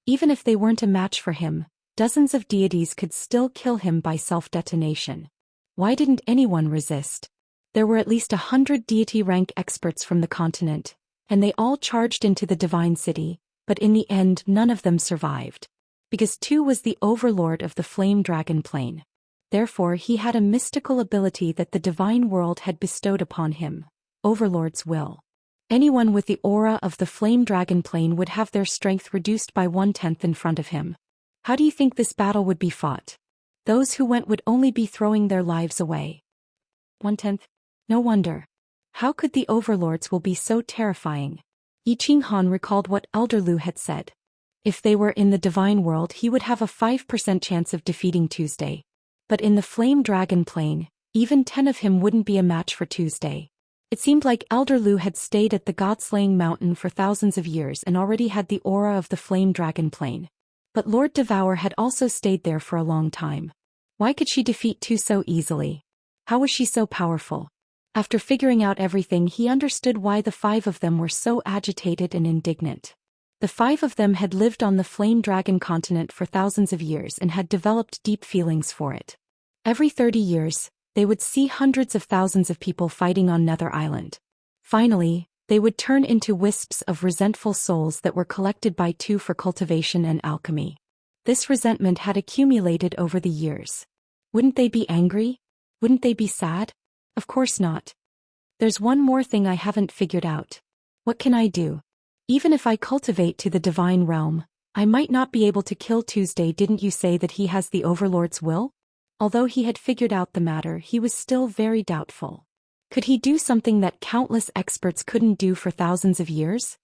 Even if they weren't a match for him, dozens of deities could still kill him by self-detonation. Why didn't anyone resist? There were at least 100 deity-rank experts from the continent, and they all charged into the Divine City, but in the end none of them survived. Because Tu was the overlord of the Flame Dragon Plane. Therefore he had a mystical ability that the divine world had bestowed upon him, Overlord's will. Anyone with the aura of the Flame Dragon Plane would have their strength reduced by 1/10 in front of him. How do you think this battle would be fought? Those who went would only be throwing their lives away. 1/10? No wonder. How could the overlords will be so terrifying? Yi Qinghan recalled what Elder Lu had said. If they were in the divine world, he would have a 5% chance of defeating Tuesday. But in the flame dragon plane, even 10 of him wouldn't be a match for Tuesday. It seemed like Elder Lu had stayed at the God-slaying mountain for thousands of years and already had the aura of the flame dragon plane. But Lord Devour had also stayed there for a long time. Why could she defeat Tu so easily? How was she so powerful? After figuring out everything, he understood why the 5 of them were so agitated and indignant. The 5 of them had lived on the Flame Dragon continent for thousands of years and had developed deep feelings for it. Every 30 years, they would see hundreds of thousands of people fighting on Nether Island. Finally, they would turn into wisps of resentful souls that were collected by Tu for cultivation and alchemy. This resentment had accumulated over the years. Wouldn't they be angry? Wouldn't they be sad? Of course not. There's one more thing I haven't figured out. What can I do? Even if I cultivate to the divine realm, I might not be able to kill Tuesday. Didn't you say that he has the Overlord's will? Although he had figured out the matter, he was still very doubtful. Could he do something that countless experts couldn't do for thousands of years?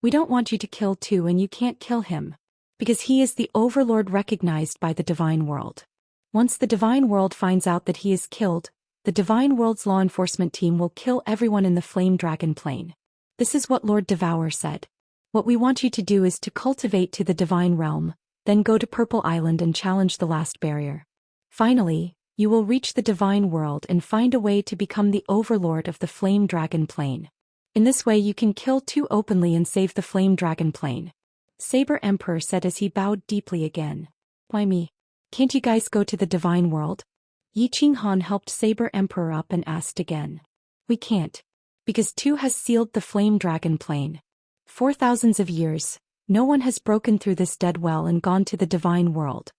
We don't want you to kill Tu, and you can't kill him. Because he is the Overlord recognized by the divine world. Once the divine world finds out that he is killed, the divine world's law enforcement team will kill everyone in the Flame Dragon plane. This is what Lord Devour said. What we want you to do is to cultivate to the divine realm, then go to Purple Island and challenge the last barrier. Finally, you will reach the divine world and find a way to become the overlord of the Flame Dragon plane. In this way you can kill Tu openly and save the Flame Dragon plane. Saber Emperor said as he bowed deeply again. Why me? Can't you guys go to the divine world? Yi Qinghan helped Saber Emperor up and asked again. We can't. Because Tu has sealed the Flame Dragon plane. For thousands of years, no one has broken through this dead well and gone to the divine world.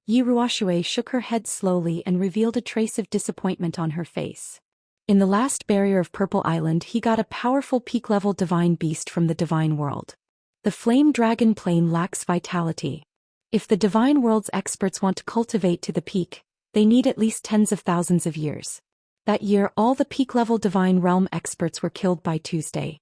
Yi Ruoxue shook her head slowly and revealed a trace of disappointment on her face. In the last barrier of Purple Island, he got a powerful peak-level divine beast from the divine world. The Flame Dragon plane lacks vitality. If the divine world's experts want to cultivate to the peak, they need at least tens of thousands of years. That year all the peak-level divine realm experts were killed by Tuesday.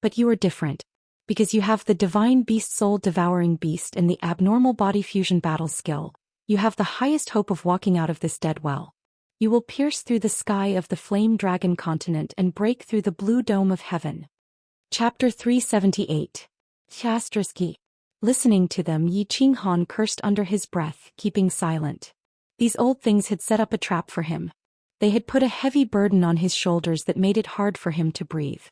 But you are different. Because you have the divine beast soul devouring beast and the abnormal body fusion battle skill, you have the highest hope of walking out of this dead well. You will pierce through the sky of the Flame Dragon continent and break through the blue dome of heaven. Chapter 378. Xiaxia. Listening to them, Yi Qinghan cursed under his breath, keeping silent. These old things had set up a trap for him. They had put a heavy burden on his shoulders that made it hard for him to breathe.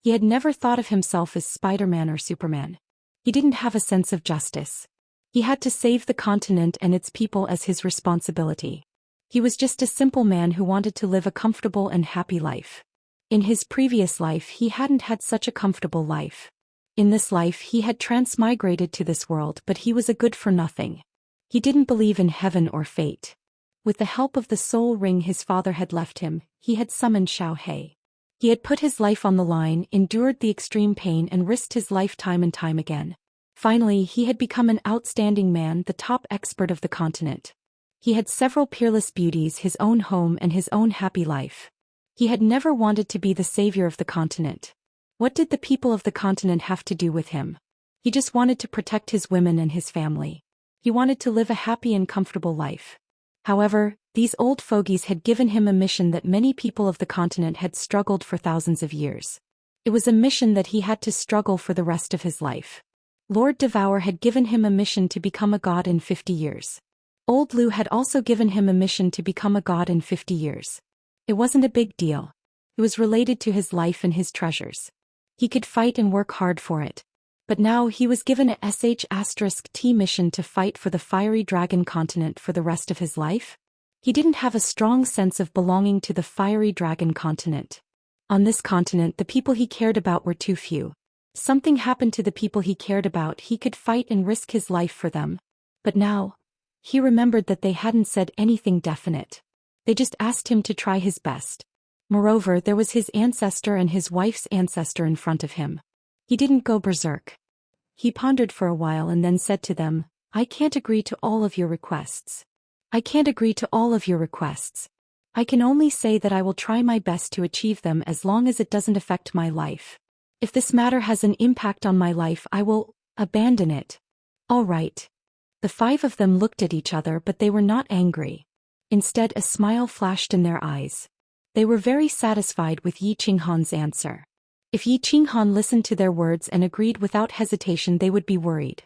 He had never thought of himself as Spider-Man or Superman. He didn't have a sense of justice. He had to save the continent and its people as his responsibility. He was just a simple man who wanted to live a comfortable and happy life. In his previous life he hadn't had such a comfortable life. In this life he had transmigrated to this world, but he was a good-for-nothing. He didn't believe in heaven or fate. With the help of the soul ring his father had left him, he had summoned Xiao He. He had put his life on the line, endured the extreme pain and risked his life time and time again. Finally, he had become an outstanding man, the top expert of the continent. He had several peerless beauties, his own home and his own happy life. He had never wanted to be the savior of the continent. What did the people of the continent have to do with him? He just wanted to protect his women and his family. He wanted to live a happy and comfortable life. However, these old fogies had given him a mission that many people of the continent had struggled for thousands of years. It was a mission that he had to struggle for the rest of his life. Lord Devour had given him a mission to become a god in 50 years. Old Lu had also given him a mission to become a god in 50 years. It wasn't a big deal. It was related to his life and his treasures. He could fight and work hard for it. But now he was given a *T mission to fight for the Fiery Dragon continent for the rest of his life. He didn't have a strong sense of belonging to the Fiery Dragon continent. On this continent the people he cared about were too few. Something happened to the people he cared about, he could fight and risk his life for them. But now, he remembered that they hadn't said anything definite. They just asked him to try his best. Moreover, there was his ancestor and his wife's ancestor in front of him. He didn't go berserk. He pondered for a while and then said to them, I can't agree to all of your requests. I can't agree to all of your requests. I can only say that I will try my best to achieve them as long as it doesn't affect my life. If this matter has an impact on my life, I will abandon it. All right. The five of them looked at each other, but they were not angry. Instead, a smile flashed in their eyes. They were very satisfied with Yi Qinghan's answer. If Yi Qinghan listened to their words and agreed without hesitation, they would be worried.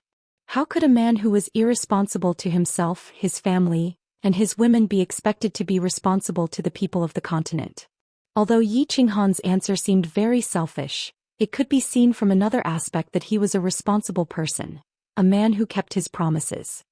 How could a man who was irresponsible to himself, his family, and his women be expected to be responsible to the people of the continent? Although Yi Qinghan's answer seemed very selfish, it could be seen from another aspect that he was a responsible person, a man who kept his promises.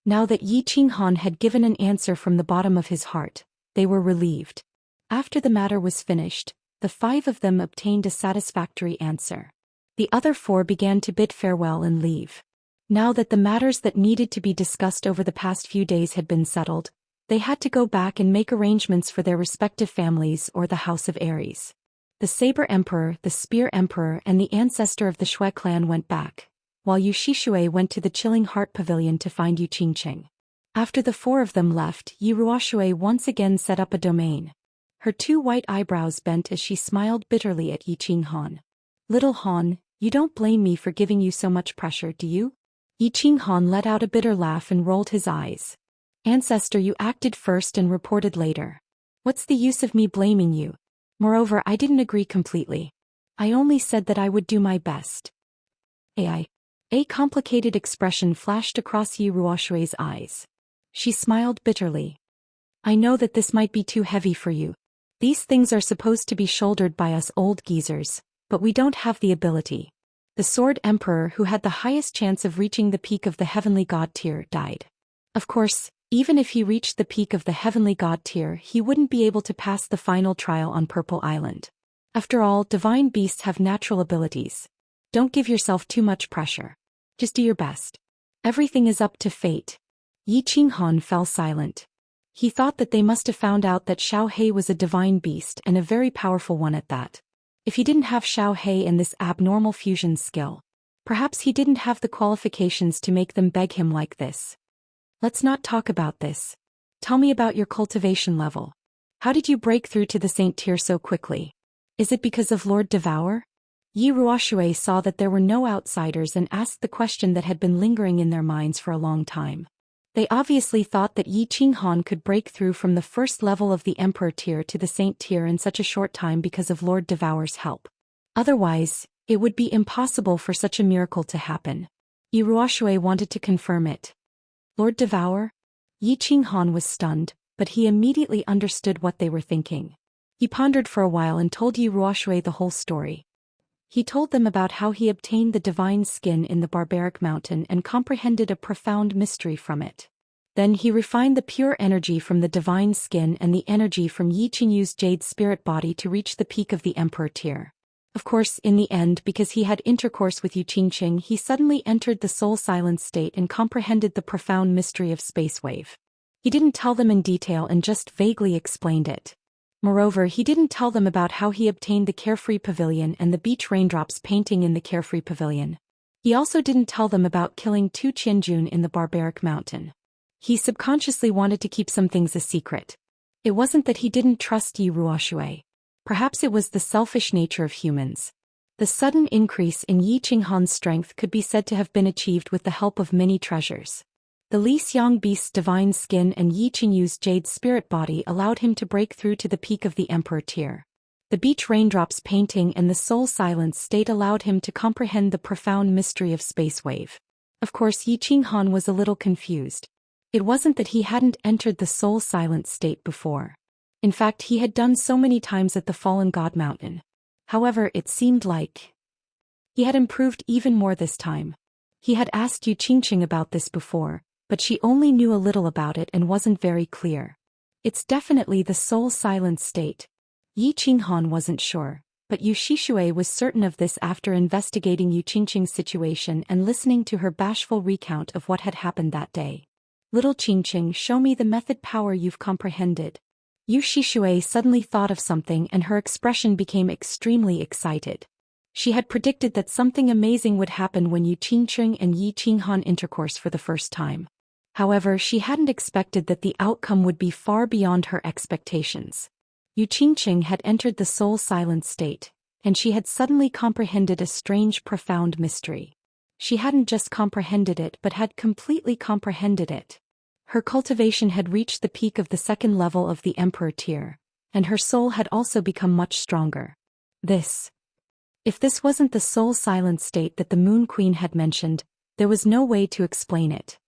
Now that Yi Qinghan had given an answer from the bottom of his heart, they were relieved. After the matter was finished, the five of them obtained a satisfactory answer. The other four began to bid farewell and leave. Now that the matters that needed to be discussed over the past few days had been settled, they had to go back and make arrangements for their respective families or the House of Aries. The Saber Emperor, the Spear Emperor, and the ancestor of the Shui clan went back, while Yu Shixue went to the Chilling Heart Pavilion to find Yu Qingqing. After the four of them left, Yi Ruoxue once again set up a domain. Her two white eyebrows bent as she smiled bitterly at Yi Qinghan. Little Han, you don't blame me for giving you so much pressure, do you? Yi Qinghan let out a bitter laugh and rolled his eyes. Ancestor, you acted first and reported later. What's the use of me blaming you? Moreover, I didn't agree completely. I only said that I would do my best. A complicated expression flashed across Yi Ruoxue's eyes. She smiled bitterly. I know that this might be too heavy for you. These things are supposed to be shouldered by us old geezers, but we don't have the ability. The Sword Emperor, who had the highest chance of reaching the peak of the Heavenly God tier, died. Of course, even if he reached the peak of the Heavenly God tier, he wouldn't be able to pass the final trial on Purple Island. After all, divine beasts have natural abilities. Don't give yourself too much pressure. Just do your best. Everything is up to fate. Yi Qinghan fell silent. He thought that they must have found out that Xiao He was a divine beast and a very powerful one at that. If he didn't have Xiao He and this abnormal fusion skill, perhaps he didn't have the qualifications to make them beg him like this. Let's not talk about this. Tell me about your cultivation level. How did you break through to the Saint tier so quickly? Is it because of Lord Devour? Yi Ruoxue saw that there were no outsiders and asked the question that had been lingering in their minds for a long time. They obviously thought that Yi Qinghan could break through from the first level of the Emperor tier to the Saint tier in such a short time because of Lord Devour's help. Otherwise, it would be impossible for such a miracle to happen. Yi Ruoxue wanted to confirm it. Lord Devour? Yi Qinghan was stunned, but he immediately understood what they were thinking. He pondered for a while and told Yi Ruoxue the whole story. He told them about how he obtained the divine skin in the barbaric mountain and comprehended a profound mystery from it. Then he refined the pure energy from the divine skin and the energy from Yi Qingyu's jade spirit body to reach the peak of the Emperor tier. Of course, in the end, because he had intercourse with Yu Qingqing, he suddenly entered the soul silence state and comprehended the profound mystery of space wave. He didn't tell them in detail and just vaguely explained it. Moreover, he didn't tell them about how he obtained the Carefree Pavilion and the beach raindrops painting in the Carefree Pavilion. He also didn't tell them about killing Tu Qianjun in the barbaric mountain. He subconsciously wanted to keep some things a secret. It wasn't that he didn't trust Yi Ruoxue. Perhaps it was the selfish nature of humans. The sudden increase in Yi Qinghan's strength could be said to have been achieved with the help of many treasures. The Li Xiang beast's divine skin and Yi Qingyu's jade spirit body allowed him to break through to the peak of the Emperor tier. The beach raindrops painting and the soul silence state allowed him to comprehend the profound mystery of space wave. Of course, Yi Qinghan was a little confused. It wasn't that he hadn't entered the soul silence state before. In fact, he had done so many times at the Fallen God Mountain. However, it seemed like he had improved even more this time. He had asked Yu Qingqing about this before, but she only knew a little about it and wasn't very clear. It's definitely the soul silence state. Yi Qinghan wasn't sure, but Yu Shixue was certain of this after investigating Yu Qingqing's situation and listening to her bashful recount of what had happened that day. Little Qingqing, show me the method power you've comprehended. Yu Shixue suddenly thought of something and her expression became extremely excited. She had predicted that something amazing would happen when Yu Qingqing and Yi Qinghan intercourse for the first time. However, she hadn't expected that the outcome would be far beyond her expectations. Yu Qingqing had entered the soul silence state, and she had suddenly comprehended a strange, profound mystery. She hadn't just comprehended it but had completely comprehended it. Her cultivation had reached the peak of the second level of the Emperor tier, and her soul had also become much stronger. If this wasn't the soul silent state that the Moon Queen had mentioned, there was no way to explain it.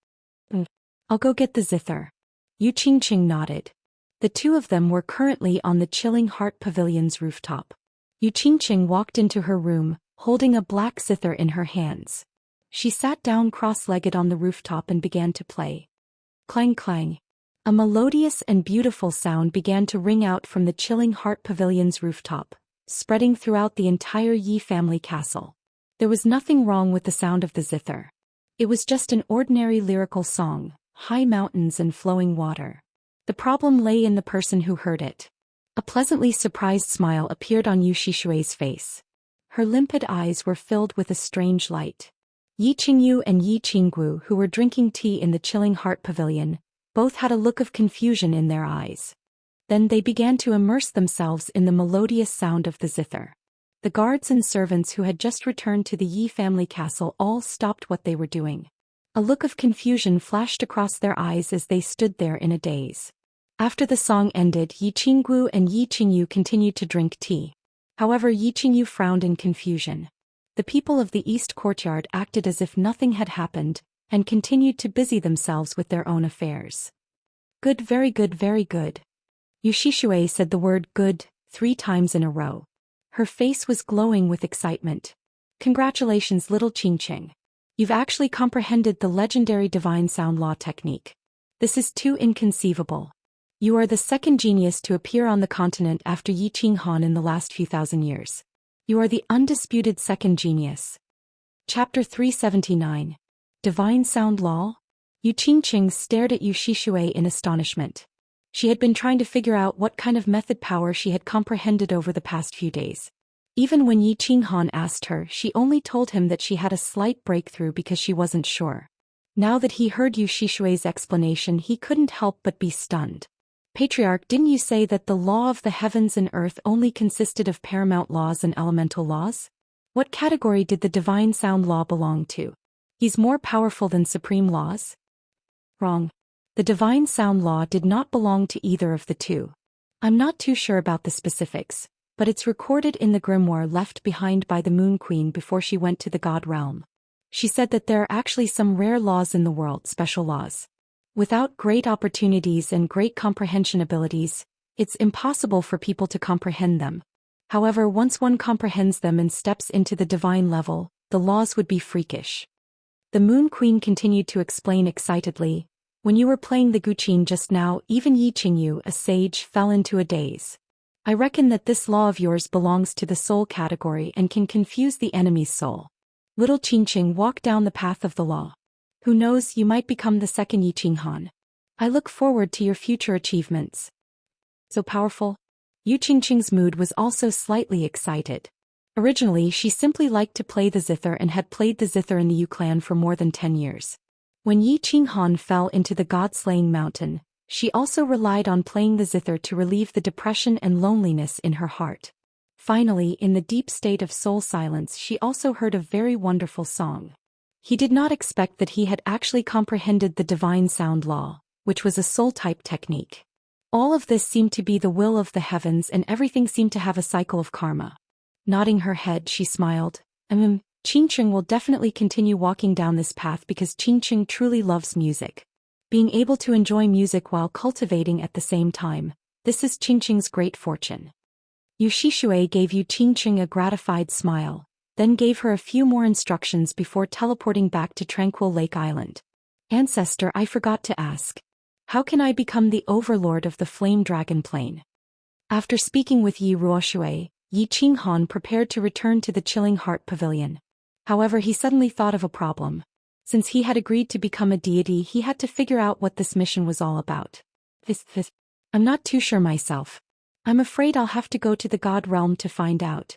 I'll go get the zither. Yu Qingqing nodded. The two of them were currently on the Chilling Heart Pavilion's rooftop. Yu Qingqing walked into her room, holding a black zither in her hands. She sat down cross-legged on the rooftop and began to play. Clang clang. A melodious and beautiful sound began to ring out from the Chilling Heart Pavilion's rooftop, spreading throughout the entire Yi family castle. There was nothing wrong with the sound of the zither. It was just an ordinary lyrical song, high mountains and flowing water. The problem lay in the person who heard it. A pleasantly surprised smile appeared on Yu Shishui's face. Her limpid eyes were filled with a strange light. Yi Qingyu and Yi Qinggu, who were drinking tea in the Chilling Heart Pavilion, both had a look of confusion in their eyes. Then they began to immerse themselves in the melodious sound of the zither. The guards and servants who had just returned to the Yi family castle all stopped what they were doing. A look of confusion flashed across their eyes as they stood there in a daze. After the song ended, Yi Qinggu and Yi Qingyu continued to drink tea. However, Yi Qingyu frowned in confusion. The people of the East Courtyard acted as if nothing had happened, and continued to busy themselves with their own affairs. Good, very good, very good. Yu Shishui said the word good 3 times in a row. Her face was glowing with excitement. Congratulations, little Qingqing. You've actually comprehended the legendary divine sound law technique. This is too inconceivable. You are the second genius to appear on the continent after Yi Qinghan in the last few thousand years. You are the undisputed second genius. Chapter 379. Divine Sound Law? Yu Qingqing stared at Yu Shishui in astonishment. She had been trying to figure out what kind of method power she had comprehended over the past few days. Even when Yi Qinghan asked her, she only told him that she had a slight breakthrough because she wasn't sure. Now that he heard Yu Shishui's explanation, he couldn't help but be stunned. Patriarch, didn't you say that the law of the heavens and earth only consisted of paramount laws and elemental laws? What category did the divine sound law belong to? He's more powerful than supreme laws? Wrong. The divine sound law did not belong to either of the two. I'm not too sure about the specifics, but it's recorded in the grimoire left behind by the Moon Queen before she went to the God realm. She said that there are actually some rare laws in the world, special laws. Without great opportunities and great comprehension abilities, it's impossible for people to comprehend them. However, once one comprehends them and steps into the divine level, the laws would be freakish. The Moon Queen continued to explain excitedly. When you were playing the guqin just now, even Yi Qingyu, a sage, fell into a daze. I reckon that this law of yours belongs to the soul category and can confuse the enemy's soul. Little Qingqing, walk down the path of the law. Who knows, you might become the second Yi Qinghan. I look forward to your future achievements. So powerful? Yu Qingqing's mood was also slightly excited. Originally, she simply liked to play the zither and had played the zither in the Yu clan for more than 10 years. When Yi Qinghan fell into the god-slaying mountain, she also relied on playing the zither to relieve the depression and loneliness in her heart. Finally, in the deep state of soul silence, she also heard a very wonderful song. He did not expect that he had actually comprehended the divine sound law, which was a soul-type technique. All of this seemed to be the will of the heavens, and everything seemed to have a cycle of karma. Nodding her head, she smiled. Qingqing will definitely continue walking down this path because Qingqing truly loves music. Being able to enjoy music while cultivating at the same time, this is Qingqing's great fortune. Yu Shishui gave Yu Qingqing a gratified smile, then gave her a few more instructions before teleporting back to Tranquil Lake Island. Ancestor, I forgot to ask. How can I become the overlord of the Flame Dragon Plane? After speaking with Yi Ruoshui, Yi Qinghan prepared to return to the Chilling Heart Pavilion. However, he suddenly thought of a problem. Since he had agreed to become a deity, he had to figure out what this mission was all about. I'm not too sure myself. I'm afraid I'll have to go to the God realm to find out.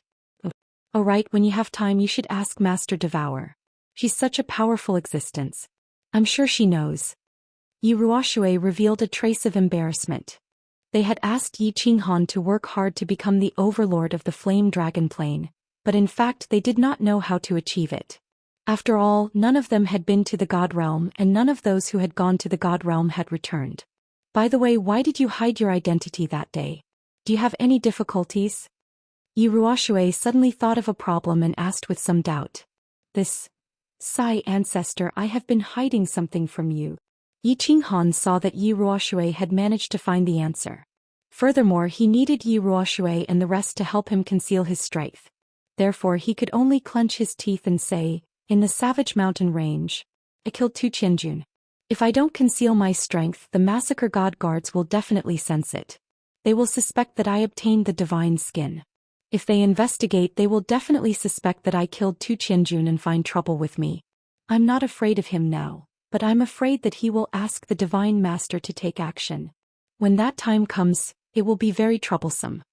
Oh right, when you have time you should ask Master Devour. She's such a powerful existence. I'm sure she knows. Yi Ruoshui revealed a trace of embarrassment. They had asked Yi Qinghan to work hard to become the overlord of the Flame Dragon Plane, but in fact they did not know how to achieve it. After all, none of them had been to the God Realm and none of those who had gone to the God Realm had returned. By the way, why did you hide your identity that day? Do you have any difficulties? Yi Ruoxue suddenly thought of a problem and asked with some doubt. This, Sai ancestor, I have been hiding something from you. Yi Qinghan saw that Yi Ruoxue had managed to find the answer. Furthermore, he needed Yi Ruoxue and the rest to help him conceal his strength. Therefore he could only clench his teeth and say, in the Savage Mountain Range, I killed 2 Qianjun. If I don't conceal my strength, the Massacre God Guards will definitely sense it. They will suspect that I obtained the divine skin. If they investigate, they will definitely suspect that I killed 2 Qianjun and find trouble with me. I'm not afraid of him now, but I'm afraid that he will ask the Divine Master to take action. When that time comes, it will be very troublesome.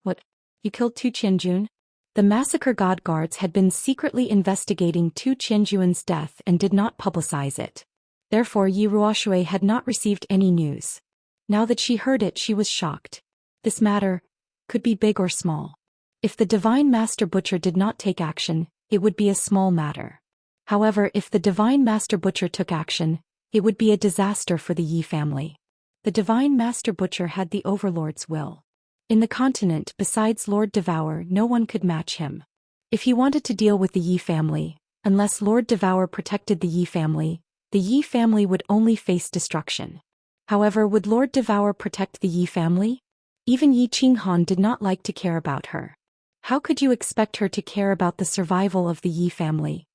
What? You killed 2 Qianjun? The Massacre God Guards had been secretly investigating 2 Qianjun's death and did not publicize it. Therefore Yi Ruoxue had not received any news. Now that she heard it, she was shocked. This matter could be big or small. If the Divine Master Butcher did not take action, it would be a small matter. However, if the Divine Master Butcher took action, it would be a disaster for the Yi family. The Divine Master Butcher had the Overlord's will. In the continent, besides Lord Devour, no one could match him. If he wanted to deal with the Yi family, unless Lord Devour protected the Yi family would only face destruction. However, would Lord Devour protect the Yi family? Even Yi Qinghan did not like to care about her. How could you expect her to care about the survival of the Yi family?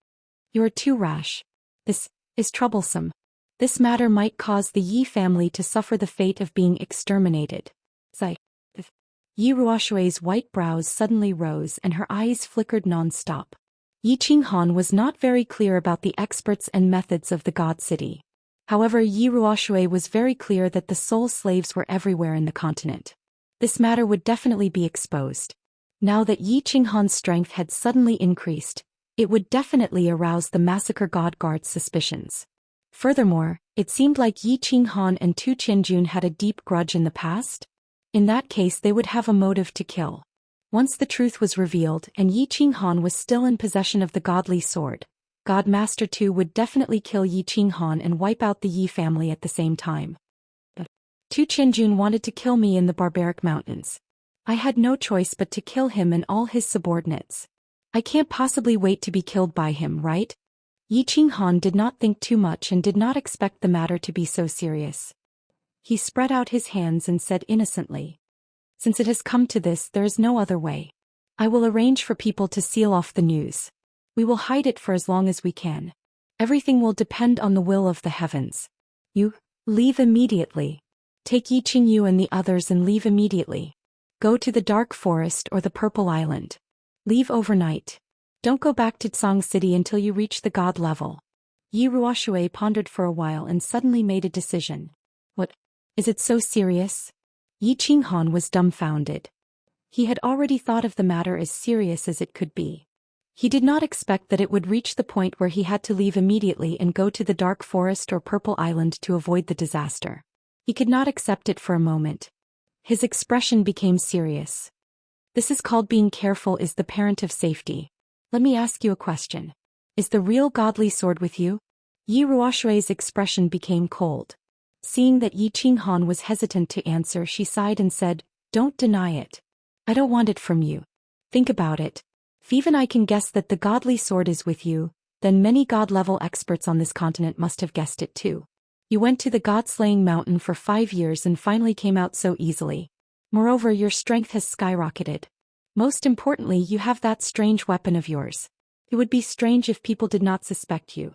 You are too rash. This is troublesome. This matter might cause the Yi family to suffer the fate of being exterminated. Zai. Yi Ruoxue's white brows suddenly rose and her eyes flickered non-stop. Yi Qinghan was not very clear about the experts and methods of the God City. However, Yi Ruoxue was very clear that the soul slaves were everywhere in the continent. This matter would definitely be exposed. Now that Yi Qinghan's strength had suddenly increased, it would definitely arouse the Massacre God Guard's suspicions. Furthermore, it seemed like Yi Qinghan and 2 Qianjun had a deep grudge in the past. In that case, they would have a motive to kill. Once the truth was revealed and Yi Qinghan was still in possession of the godly sword, God Master 2 would definitely kill Yi Qinghan and wipe out the Yi family at the same time. But 2 Qianjun wanted to kill me in the barbaric mountains. I had no choice but to kill him and all his subordinates. I can't possibly wait to be killed by him, right? Yi Qinghan did not think too much and did not expect the matter to be so serious. He spread out his hands and said innocently, since it has come to this, there is no other way. I will arrange for people to seal off the news. We will hide it for as long as we can. Everything will depend on the will of the heavens. You, leave immediately. Take Yi Qingyu and the others and leave immediately. Go to the Dark Forest or the Purple Island. Leave overnight. Don't go back to Tsang City until you reach the God level. Yi Ruoxue pondered for a while and suddenly made a decision. What? Is it so serious? Yi Qinghan was dumbfounded. He had already thought of the matter as serious as it could be. He did not expect that it would reach the point where he had to leave immediately and go to the Dark Forest or Purple Island to avoid the disaster. He could not accept it for a moment. His expression became serious. This is called being careful is the parent of safety. Let me ask you a question. Is the real godly sword with you? Yi Ruoxue's expression became cold. Seeing that Yi Qinghan was hesitant to answer, she sighed and said, don't deny it. I don't want it from you. Think about it. If even I can guess that the godly sword is with you, then many god-level experts on this continent must have guessed it too. You went to the god-slaying mountain for 5 years and finally came out so easily. Moreover, your strength has skyrocketed. Most importantly, you have that strange weapon of yours. It would be strange if people did not suspect you.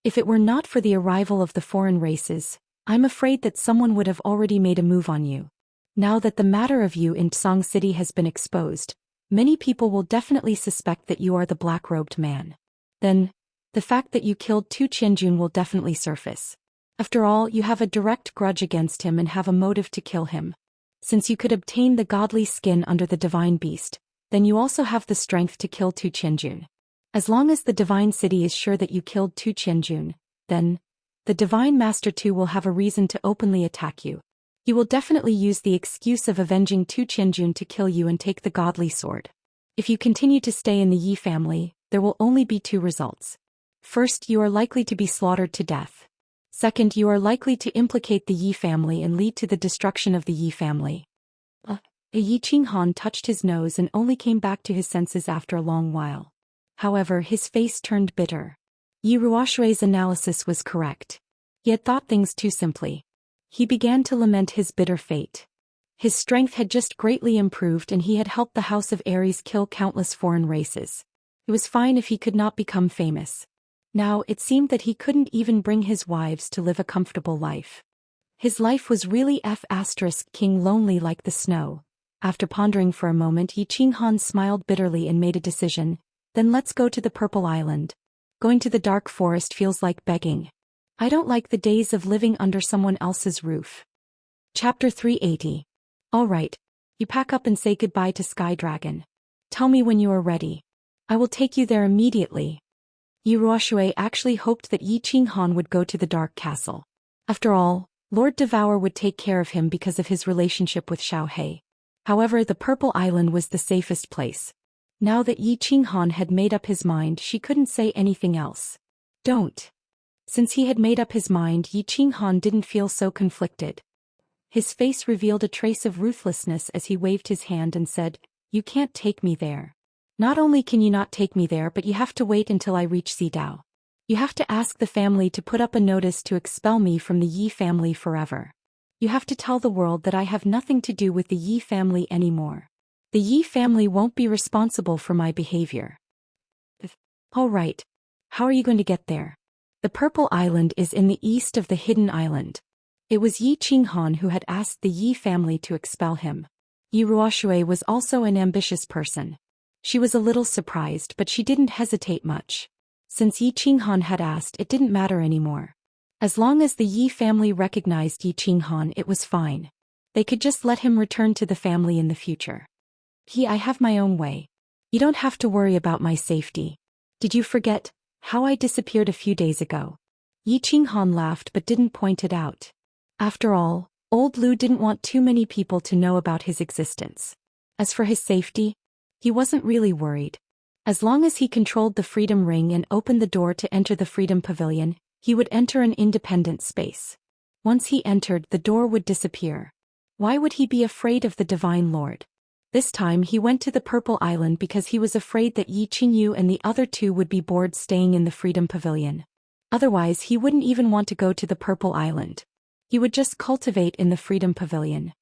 If it were not for the arrival of the foreign races, I'm afraid that someone would have already made a move on you. Now that the matter of you in Tsang City has been exposed, many people will definitely suspect that you are the black-robed man. Then, the fact that you killed 2 Qianjun will definitely surface. After all, you have a direct grudge against him and have a motive to kill him. Since you could obtain the godly skin under the divine beast, then you also have the strength to kill 2 Qianjun. As long as the divine city is sure that you killed 2 Qianjun, then the divine master too will have a reason to openly attack you. He will definitely use the excuse of avenging Tu Qianjun to kill you and take the godly sword. If you continue to stay in the Yi family, there will only be two results. First, you are likely to be slaughtered to death. Second, you are likely to implicate the Yi family and lead to the destruction of the Yi family. Yi Qinghan touched his nose and only came back to his senses after a long while. However, his face turned bitter. Yi Ruoshui's analysis was correct. He had thought things too simply. He began to lament his bitter fate. His strength had just greatly improved and he had helped the House of Ares kill countless foreign races. It was fine if he could not become famous. Now it seemed that he couldn't even bring his wives to live a comfortable life. His life was really king lonely like the snow. After pondering for a moment, Yi Qinghan smiled bitterly and made a decision. Then let's go to the Purple Island. Going to the dark forest feels like begging. I don't like the days of living under someone else's roof. Chapter 380. All right. You pack up and say goodbye to Sky Dragon. Tell me when you are ready. I will take you there immediately. Yi Ruoshui actually hoped that Yi Qinghan would go to the Dark Castle. After all, Lord Devour would take care of him because of his relationship with Xiao He. However, the Purple Island was the safest place. Now that Yi Qinghan had made up his mind, she couldn't say anything else. Don't. Since he had made up his mind, Yi Qinghan didn't feel so conflicted. His face revealed a trace of ruthlessness as he waved his hand and said, "You can't take me there. Not only can you not take me there, but you have to wait until I reach Xidao. You have to ask the family to put up a notice to expel me from the Yi family forever. You have to tell the world that I have nothing to do with the Yi family anymore. The Yi family won't be responsible for my behavior." All right. How are you going to get there? The Purple Island is in the east of the Hidden Island. It was Yi Qinghan who had asked the Yi family to expel him. Yi Ruoshui was also an ambitious person. She was a little surprised, but she didn't hesitate much. Since Yi Qinghan had asked, it didn't matter anymore. As long as the Yi family recognized Yi Qinghan, it was fine. They could just let him return to the family in the future. I have my own way. You don't have to worry about my safety. Did you forget how I disappeared a few days ago? Yi Qinghan laughed but didn't point it out. After all, old Lu didn't want too many people to know about his existence. As for his safety, he wasn't really worried. As long as he controlled the Freedom Ring and opened the door to enter the Freedom Pavilion, he would enter an independent space. Once he entered, the door would disappear. Why would he be afraid of the Divine Lord? This time he went to the Purple Island because he was afraid that Yi Qingyu and the other two would be bored staying in the Freedom Pavilion. Otherwise he wouldn't even want to go to the Purple Island. He would just cultivate in the Freedom Pavilion.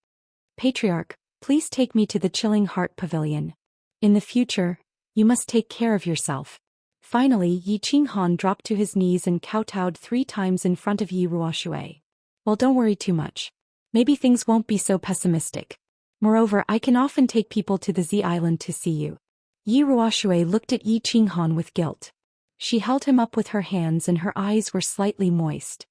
Patriarch, please take me to the Chilling Heart Pavilion. In the future, you must take care of yourself. Finally, Yi Qinghan dropped to his knees and kowtowed 3 times in front of Yi Ruoshui. Well, don't worry too much. Maybe things won't be so pessimistic. Moreover, I can often take people to the Z Island to see you. Yi Ruoshui looked at Yi Qinghan with guilt. She held him up with her hands and her eyes were slightly moist.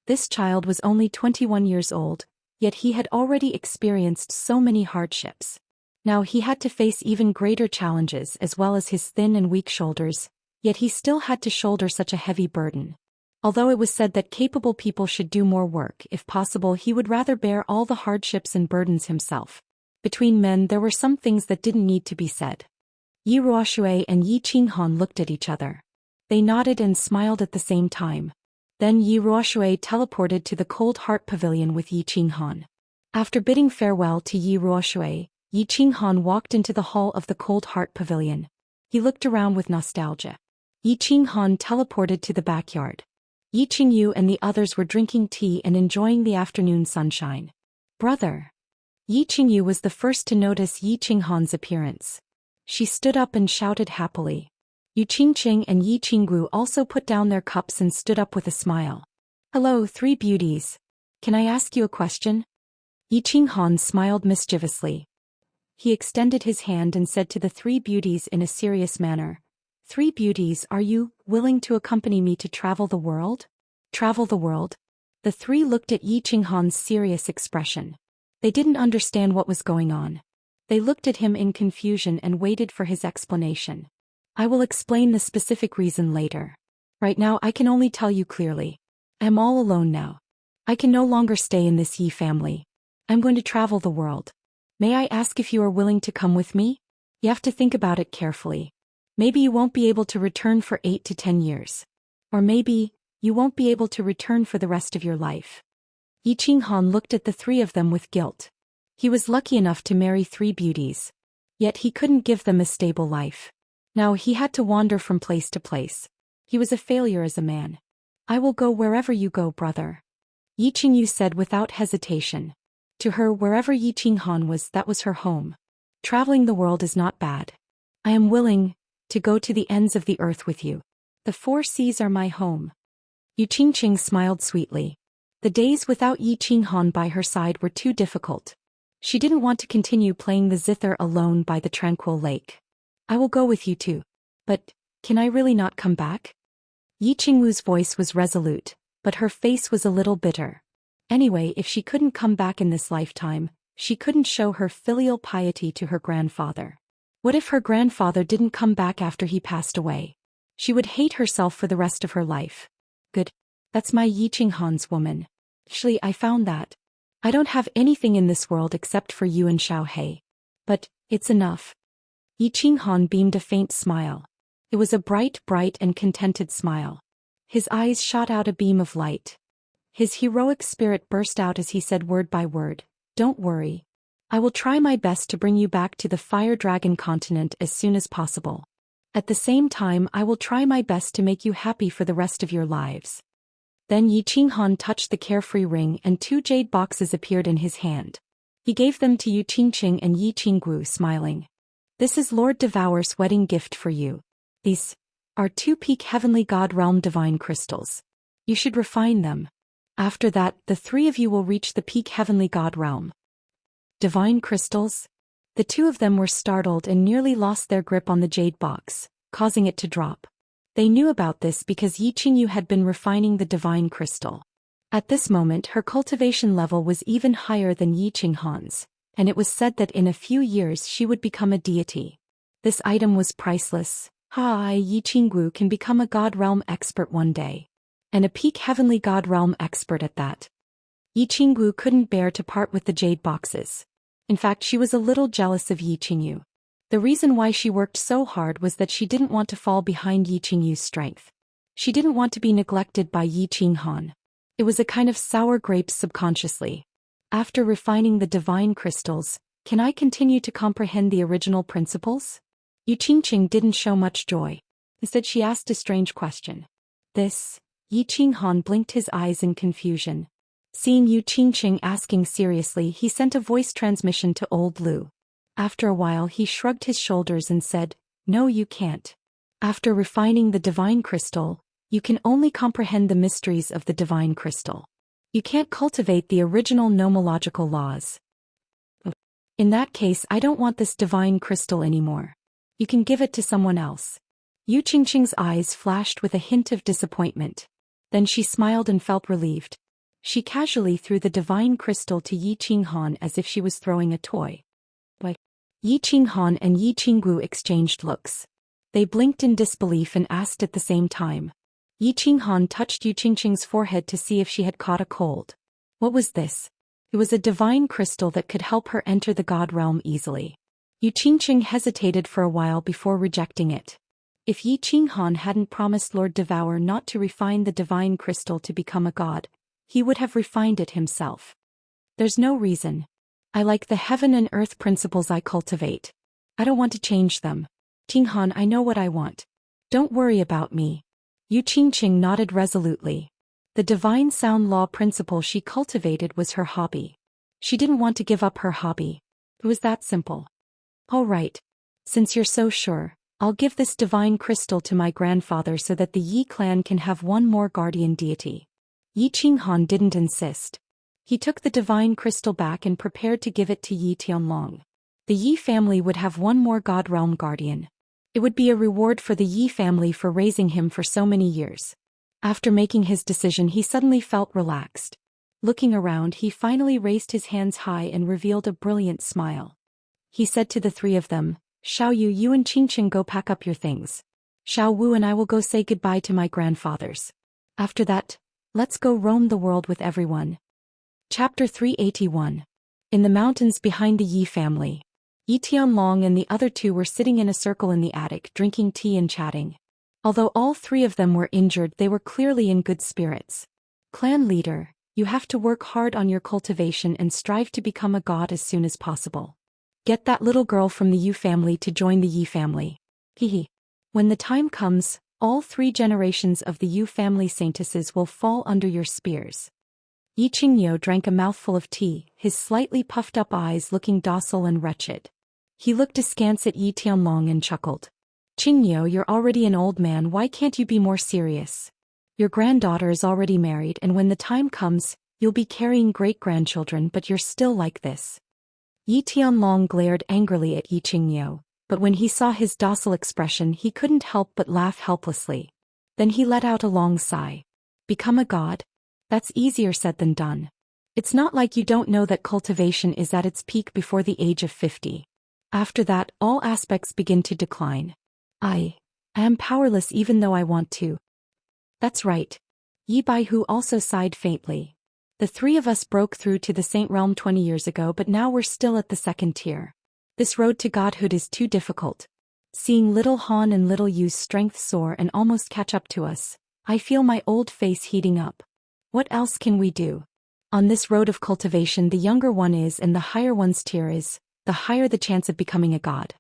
This child was only 21 years old, yet he had already experienced so many hardships. Now he had to face even greater challenges as well as his thin and weak shoulders, yet he still had to shoulder such a heavy burden. Although it was said that capable people should do more work, if possible he would rather bear all the hardships and burdens himself. Between men there were some things that didn't need to be said. Yi Ruoshui and Yi Qinghan looked at each other. They nodded and smiled at the same time. Then Yi Ruoshui teleported to the Cold Heart Pavilion with Yi Qinghan. After bidding farewell to Yi Ruoshui, Yi Qinghan walked into the hall of the Cold Heart Pavilion. He looked around with nostalgia. Yi Qinghan teleported to the backyard. Yi Qingyu and the others were drinking tea and enjoying the afternoon sunshine. Brother. Yi Qingyu was the first to notice Yi Qinghan's appearance. She stood up and shouted happily. Yu Qingqing and Yi Qinggu also put down their cups and stood up with a smile. Hello, 3 beauties. Can I ask you a question? Yi Qinghan smiled mischievously. He extended his hand and said to the 3 beauties in a serious manner, 3 beauties, are you willing to accompany me to travel the world? Travel the world? The 3 looked at Yi Qinghan's serious expression. They didn't understand what was going on. They looked at him in confusion and waited for his explanation. I will explain the specific reason later. Right now I can only tell you clearly. I am all alone now. I can no longer stay in this Yi family. I'm going to travel the world. May I ask if you are willing to come with me? You have to think about it carefully. Maybe you won't be able to return for 8 to 10 years. Or maybe, you won't be able to return for the rest of your life. Yi Qinghan looked at the three of them with guilt. He was lucky enough to marry 3 beauties. Yet he couldn't give them a stable life. Now he had to wander from place to place. He was a failure as a man. I will go wherever you go, brother. Yi Qingyu said without hesitation. To her, wherever Yi Qinghan was, that was her home. Traveling the world is not bad. I am willing to go to the ends of the earth with you. The 4 seas are my home. Yu Qingqing smiled sweetly. The days without Yi Qinghan by her side were too difficult. She didn't want to continue playing the zither alone by the tranquil lake. I will go with you too. But, can I really not come back? Yi Qingwu's voice was resolute, but her face was a little bitter. Anyway, if she couldn't come back in this lifetime, she couldn't show her filial piety to her grandfather. What if her grandfather didn't come back after he passed away? She would hate herself for the rest of her life. Good. That's my Yi Qinghan's woman. Actually, I found that. I don't have anything in this world except for you and Xiao He. But, it's enough. Yi Qinghan beamed a faint smile. It was a bright and contented smile. His eyes shot out a beam of light. His heroic spirit burst out as he said word by word, "Don't worry. I will try my best to bring you back to the Fire Dragon continent as soon as possible. At the same time, I will try my best to make you happy for the rest of your lives." Then Yi Qinghan touched the carefree ring and 2 jade boxes appeared in his hand. He gave them to Yu Qingqing and Yi Qinggu, smiling. "This is Lord Devour's wedding gift for you. These are 2 peak heavenly god realm divine crystals. You should refine them. After that, the 3 of you will reach the peak heavenly god realm." Divine crystals? The 2 of them were startled and nearly lost their grip on the jade box, causing it to drop. They knew about this because Yi Qingyu had been refining the divine crystal. At this moment, her cultivation level was even higher than Yi Qinghan's, and it was said that in a few years she would become a deity. This item was priceless. Yi Qinggu can become a god realm expert one day. And a peak heavenly god realm expert at that. Yi Qinggu couldn't bear to part with the jade boxes. In fact, she was a little jealous of Yi Qingyu. The reason why she worked so hard was that she didn't want to fall behind Yi Qingyu's strength. She didn't want to be neglected by Yi Qinghan. It was a kind of sour grapes subconsciously. After refining the divine crystals, can I continue to comprehend the original principles? Yu Qingqing didn't show much joy. Instead, she asked a strange question. This? Yi Qinghan blinked his eyes in confusion. Seeing Yu Qingqing asking seriously, he sent a voice transmission to old Lu. After a while he shrugged his shoulders and said, "No, you can't. After refining the divine crystal, you can only comprehend the mysteries of the divine crystal. You can't cultivate the original nomological laws. In that case, I don't want this divine crystal anymore. You can give it to someone else." Yu Qingqing's eyes flashed with a hint of disappointment. Then she smiled and felt relieved. She casually threw the divine crystal to Yi Qinghan as if she was throwing a toy. Yi Qinghan and Yi Qinggu exchanged looks. They blinked in disbelief and asked at the same time. Yi Qinghan touched Yu Qingqing's forehead to see if she had caught a cold. What was this? It was a divine crystal that could help her enter the god realm easily. Yu Qingqing hesitated for a while before rejecting it. If Yi Qinghan hadn't promised Lord Devour not to refine the divine crystal to become a god, he would have refined it himself. There's no reason. I like the heaven and earth principles I cultivate. I don't want to change them. Qinghan, I know what I want. Don't worry about me. Yu Qingqing nodded resolutely. The divine sound law principle she cultivated was her hobby. She didn't want to give up her hobby. It was that simple. All right. Since you're so sure, I'll give this divine crystal to my grandfather so that the Yi clan can have one more guardian deity. Yi Qinghan didn't insist. He took the divine crystal back and prepared to give it to Yi Tianlong. The Yi family would have one more god realm guardian. It would be a reward for the Yi family for raising him for so many years. After making his decision, he suddenly felt relaxed. Looking around, he finally raised his hands high and revealed a brilliant smile. He said to the 3 of them, "Xiao Yu, you and Qingqing go pack up your things. Xiao Wu and I will go say goodbye to my grandfathers. After that, let's go roam the world with everyone. Chapter 381. In the mountains behind the Yi family. Yi Tianlong and the other two were sitting in a circle in the attic drinking tea and chatting. Although all three of them were injured, they were clearly in good spirits. Clan leader, you have to work hard on your cultivation and strive to become a god as soon as possible. Get that little girl from the Yu family to join the Yi family. Hehe. When the time comes, all 3 generations of the Yu family saintesses will fall under your spears. Yi Qingyo drank a mouthful of tea, his slightly puffed-up eyes looking docile and wretched. He looked askance at Yi Tianlong and chuckled. Qingyo, you're already an old man, why can't you be more serious? Your granddaughter is already married, and when the time comes, you'll be carrying great-grandchildren, but you're still like this. Yi Tianlong glared angrily at Yi Qingyo, but when he saw his docile expression he couldn't help but laugh helplessly. Then he let out a long sigh. Become a god? That's easier said than done. It's not like you don't know that cultivation is at its peak before the age of 50. After that, all aspects begin to decline. I am powerless even though I want to. That's right. Yi Baihu also sighed faintly. The 3 of us broke through to the Saint Realm 20 years ago, but now we're still at the 2nd tier. This road to godhood is too difficult. Seeing little Han and little Yu's strength soar and almost catch up to us, I feel my old face heating up. What else can we do? On this road of cultivation, the younger one is and the higher one's tier is, the higher the chance of becoming a god.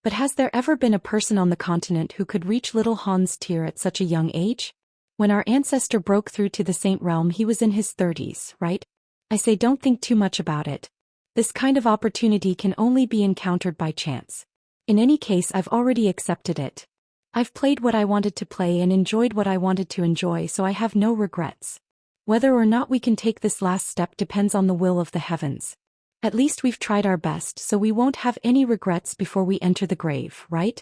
But has there ever been a person on the continent who could reach little Han's tier at such a young age? When our ancestor broke through to the Saint Realm he was in his 30s, right? I say don't think too much about it. This kind of opportunity can only be encountered by chance. In any case, I've already accepted it. I've played what I wanted to play and enjoyed what I wanted to enjoy, so I have no regrets. Whether or not we can take this last step depends on the will of the heavens. At least we've tried our best, so we won't have any regrets before we enter the grave, right?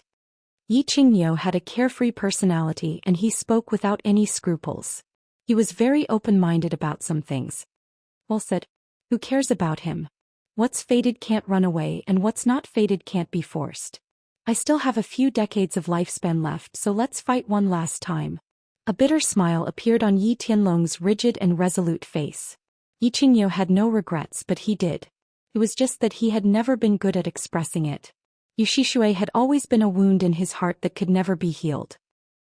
Yi Qingyo had a carefree personality and he spoke without any scruples. He was very open-minded about some things. Well said. Who cares about him? What's fated can't run away, and what's not fated can't be forced. I still have a few decades of lifespan left, so let's fight one last time. A bitter smile appeared on Yi Tianlong's rigid and resolute face. Yi Qingyo had no regrets, but he did. It was just that he had never been good at expressing it. Yu Shishui had always been a wound in his heart that could never be healed.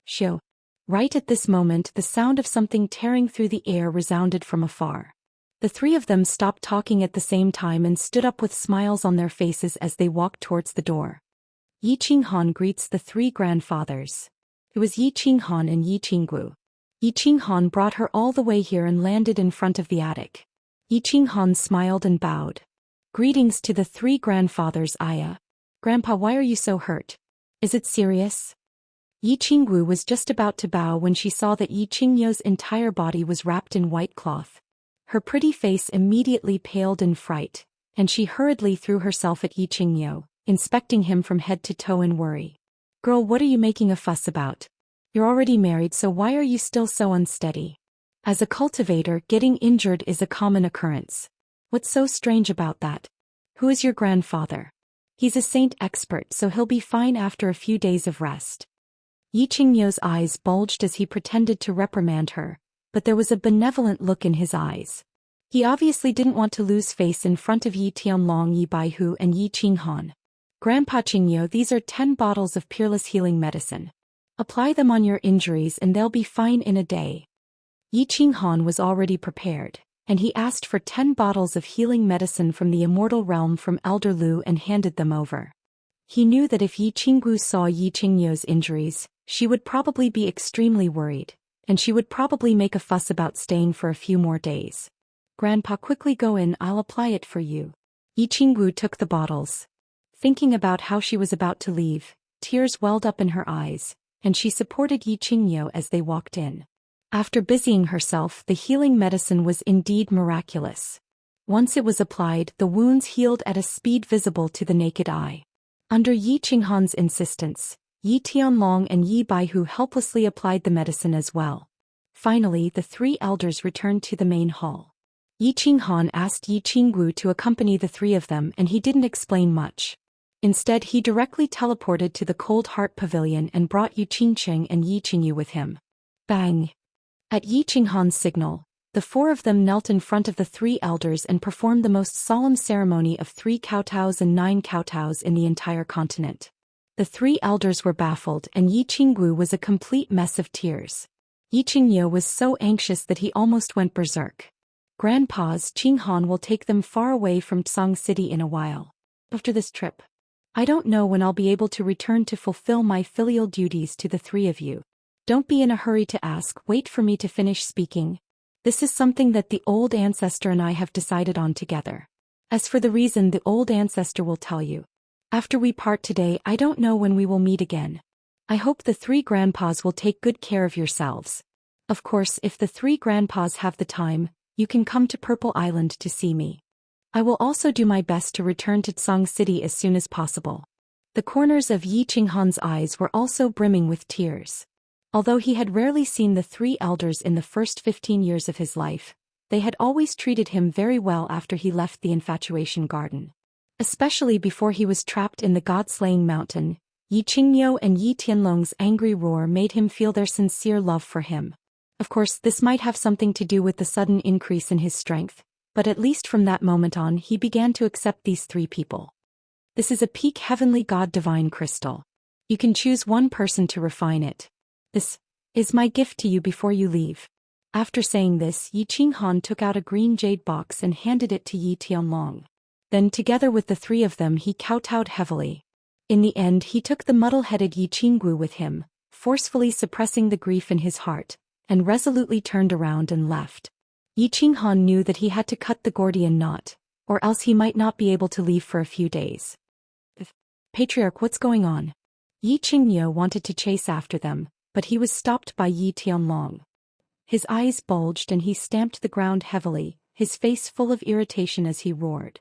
Shio. Right at this moment the sound of something tearing through the air resounded from afar. The 3 of them stopped talking at the same time and stood up with smiles on their faces as they walked towards the door. Yi Qinghan greets the 3 grandfathers. It was Yi Qinghan and Yi Qinggu. Yi Qinghan brought her all the way here and landed in front of the attic. Yi Qinghan smiled and bowed. Greetings to the 3 grandfathers, Aya. Grandpa, why are you so hurt? Is it serious? Yi Qinggu was just about to bow when she saw that Yi Qingyo's entire body was wrapped in white cloth. Her pretty face immediately paled in fright, and she hurriedly threw herself at Yi Qingyo, inspecting him from head to toe in worry. Girl, what are you making a fuss about? You're already married, so why are you still so unsteady? As a cultivator, getting injured is a common occurrence. What's so strange about that? Who is your grandfather? He's a saint expert, so he'll be fine after a few days of rest. Yi Qingyo's eyes bulged as he pretended to reprimand her, but there was a benevolent look in his eyes. He obviously didn't want to lose face in front of Yi Tianlong, Yi Baihu and Yi Qinghan. Grandpa Qingyo, these are 10 bottles of peerless healing medicine. Apply them on your injuries and they'll be fine in a day. Yi Qinghan was already prepared, and he asked for 10 bottles of healing medicine from the Immortal realm from Elder Lu and handed them over. He knew that if Yi Qinggu saw Yi Qingyo's injuries, she would probably be extremely worried, and she would probably make a fuss about staying for a few more days. Grandpa, quickly go in, I'll apply it for you. Yi Qinggu took the bottles. Thinking about how she was about to leave, tears welled up in her eyes, and she supported Yi Qingyo as they walked in. After busying herself, the healing medicine was indeed miraculous. Once it was applied, the wounds healed at a speed visible to the naked eye. Under Yi Qinghan's insistence, Yi Tianlong and Yi Baihu helplessly applied the medicine as well. Finally, the 3 elders returned to the main hall. Yi Qinghan asked Yi Qinggu to accompany the 3 of them, and he didn't explain much. Instead, he directly teleported to the Cold Heart Pavilion and brought Yu Qingcheng and Yi Qingyu with him. Bang! At Yi Qinghan's signal, The four of them knelt in front of the three elders and performed the most solemn ceremony of 3 kowtows and 9 kowtows in the entire continent. The three elders were baffled, and Yi Qinggu was a complete mess of tears. Yi Qingye was so anxious that he almost went berserk. Grandpa's Qinghan will take them far away from Tsang City in a while. After this trip, I don't know when I'll be able to return to fulfill my filial duties to the three of you. Don't be in a hurry to ask, wait for me to finish speaking. This is something that the old ancestor and I have decided on together. As for the reason, the old ancestor will tell you. After we part today, I don't know when we will meet again. I hope the three grandpas will take good care of yourselves. Of course, if the three grandpas have the time, you can come to Purple Island to see me. I will also do my best to return to Tsang City as soon as possible. The corners of Yi Qinghan's eyes were also brimming with tears. Although he had rarely seen the three elders in the first 15 years of his life, they had always treated him very well after he left the Infatuation Garden. Especially before he was trapped in the God-slaying mountain, Yi Qingyo and Yi Tianlong's angry roar made him feel their sincere love for him. Of course, this might have something to do with the sudden increase in his strength, but at least from that moment on he began to accept these three people. This is a peak heavenly god divine crystal. You can choose one person to refine it. This is my gift to you before you leave. After saying this, Yi Qinghan took out a green jade box and handed it to Yi Tianlong. Then together with the three of them he kowtowed heavily. In the end he took the muddle-headed Yi Qinggu with him, forcefully suppressing the grief in his heart, and resolutely turned around and left. Yi Qinghan knew that he had to cut the Gordian knot, or else he might not be able to leave for a few days. Patriarch, what's going on? Yi Qingye wanted to chase after them, but he was stopped by Yi Tianlong. His eyes bulged and he stamped the ground heavily, his face full of irritation as he roared.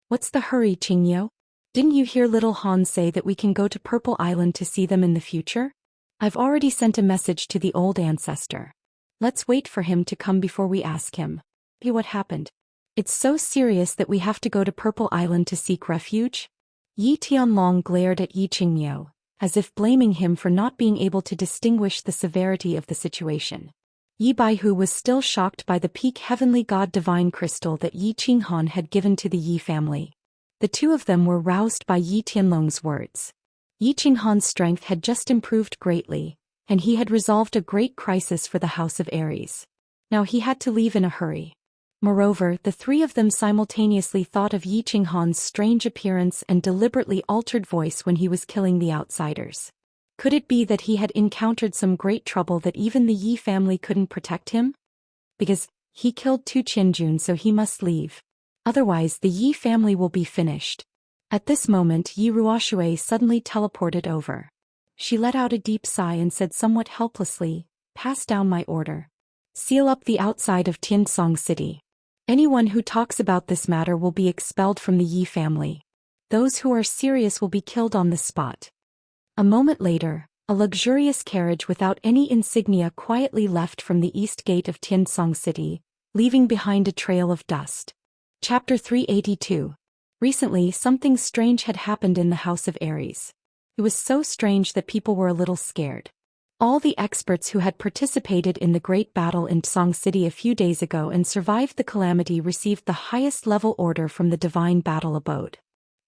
What's the hurry, Qingye? Didn't you hear little Han say that we can go to Purple Island to see them in the future? I've already sent a message to the old ancestor. Let's wait for him to come before we ask him. Hey, what happened? It's so serious that we have to go to Purple Island to seek refuge? Yi Tianlong glared at Yi Qingye, as if blaming him for not being able to distinguish the severity of the situation. Yi Baihu was still shocked by the peak heavenly god divine crystal that Yi Qinghan had given to the Yi family. The two of them were roused by Yi Tianlong's words. Yi Qinghan's strength had just improved greatly, and he had resolved a great crisis for the House of Aries. Now he had to leave in a hurry. Moreover, the three of them simultaneously thought of Yi Qinghan's strange appearance and deliberately altered voice when he was killing the outsiders. Could it be that he had encountered some great trouble that even the Yi family couldn't protect him? Because he killed Tu Qianjun, so he must leave. Otherwise the Yi family will be finished. At this moment Yi Ruoxue suddenly teleported over. She let out a deep sigh and said somewhat helplessly, "Pass down my order. Seal up the outside of Tiansong City. Anyone who talks about this matter will be expelled from the Yi family. Those who are serious will be killed on the spot." A moment later, a luxurious carriage without any insignia quietly left from the east gate of Tiansong City, leaving behind a trail of dust. Chapter 382. Recently, something strange had happened in the House of Aries. It was so strange that people were a little scared. All the experts who had participated in the great battle in Tsang City a few days ago and survived the calamity received the highest level order from the Divine Battle Abode.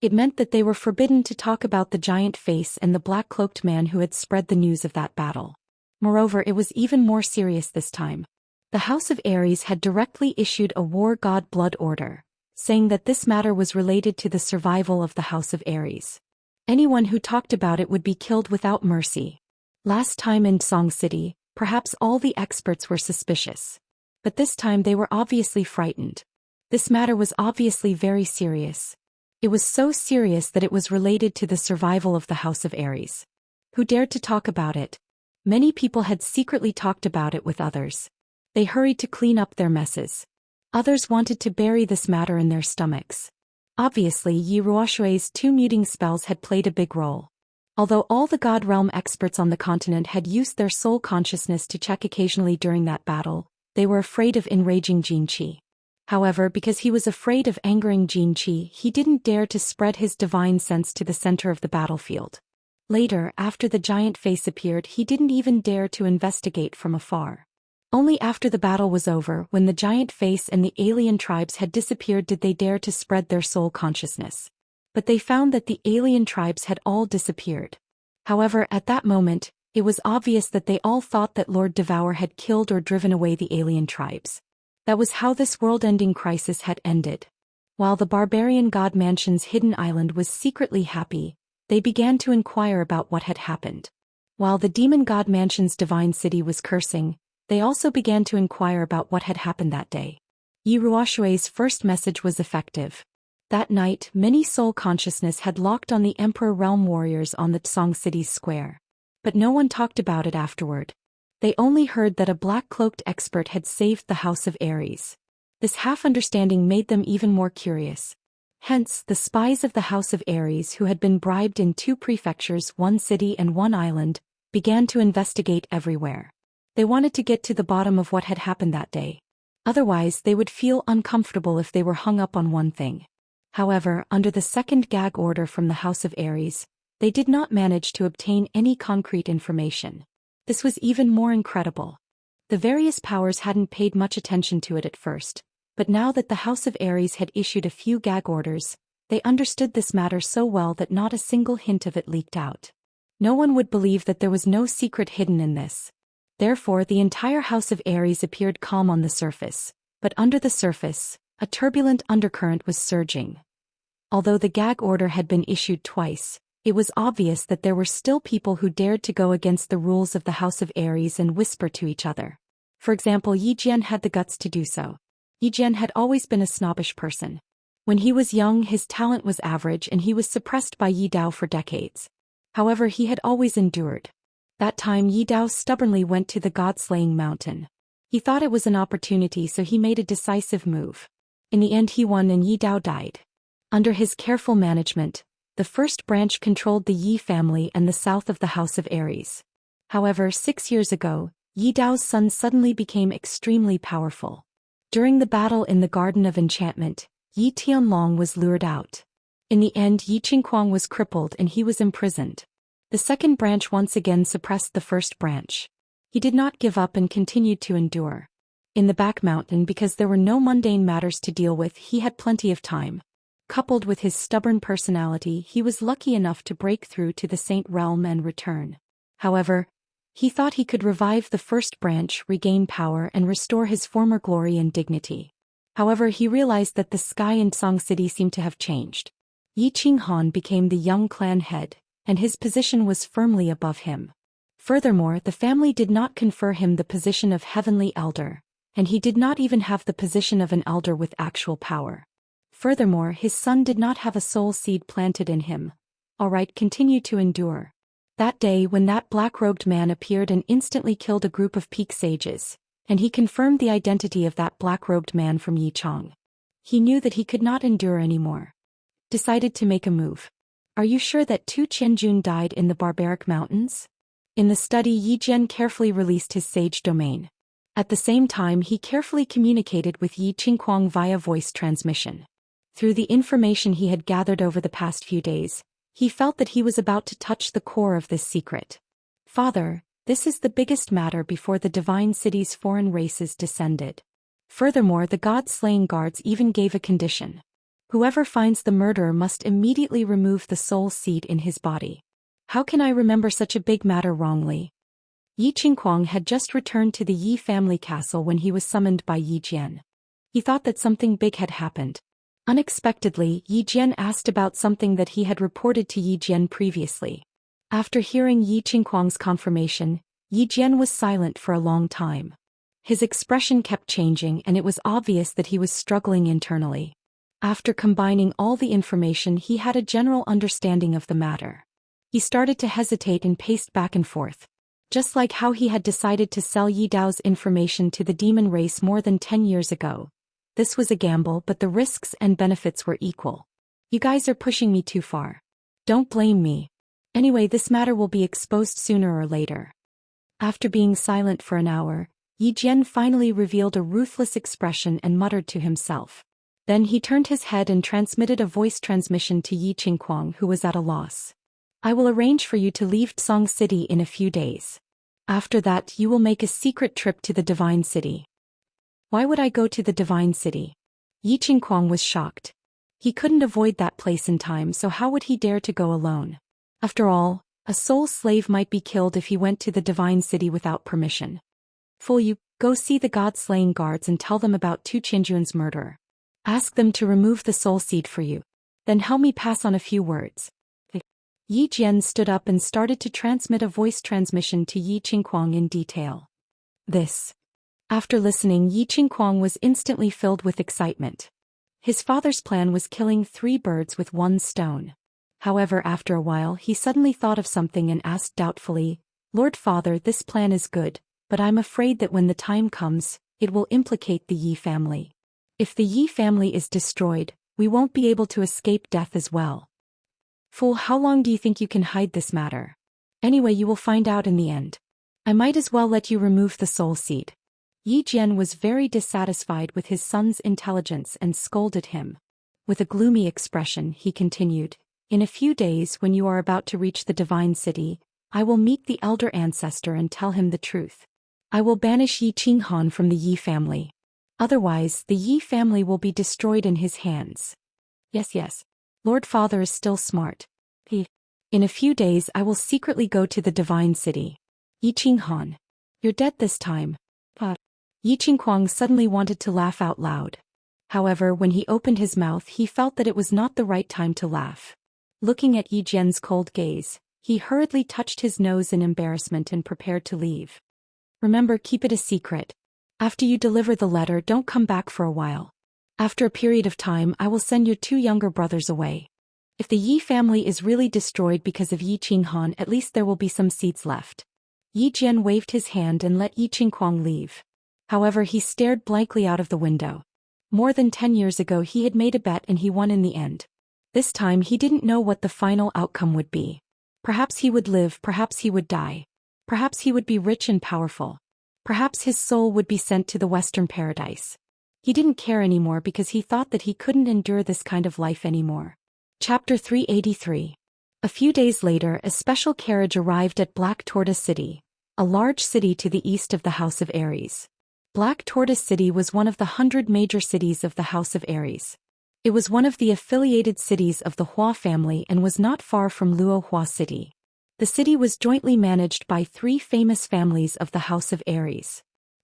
It meant that they were forbidden to talk about the giant face and the black-cloaked man who had spread the news of that battle. Moreover, it was even more serious this time. The House of Aries had directly issued a war god blood order, saying that this matter was related to the survival of the House of Aries. Anyone who talked about it would be killed without mercy. Last time in Tsang City, perhaps all the experts were suspicious. But this time they were obviously frightened. This matter was obviously very serious. It was so serious that it was related to the survival of the House of Aries. Who dared to talk about it? Many people had secretly talked about it with others. They hurried to clean up their messes. Others wanted to bury this matter in their stomachs. Obviously, Yi Ruoxue's 2 muting spells had played a big role. Although all the God Realm experts on the continent had used their soul consciousness to check occasionally during that battle, they were afraid of enraging Jinqi. However, because he was afraid of angering Jinqi, he didn't dare to spread his divine sense to the center of the battlefield. Later, after the giant face appeared, he didn't even dare to investigate from afar. Only after the battle was over, when the giant face and the alien tribes had disappeared, did they dare to spread their soul consciousness. But they found that the alien tribes had all disappeared. However, at that moment, it was obvious that they all thought that Lord Devour had killed or driven away the alien tribes. That was how this world-ending crisis had ended. While the barbarian god mansion's hidden island was secretly happy, they began to inquire about what had happened. While the demon god mansion's divine city was cursing, they also began to inquire about what had happened that day. Yi Ruoshui's first message was effective. That night, many soul consciousness had locked on the Emperor Realm warriors on the Tsong City's square. But no one talked about it afterward. They only heard that a black-cloaked expert had saved the House of Ares. This half-understanding made them even more curious. Hence, the spies of the House of Ares, who had been bribed in 2 prefectures, 1 city and 1 island, began to investigate everywhere. They wanted to get to the bottom of what had happened that day. Otherwise, they would feel uncomfortable if they were hung up on one thing. However, under the second gag order from the House of Ares, they did not manage to obtain any concrete information. This was even more incredible. The various powers hadn't paid much attention to it at first, but now that the House of Ares had issued a few gag orders, they understood this matter so well that not a single hint of it leaked out. No one would believe that there was no secret hidden in this. Therefore, the entire House of Ares appeared calm on the surface, but under the surface, a turbulent undercurrent was surging. Although the gag order had been issued twice, it was obvious that there were still people who dared to go against the rules of the House of Ares and whisper to each other. For example, Yi Jian had the guts to do so. Yi Jian had always been a snobbish person. When he was young, his talent was average and he was suppressed by Yi Dao for decades. However, he had always endured. That time Yi Dao stubbornly went to the god-slaying mountain. He thought it was an opportunity, so he made a decisive move. In the end he won and Yi Dao died. Under his careful management, the first branch controlled the Yi family and the south of the House of Ares. However, 6 years ago, Yi Dao's son suddenly became extremely powerful. During the battle in the Garden of Enchantment, Yi Tianlong was lured out. In the end, Yi Qingquang was crippled and he was imprisoned. The second branch once again suppressed the first branch. He did not give up and continued to endure. In the back mountain, because there were no mundane matters to deal with, he had plenty of time. Coupled with his stubborn personality, he was lucky enough to break through to the Saint Realm and return. However, he thought he could revive the first branch, regain power and restore his former glory and dignity. However, he realized that the sky in Tsong City seemed to have changed. Yi Qinghan became the young clan head, and his position was firmly above him. Furthermore, the family did not confer him the position of heavenly elder, and he did not even have the position of an elder with actual power. Furthermore, his son did not have a soul seed planted in him. Alright, continue to endure. That day when that black-robed man appeared and instantly killed a group of peak sages, and he confirmed the identity of that black-robed man from Yichang. He knew that he could not endure anymore. Decided to make a move. Are you sure that Tu Qianjun died in the barbaric mountains? In the study, Yi Jian carefully released his sage domain. At the same time, he carefully communicated with Yi Qingquang via voice transmission. Through the information he had gathered over the past few days, he felt that he was about to touch the core of this secret. Father, this is the biggest matter before the divine city's foreign races descended. Furthermore, the god-slaying guards even gave a condition. Whoever finds the murderer must immediately remove the soul seed in his body. How can I remember such a big matter wrongly? Yi Qingquang had just returned to the Yi family castle when he was summoned by Yi Jian. He thought that something big had happened. Unexpectedly, Yi Jian asked about something that he had reported to Yi Jian previously. After hearing Yi Qingquang's confirmation, Yi Jian was silent for a long time. His expression kept changing and it was obvious that he was struggling internally. After combining all the information, he had a general understanding of the matter. He started to hesitate and paced back and forth. Just like how he had decided to sell Yi Dao's information to the demon race more than 10 years ago. This was a gamble, but the risks and benefits were equal. You guys are pushing me too far. Don't blame me. Anyway, this matter will be exposed sooner or later. After being silent for an hour, Yi Jian finally revealed a ruthless expression and muttered to himself. Then he turned his head and transmitted a voice transmission to Yi Qingquang, who was at a loss. I will arrange for you to leave Tsong City in a few days. After that you will make a secret trip to the Divine City. Why would I go to the Divine City? Yi Qingguang was shocked. He couldn't avoid that place in time, so how would he dare to go alone? After all, a soul slave might be killed if he went to the Divine City without permission. Fool you, go see the god-slaying guards and tell them about Tu Qianjuan's murderer. Ask them to remove the soul seed for you. Then help me pass on a few words. Yi Jian stood up and started to transmit a voice transmission to Yi Qingguang in detail. This. After listening, Yi Qingguang was instantly filled with excitement. His father's plan was killing 3 birds with 1 stone. However, after a while he suddenly thought of something and asked doubtfully, Lord Father, this plan is good, but I'm afraid that when the time comes, it will implicate the Yi family. If the Yi family is destroyed, we won't be able to escape death as well. Fool, how long do you think you can hide this matter? Anyway, you will find out in the end. I might as well let you remove the soul seed. Yi Jian was very dissatisfied with his son's intelligence and scolded him. With a gloomy expression, he continued, In a few days, when you are about to reach the Divine City, I will meet the elder ancestor and tell him the truth. I will banish Yi Qinghan from the Yi family. Otherwise, the Yi family will be destroyed in his hands. Yes. Lord Father is still smart. In a few days I will secretly go to the Divine City. Yi Qinghan. You're dead this time. Yi Qingguang suddenly wanted to laugh out loud. However, when he opened his mouth he felt that it was not the right time to laugh. Looking at Yi Jian's cold gaze, he hurriedly touched his nose in embarrassment and prepared to leave. Remember, keep it a secret. After you deliver the letter, don't come back for a while. After a period of time I will send your 2 younger brothers away. If the Yi family is really destroyed because of Yi Qinghan, at least there will be some seeds left. Yi Jian waved his hand and let Yi Qingguang leave. However, he stared blankly out of the window. More than 10 years ago he had made a bet and he won in the end. This time he didn't know what the final outcome would be. Perhaps he would live, perhaps he would die. Perhaps he would be rich and powerful. Perhaps his soul would be sent to the Western Paradise. He didn't care anymore because he thought that he couldn't endure this kind of life anymore. Chapter 383. A few days later, a special carriage arrived at Black Tortoise City, a large city to the east of the House of Aries. Black Tortoise City was one of the 100 major cities of the House of Aries. It was one of the affiliated cities of the Hua family and was not far from Luo Hua City. The city was jointly managed by 3 famous families of the House of Aries.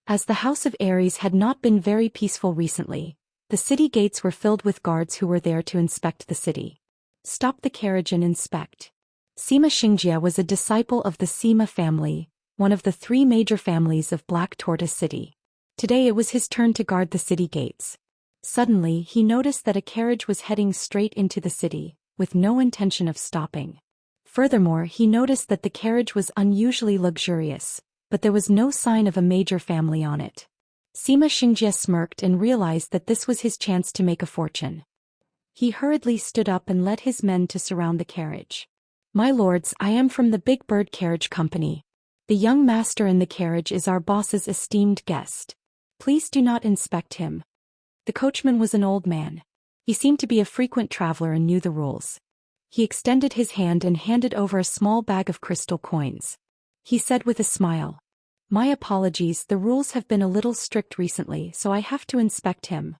As the House of Aries had not been very peaceful recently, the city gates were filled with guards who were there to inspect the city. Stop the carriage and inspect. Sima Xianxia was a disciple of the Sima family, one of the 3 major families of Black Tortoise City. Today it was his turn to guard the city gates. Suddenly he noticed that a carriage was heading straight into the city, with no intention of stopping. Furthermore, he noticed that the carriage was unusually luxurious, but there was no sign of a major family on it. Sima Xianxia smirked and realized that this was his chance to make a fortune. He hurriedly stood up and led his men to surround the carriage. My lords, I am from the Big Bird Carriage Company. The young master in the carriage is our boss's esteemed guest. Please do not inspect him. The coachman was an old man. He seemed to be a frequent traveler and knew the rules. He extended his hand and handed over a small bag of crystal coins. He said with a smile, My apologies, the rules have been a little strict recently, so I have to inspect him.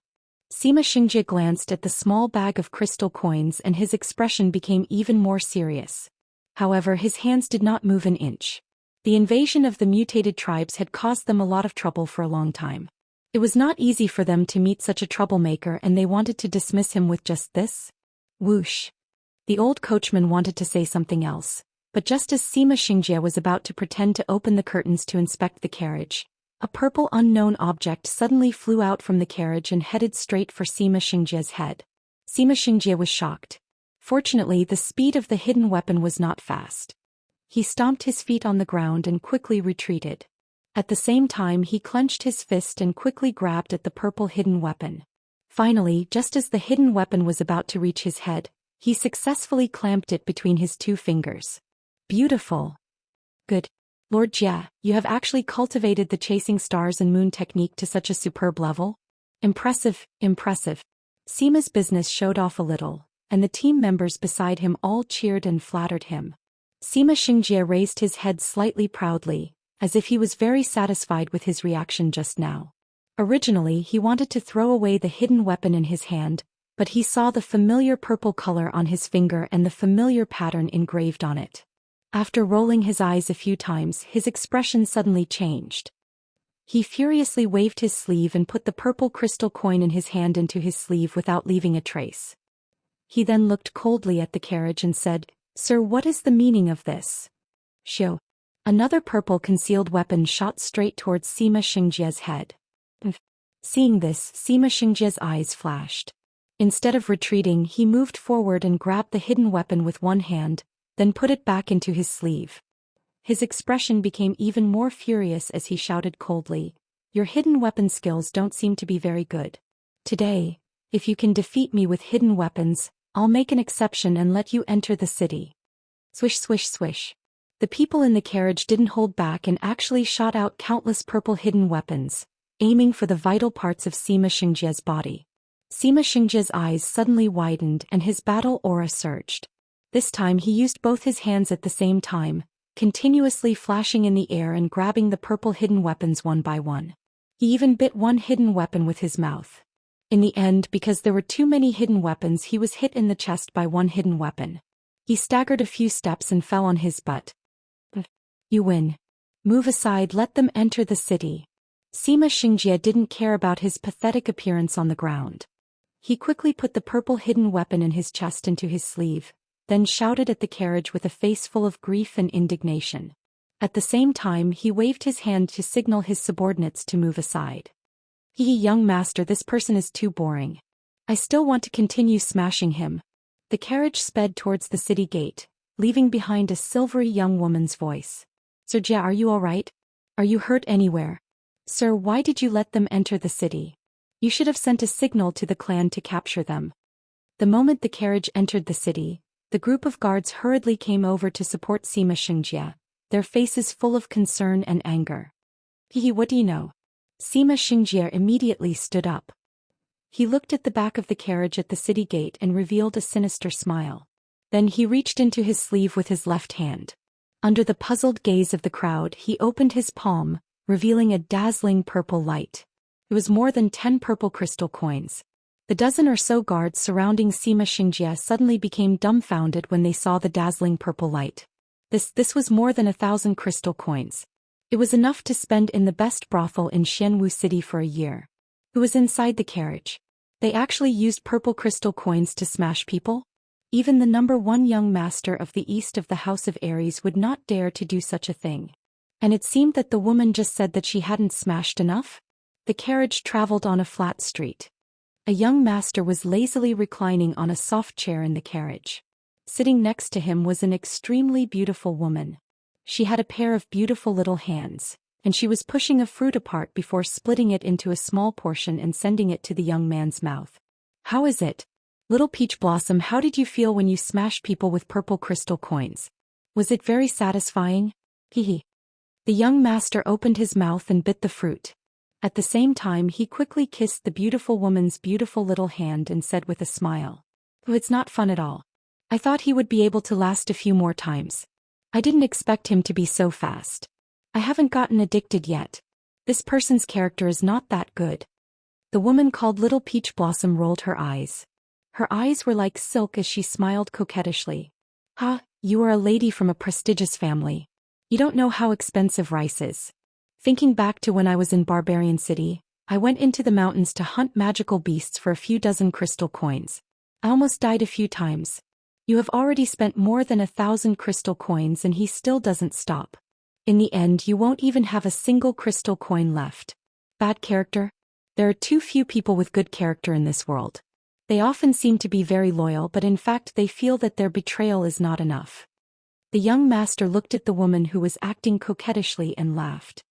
Sima Xianxia glanced at the small bag of crystal coins and his expression became even more serious. However, his hands did not move an inch. The invasion of the mutated tribes had caused them a lot of trouble for a long time. It was not easy for them to meet such a troublemaker and they wanted to dismiss him with just this. Whoosh. The old coachman wanted to say something else, but just as Sima Xianxia was about to pretend to open the curtains to inspect the carriage, a purple unknown object suddenly flew out from the carriage and headed straight for Sima Xianxia's head. Sima Xianxia was shocked. Fortunately, the speed of the hidden weapon was not fast. He stomped his feet on the ground and quickly retreated. At the same time he clenched his fist and quickly grabbed at the purple hidden weapon. Finally, just as the hidden weapon was about to reach his head, he successfully clamped it between his 2 fingers. Beautiful. Good. Lord Jia, you have actually cultivated the chasing stars and moon technique to such a superb level? Impressive. Sima's business showed off a little, and the team members beside him all cheered and flattered him. Sima Xianxia raised his head slightly proudly, as if he was very satisfied with his reaction just now. Originally he wanted to throw away the hidden weapon in his hand, but he saw the familiar purple color on his finger and the familiar pattern engraved on it. After rolling his eyes a few times, his expression suddenly changed. He furiously waved his sleeve and put the purple crystal coin in his hand into his sleeve without leaving a trace. He then looked coldly at the carriage and said, "Sir, what is the meaning of this?" Xiu. Another purple concealed weapon shot straight towards Sima Xingjia's head. Seeing this, Sima Xingjia's eyes flashed. Instead of retreating, he moved forward and grabbed the hidden weapon with one hand, then put it back into his sleeve. His expression became even more furious as he shouted coldly, "Your hidden weapon skills don't seem to be very good. Today, if you can defeat me with hidden weapons, I'll make an exception and let you enter the city." Swish swish swish. The people in the carriage didn't hold back and actually shot out countless purple hidden weapons, aiming for the vital parts of Sima Xingjia's body. Sima Xingjia's eyes suddenly widened and his battle aura surged. This time he used both his hands at the same time, continuously flashing in the air and grabbing the purple hidden weapons one by one. He even bit one hidden weapon with his mouth. In the end, because there were too many hidden weapons, he was hit in the chest by one hidden weapon. He staggered a few steps and fell on his butt. "You win. Move aside, let them enter the city." Sima Xingjie didn't care about his pathetic appearance on the ground. He quickly put the purple hidden weapon in his chest into his sleeve, then shouted at the carriage with a face full of grief and indignation. At the same time, he waved his hand to signal his subordinates to move aside. Young master, this person is too boring. I still want to continue smashing him." The carriage sped towards the city gate, leaving behind a silvery young woman's voice. "Sir Jia, are you all right? Are you hurt anywhere? Sir, why did you let them enter the city? You should have sent a signal to the clan to capture them." The moment the carriage entered the city, the group of guards hurriedly came over to support Sima Xingjie, their faces full of concern and anger. What do you know?" Sima Xingjie immediately stood up. He looked at the back of the carriage at the city gate and revealed a sinister smile. Then he reached into his sleeve with his left hand. Under the puzzled gaze of the crowd, he opened his palm, revealing a dazzling purple light. It was more than 10 purple crystal coins. The dozen or so guards surrounding Sima Xingjie suddenly became dumbfounded when they saw the dazzling purple light. This was more than 1,000 crystal coins. It was enough to spend in the best brothel in Xianwu City for a year. Who was inside the carriage? They actually used purple crystal coins to smash people? Even the #1 young master of the east of the House of Aries would not dare to do such a thing. And it seemed that the woman just said that she hadn't smashed enough? The carriage traveled on a flat street. A young master was lazily reclining on a soft chair in the carriage. Sitting next to him was an extremely beautiful woman. She had a pair of beautiful little hands, and she was pushing a fruit apart before splitting it into a small portion and sending it to the young man's mouth. "How is it? Little Peach Blossom, how did you feel when you smashed people with purple crystal coins? Was it very satisfying?" The young master opened his mouth and bit the fruit. At the same time, he quickly kissed the beautiful woman's beautiful little hand and said with a smile, "Oh, it's not fun at all. I thought he would be able to last a few more times. I didn't expect him to be so fast. I haven't gotten addicted yet. This person's character is not that good." The woman called Little Peach Blossom rolled her eyes. Her eyes were like silk as she smiled coquettishly. You are a lady from a prestigious family. You don't know how expensive rice is. Thinking back to when I was in Barbarian City, I went into the mountains to hunt magical beasts for a few dozen crystal coins. I almost died a few times. You have already spent more than 1,000 crystal coins and he still doesn't stop. In the end, you won't even have a single crystal coin left. Bad character? There are too few people with good character in this world. They often seem to be very loyal, but in fact they feel that their betrayal is not enough. The young master looked at the woman who was acting coquettishly and laughed.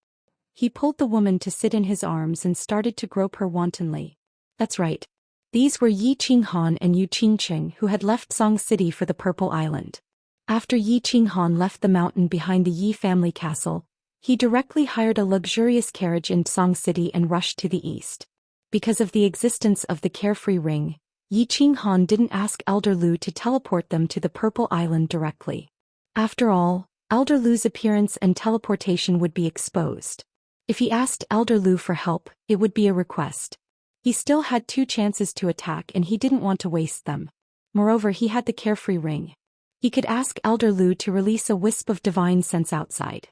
He pulled the woman to sit in his arms and started to grope her wantonly. That's right. These were Yi Qinghan and Yu Qingqing, who had left Song City for the Purple Island. After Yi Qinghan left the mountain behind the Yi family castle, he directly hired a luxurious carriage in Song City and rushed to the east. Because of the existence of the Carefree Ring, Yi Qinghan didn't ask Elder Lu to teleport them to the Purple Island directly. After all, Elder Lu's appearance and teleportation would be exposed. If he asked Elder Lu for help, it would be a request. He still had 2 chances to attack and he didn't want to waste them. Moreover, he had the carefree ring. He could ask Elder Lu to release a wisp of divine sense outside.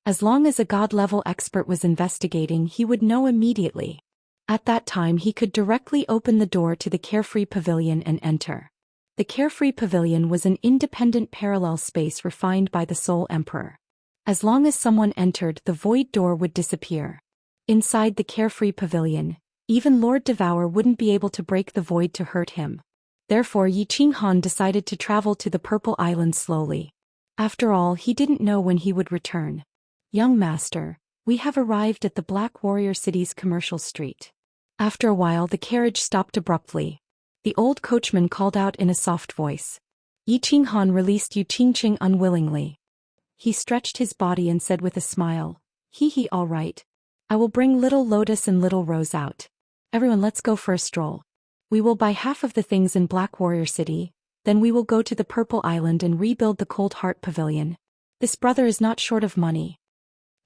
As long as a god-level expert was investigating, he would know immediately. At that time he could directly open the door to the Carefree Pavilion and enter. The Carefree Pavilion was an independent parallel space refined by the Soul Emperor. As long as someone entered, the void door would disappear. Inside the Carefree Pavilion, even Lord Devour wouldn't be able to break the void to hurt him. Therefore Yi Qinghan decided to travel to the Purple Island slowly. After all, he didn't know when he would return. Young master, we have arrived at the Black Warrior City's commercial street. After a while the carriage stopped abruptly. The old coachman called out in a soft voice. Yi Qinghan released Yu Qingqing unwillingly. He stretched his body and said with a smile, "Hee, all right. I will bring Little Lotus and Little Rose out. Everyone, let's go for a stroll. We will buy half of the things in Black Warrior City, then we will go to the Purple Island and rebuild the Cold Heart Pavilion. This brother is not short of money."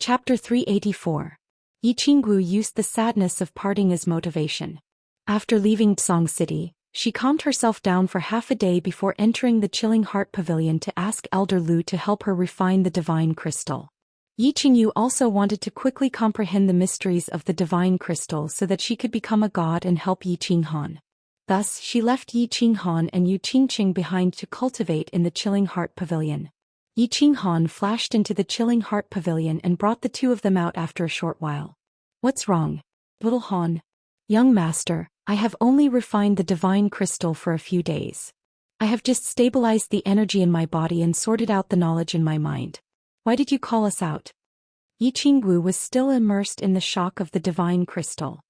Chapter 384. Yi Qinggu used the sadness of parting as motivation. After leaving Tsong City, she calmed herself down for half a day before entering the Chilling Heart Pavilion to ask Elder Lu to help her refine the divine crystal. Yi Qingyu also wanted to quickly comprehend the mysteries of the divine crystal so that she could become a god and help Yi Qinghan. Thus, she left Yi Qinghan and Yu Qingqing behind to cultivate in the Chilling Heart Pavilion. Yi Qinghan flashed into the Chilling Heart Pavilion and brought the 2 of them out after a short while. "What's wrong, little Han?" "Young master, I have only refined the divine crystal for a few days. I have just stabilized the energy in my body and sorted out the knowledge in my mind. Why did you call us out?" Yi Qingwu was still immersed in the shock of the divine crystal.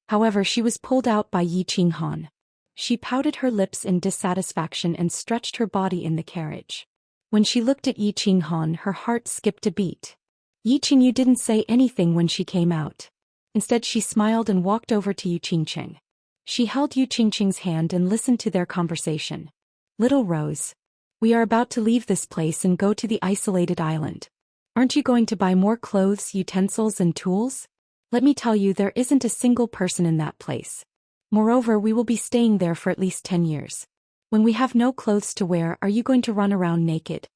However, she was pulled out by Yi Qinghan. She pouted her lips in dissatisfaction and stretched her body in the carriage. When she looked at Yi Qinghan, her heart skipped a beat. Yi Qingyu didn't say anything when she came out. Instead, she smiled and walked over to Yu Qingqing. She held Yu Qingqing's hand and listened to their conversation. "Little Rose, we are about to leave this place and go to the isolated island. Aren't you going to buy more clothes, utensils and tools? Let me tell you, there isn't a single person in that place. Moreover, we will be staying there for at least 10 years. When we have no clothes to wear, are you going to run around naked?"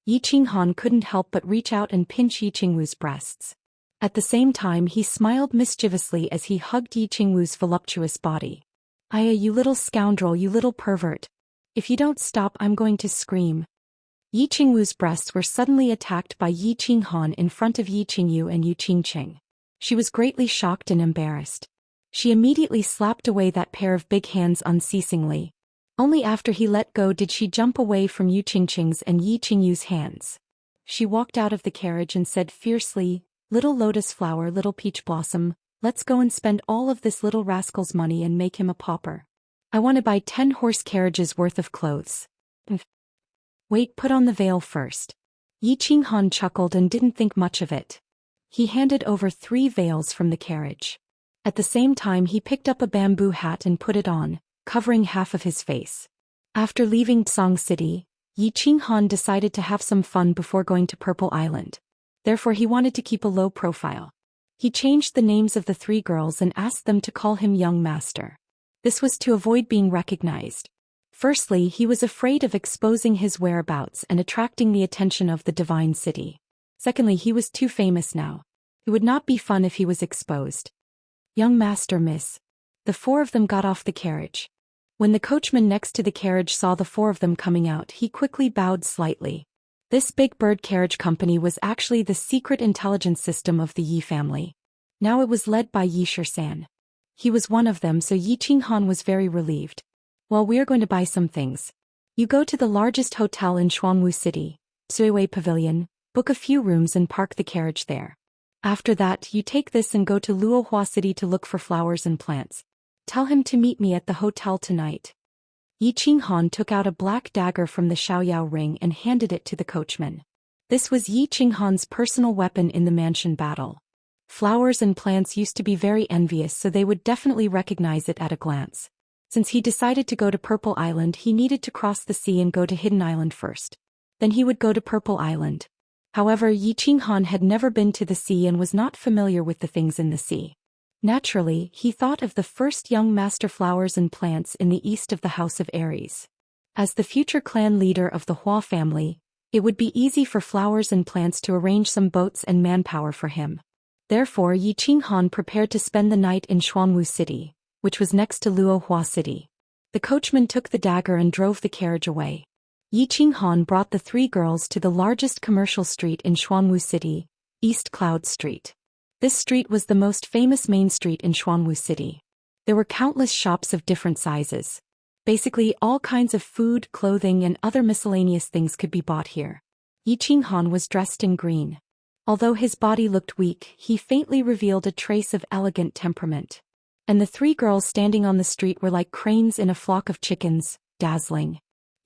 Yi Qinghan couldn't help but reach out and pinch Yi Qingwu's breasts. At the same time, he smiled mischievously as he hugged Yi Qingwu's voluptuous body. "Aya, you little scoundrel, you little pervert. If you don't stop, I'm going to scream." Yi Qingwu's breasts were suddenly attacked by Yi Qinghan in front of Yi Qingyu and Yu Qingqing. She was greatly shocked and embarrassed. She immediately slapped away that pair of big hands unceasingly. Only after he let go did she jump away from Yu Qingqing's and Yi Qingyu's hands. She walked out of the carriage and said fiercely, "Little lotus flower, little peach blossom, let's go and spend all of this little rascal's money and make him a pauper. I want to buy 10 horse carriages worth of clothes." "Wait, put on the veil first." Yi Qinghan chuckled and didn't think much of it. He handed over 3 veils from the carriage. At the same time, he picked up a bamboo hat and put it on, covering half of his face. After leaving Tsong City, Yi Qinghan decided to have some fun before going to Purple Island. Therefore he wanted to keep a low profile. He changed the names of the 3 girls and asked them to call him Young Master. This was to avoid being recognized. Firstly, he was afraid of exposing his whereabouts and attracting the attention of the Divine City. Secondly, he was too famous now. It would not be fun if he was exposed. "Young Master, miss." The 4 of them got off the carriage. When the coachman next to the carriage saw the 4 of them coming out, he quickly bowed slightly. This Big Bird Carriage Company was actually the secret intelligence system of the Yi family. Now it was led by Yi Shisan. He was one of them, so Yi Qinghan was very relieved. "Well, we are going to buy some things. You go to the largest hotel in Xuanwu City, Suiwei Pavilion, book a few rooms and park the carriage there. After that, you take this and go to Luohua City to look for flowers and plants. Tell him to meet me at the hotel tonight." Yi Qinghan took out a black dagger from the Xiaoyao ring and handed it to the coachman. This was Yi Qinghan's personal weapon in the mansion battle. Flowers and plants used to be very envious, so they would definitely recognize it at a glance. Since he decided to go to Purple Island, he needed to cross the sea and go to Hidden Island first. Then he would go to Purple Island. However, Yi Qinghan had never been to the sea and was not familiar with the things in the sea. Naturally, he thought of the first young master flowers and plants in the east of the House of Aries. As the future clan leader of the Hua family, it would be easy for flowers and plants to arrange some boats and manpower for him. Therefore, Yi Qinghan prepared to spend the night in Xuanwu City, which was next to Luohua City. The coachman took the dagger and drove the carriage away. Yi Qinghan brought the three girls to the largest commercial street in Xuanwu City, East Cloud Street. This street was the most famous main street in Xuanwu City. There were countless shops of different sizes. Basically, all kinds of food, clothing, and other miscellaneous things could be bought here. Yi Qinghan was dressed in green. Although his body looked weak, he faintly revealed a trace of elegant temperament. And the three girls standing on the street were like cranes in a flock of chickens, dazzling.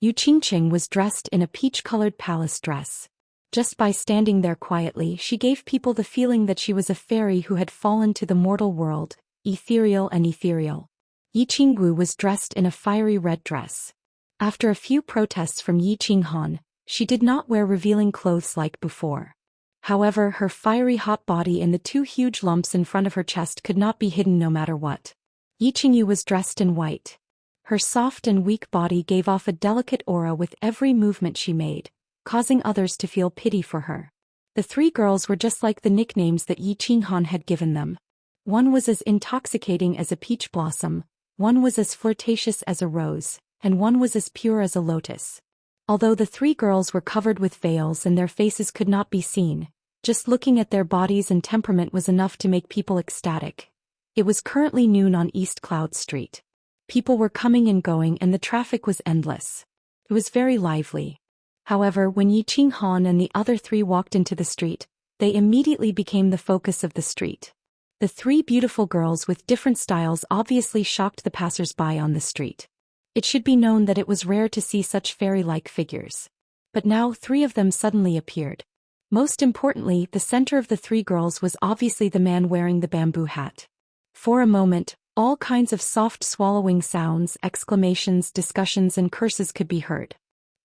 Yu Qingqing was dressed in a peach-colored palace dress. Just by standing there quietly, she gave people the feeling that she was a fairy who had fallen to the mortal world, ethereal and ethereal. Yi Qinggu was dressed in a fiery red dress. After a few protests from Yi Qinghan, she did not wear revealing clothes like before. However, her fiery hot body and the two huge lumps in front of her chest could not be hidden no matter what. Yi Qingyu was dressed in white. Her soft and weak body gave off a delicate aura with every movement she made, causing others to feel pity for her. The three girls were just like the nicknames that Yi Qinghan had given them. One was as intoxicating as a peach blossom, one was as flirtatious as a rose, and one was as pure as a lotus. Although the three girls were covered with veils and their faces could not be seen, just looking at their bodies and temperament was enough to make people ecstatic. It was currently noon on East Cloud Street. People were coming and going and the traffic was endless. It was very lively. However, when Yi Qinghan and the other three walked into the street, they immediately became the focus of the street. The three beautiful girls with different styles obviously shocked the passers-by on the street. It should be known that it was rare to see such fairy-like figures. But now three of them suddenly appeared. Most importantly, the center of the three girls was obviously the man wearing the bamboo hat. For a moment, all kinds of soft swallowing sounds, exclamations, discussions and curses could be heard.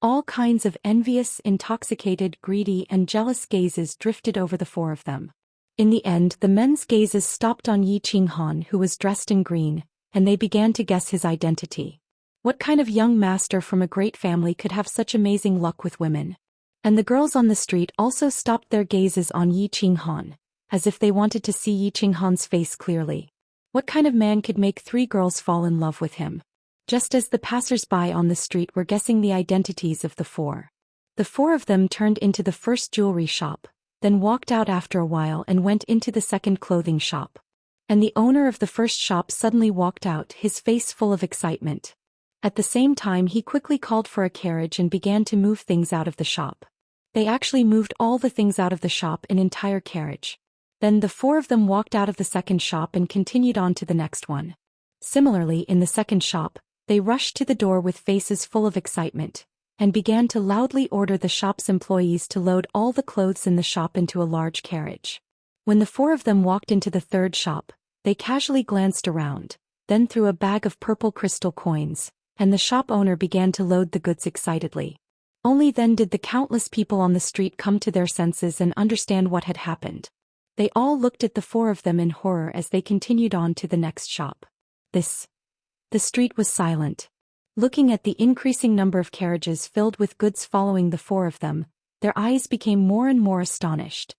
All kinds of envious, intoxicated, greedy and jealous gazes drifted over the four of them. In the end, the men's gazes stopped on Yi Qinghan, who was dressed in green, and they began to guess his identity. What kind of young master from a great family could have such amazing luck with women? And the girls on the street also stopped their gazes on Yi Qinghan, as if they wanted to see Yi Qinghan's face clearly. What kind of man could make three girls fall in love with him? Just as the passers-by on the street were guessing the identities of the four of them turned into the first jewelry shop, then walked out after a while and went into the second clothing shop. And the owner of the first shop suddenly walked out, his face full of excitement. At the same time, he quickly called for a carriage and began to move things out of the shop. They actually moved all the things out of the shop, an entire carriage. Then the four of them walked out of the second shop and continued on to the next one. Similarly, in the second shop, they rushed to the door with faces full of excitement, and began to loudly order the shop's employees to load all the clothes in the shop into a large carriage. When the four of them walked into the third shop, they casually glanced around, then threw a bag of purple crystal coins, and the shop owner began to load the goods excitedly. Only then did the countless people on the street come to their senses and understand what had happened. They all looked at the four of them in horror as they continued on to the next shop. The street was silent. Looking at the increasing number of carriages filled with goods following the four of them, their eyes became more and more astonished.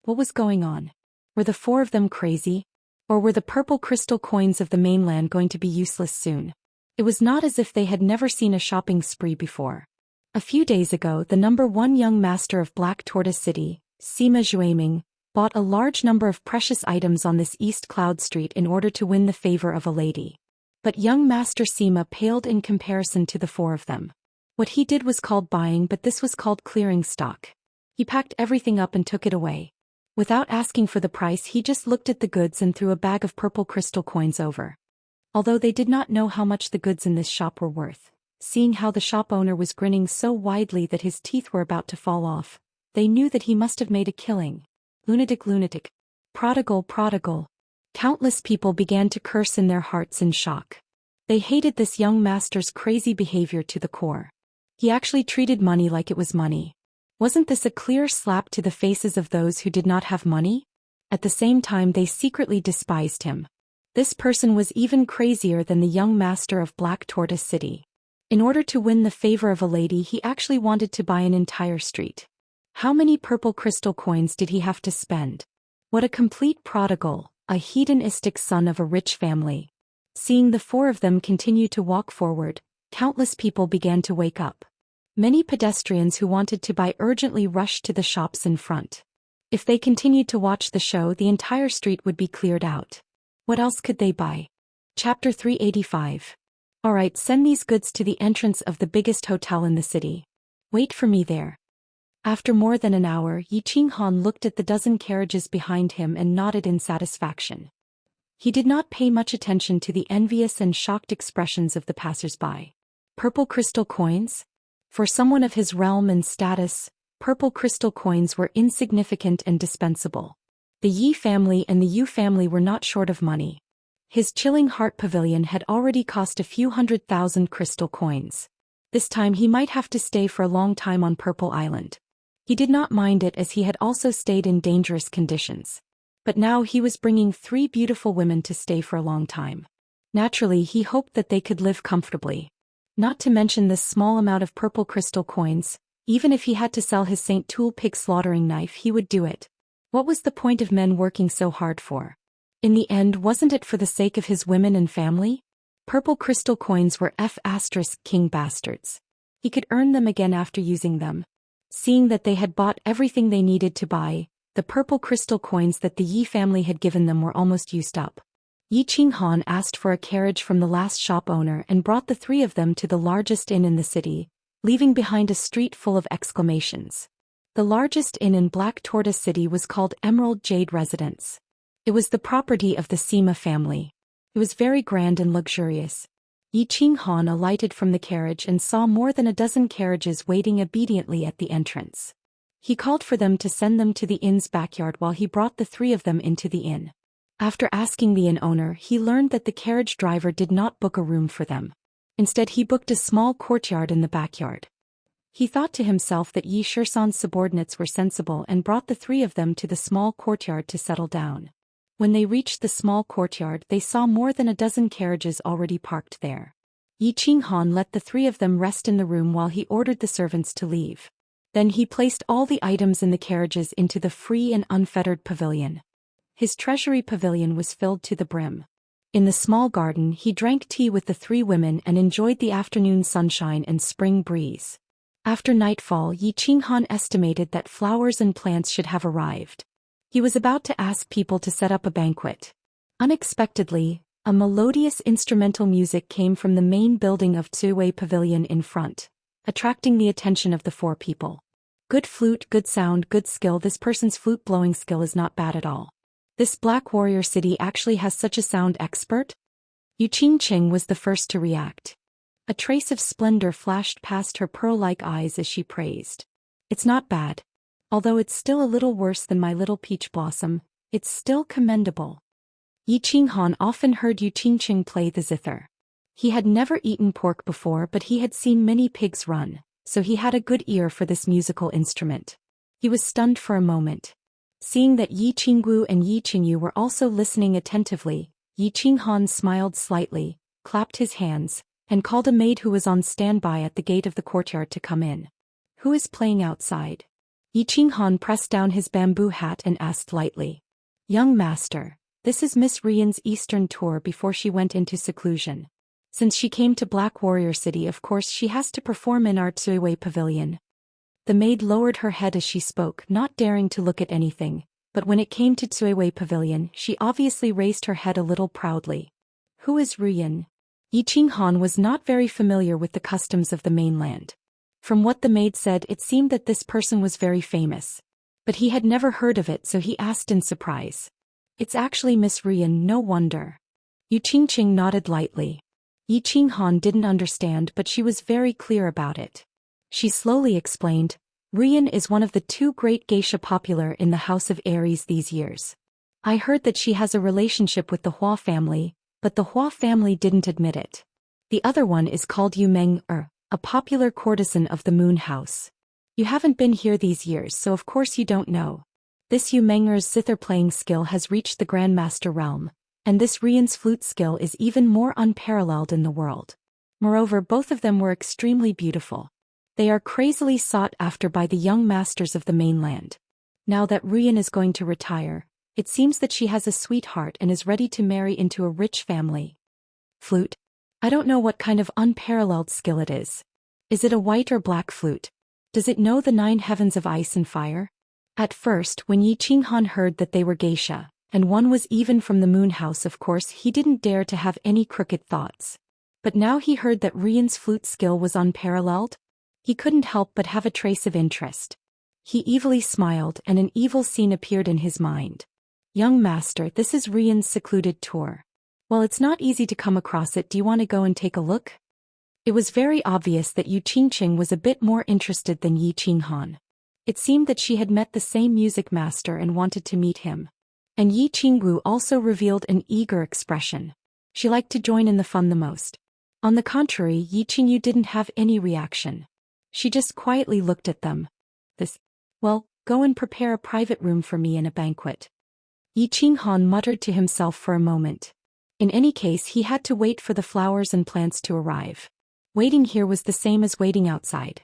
What was going on? Were the four of them crazy? Or were the purple crystal coins of the mainland going to be useless soon? It was not as if they had never seen a shopping spree before. A few days ago, the number one young master of Black Tortoise City, Sima Zhuiming, bought a large number of precious items on this East Cloud Street in order to win the favor of a lady. But young Master Sima paled in comparison to the four of them. What he did was called buying, but this was called clearing stock. He packed everything up and took it away. Without asking for the price, he just looked at the goods and threw a bag of purple crystal coins over. Although they did not know how much the goods in this shop were worth, seeing how the shop owner was grinning so widely that his teeth were about to fall off, they knew that he must have made a killing. Lunatic. Prodigal. Countless people began to curse in their hearts in shock. They hated this young master's crazy behavior to the core. He actually treated money like it was money. Wasn't this a clear slap to the faces of those who did not have money? At the same time they secretly despised him. This person was even crazier than the young master of Black Tortoise City. In order to win the favor of a lady he actually wanted to buy an entire street. How many purple crystal coins did he have to spend? What a complete prodigal, a hedonistic son of a rich family. Seeing the four of them continue to walk forward, countless people began to wake up. Many pedestrians who wanted to buy urgently rushed to the shops in front. If they continued to watch the show, the entire street would be cleared out. What else could they buy? Chapter 385. Alright, send these goods to the entrance of the biggest hotel in the city. Wait for me there. After more than an hour, Yi Qinghan looked at the dozen carriages behind him and nodded in satisfaction. He did not pay much attention to the envious and shocked expressions of the passers-by. Purple crystal coins? For someone of his realm and status, purple crystal coins were insignificant and dispensable. The Yi family and the Yu family were not short of money. His chilling heart pavilion had already cost a few 100,000 crystal coins. This time he might have to stay for a long time on Purple Island. He did not mind it as he had also stayed in dangerous conditions. But now he was bringing 3 beautiful women to stay for a long time. Naturally he hoped that they could live comfortably. Not to mention this small amount of purple crystal coins, even if he had to sell his St. Tool pig slaughtering knife he would do it. What was the point of men working so hard for? In the end, wasn't it for the sake of his women and family? Purple crystal coins were king bastards. He could earn them again after using them. Seeing that they had bought everything they needed to buy, the purple crystal coins that the Yi family had given them were almost used up. Yi Qinghan asked for a carriage from the last shop owner and brought the 3 of them to the largest inn in the city, leaving behind a street full of exclamations. The largest inn in Black Tortoise City was called Emerald Jade Residence. It was the property of the Sima family. It was very grand and luxurious. Yi Qinghan alighted from the carriage and saw more than a dozen carriages waiting obediently at the entrance. He called for them to send them to the inn's backyard while he brought the 3 of them into the inn. After asking the inn owner, he learned that the carriage driver did not book a room for them. Instead he booked a small courtyard in the backyard. He thought to himself that Yi Shisan's subordinates were sensible and brought the 3 of them to the small courtyard to settle down. When they reached the small courtyard they saw more than a dozen carriages already parked there. Yi Qinghan let the 3 of them rest in the room while he ordered the servants to leave. Then he placed all the items in the carriages into the free and unfettered pavilion. His treasury pavilion was filled to the brim. In the small garden he drank tea with the 3 women and enjoyed the afternoon sunshine and spring breeze. After nightfall Yi Qinghan estimated that flowers and plants should have arrived. He was about to ask people to set up a banquet. Unexpectedly, a melodious instrumental music came from the main building of Tsuwei Pavilion in front, attracting the attention of the 4 people. Good flute, good sound, good skill. This person's flute blowing skill is not bad at all. This Black Warrior City actually has such a sound expert? Yu Qingqing was the first to react. A trace of splendor flashed past her pearl-like eyes as she praised. It's not bad. Although it's still a little worse than my little peach blossom, it's still commendable. Yi Qinghan often heard Yu Qingqing play the zither. He had never eaten pork before but he had seen many pigs run, so he had a good ear for this musical instrument. He was stunned for a moment. Seeing that Yi Qinggu and Yi Qingyu were also listening attentively, Yi Qinghan smiled slightly, clapped his hands, and called a maid who was on standby at the gate of the courtyard to come in. Who is playing outside? Yi Qinghan pressed down his bamboo hat and asked lightly. Young master, this is Miss Rian's Eastern tour before she went into seclusion. Since she came to Black Warrior City, of course she has to perform in our Tsuwei Pavilion. The maid lowered her head as she spoke, not daring to look at anything, but when it came to Tsuwei Pavilion she obviously raised her head a little proudly. Who is Rian? Yi Qinghan was not very familiar with the customs of the mainland. From what the maid said it seemed that this person was very famous. But he had never heard of it, so he asked in surprise. It's actually Miss Rian, no wonder. Yu Qingqing nodded lightly. Yi Qinghan didn't understand but she was very clear about it. She slowly explained, Rian is one of the 2 great geisha popular in the House of Aries these years. I heard that she has a relationship with the Hua family, but the Hua family didn't admit it. The other one is called Yu Meng, a popular courtesan of the Moon House. You haven't been here these years, so of course you don't know. This Yu Menger's zither playing skill has reached the Grandmaster realm, and this Rian's flute skill is even more unparalleled in the world. Moreover, both of them were extremely beautiful. They are crazily sought after by the young masters of the mainland. Now that Rian is going to retire, it seems that she has a sweetheart and is ready to marry into a rich family. Flute? I don't know what kind of unparalleled skill it is. Is it a white or black flute? Does it know the 9 heavens of ice and fire? At first, when Yi Qinghan heard that they were geisha, and one was even from the moon house, of course he didn't dare to have any crooked thoughts. But now he heard that Rian's flute skill was unparalleled. He couldn't help but have a trace of interest. He evilly smiled and an evil scene appeared in his mind. Young master, this is Rian's secluded tour. Well, it's not easy to come across it. Do you want to go and take a look? It was very obvious that Yu Qingqing was a bit more interested than Yi Qinghan. It seemed that she had met the same music master and wanted to meet him. And Yi Qingwu also revealed an eager expression. She liked to join in the fun the most. On the contrary, Yi Qingyu didn't have any reaction. She just quietly looked at them. Well, go and prepare a private room for me in a banquet. Yi Qinghan muttered to himself for a moment. In any case, he had to wait for the flowers and plants to arrive. Waiting here was the same as waiting outside.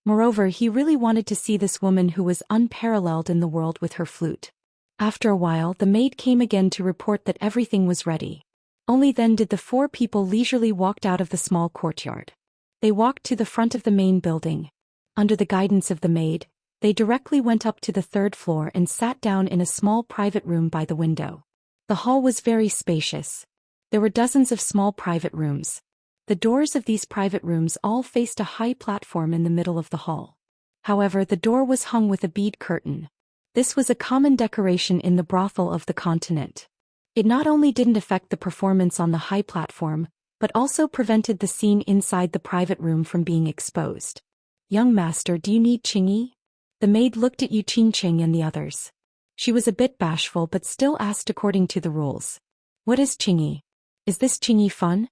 Moreover, he really wanted to see this woman who was unparalleled in the world with her flute. After a while, the maid came again to report that everything was ready. Only then did the 4 people leisurely walk out of the small courtyard. They walked to the front of the main building. Under the guidance of the maid, they directly went up to the 3rd floor and sat down in a small private room by the window. The hall was very spacious. There were dozens of small private rooms. The doors of these private rooms all faced a high platform in the middle of the hall. However, the door was hung with a bead curtain. This was a common decoration in the brothel of the continent. It not only didn't affect the performance on the high platform, but also prevented the scene inside the private room from being exposed. Young master, do you need Qingyi? The maid looked at Yu Qingqing and the others. She was a bit bashful but still asked according to the rules. What is Qingyi? Is this Qingyi fun?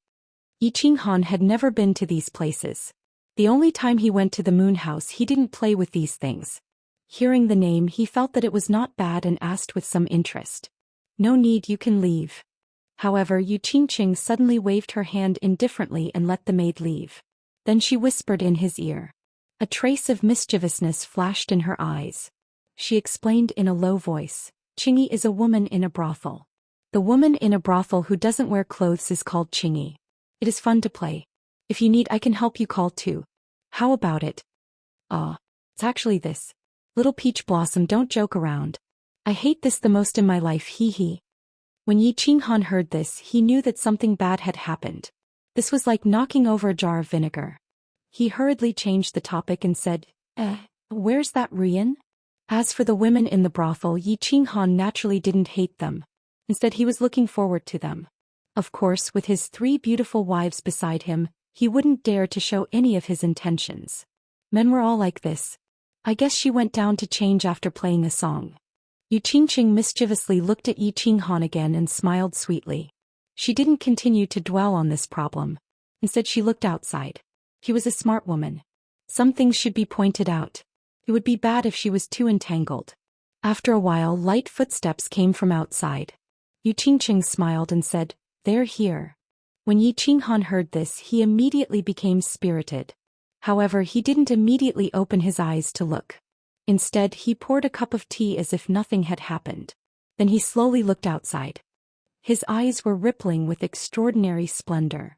Yi Qinghan had never been to these places. The only time he went to the moon house he didn't play with these things. Hearing the name, he felt that it was not bad and asked with some interest. No need, you can leave. However, Yu Qingqing suddenly waved her hand indifferently and let the maid leave. Then she whispered in his ear. A trace of mischievousness flashed in her eyes. She explained in a low voice, Qingyi is a woman in a brothel. The woman in a brothel who doesn't wear clothes is called Qingyi. It is fun to play. If you need, I can help you call too. How about it? It's actually this. Little peach blossom, don't joke around. I hate this the most in my life, hee hee. When Yi Qinghan heard this, he knew that something bad had happened. This was like knocking over a jar of vinegar. He hurriedly changed the topic and said, where's that Rian? As for the women in the brothel, Yi Qinghan naturally didn't hate them. Instead, he was looking forward to them. Of course, with his 3 beautiful wives beside him, he wouldn't dare to show any of his intentions. Men were all like this. I guess she went down to change after playing a song. Yu Qingqing mischievously looked at Yi Qinghan again and smiled sweetly. She didn't continue to dwell on this problem. Instead, she looked outside. She was a smart woman. Some things should be pointed out. It would be bad if she was too entangled. After a while, light footsteps came from outside. Yu Qingqing smiled and said, They're here. When Yi Qinghan heard this, he immediately became spirited. However, he didn't immediately open his eyes to look. Instead, he poured a cup of tea as if nothing had happened. Then he slowly looked outside. His eyes were rippling with extraordinary splendor.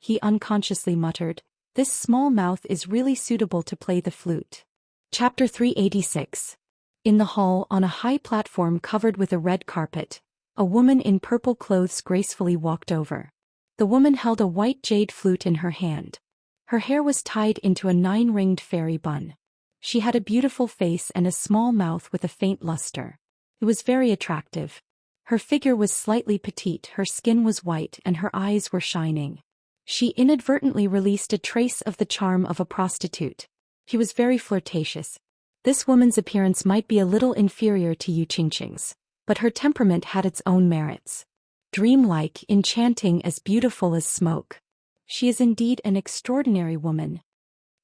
He unconsciously muttered, This small mouth is really suitable to play the flute. Chapter 386. In the hall, on a high platform covered with a red carpet, a woman in purple clothes gracefully walked over. The woman held a white jade flute in her hand. Her hair was tied into a 9-ringed fairy bun. She had a beautiful face and a small mouth with a faint luster. It was very attractive. Her figure was slightly petite, her skin was white, and her eyes were shining. She inadvertently released a trace of the charm of a prostitute. She was very flirtatious. This woman's appearance might be a little inferior to Yu Qingqing's, but her temperament had its own merits. Dreamlike, enchanting, as beautiful as smoke. She is indeed an extraordinary woman.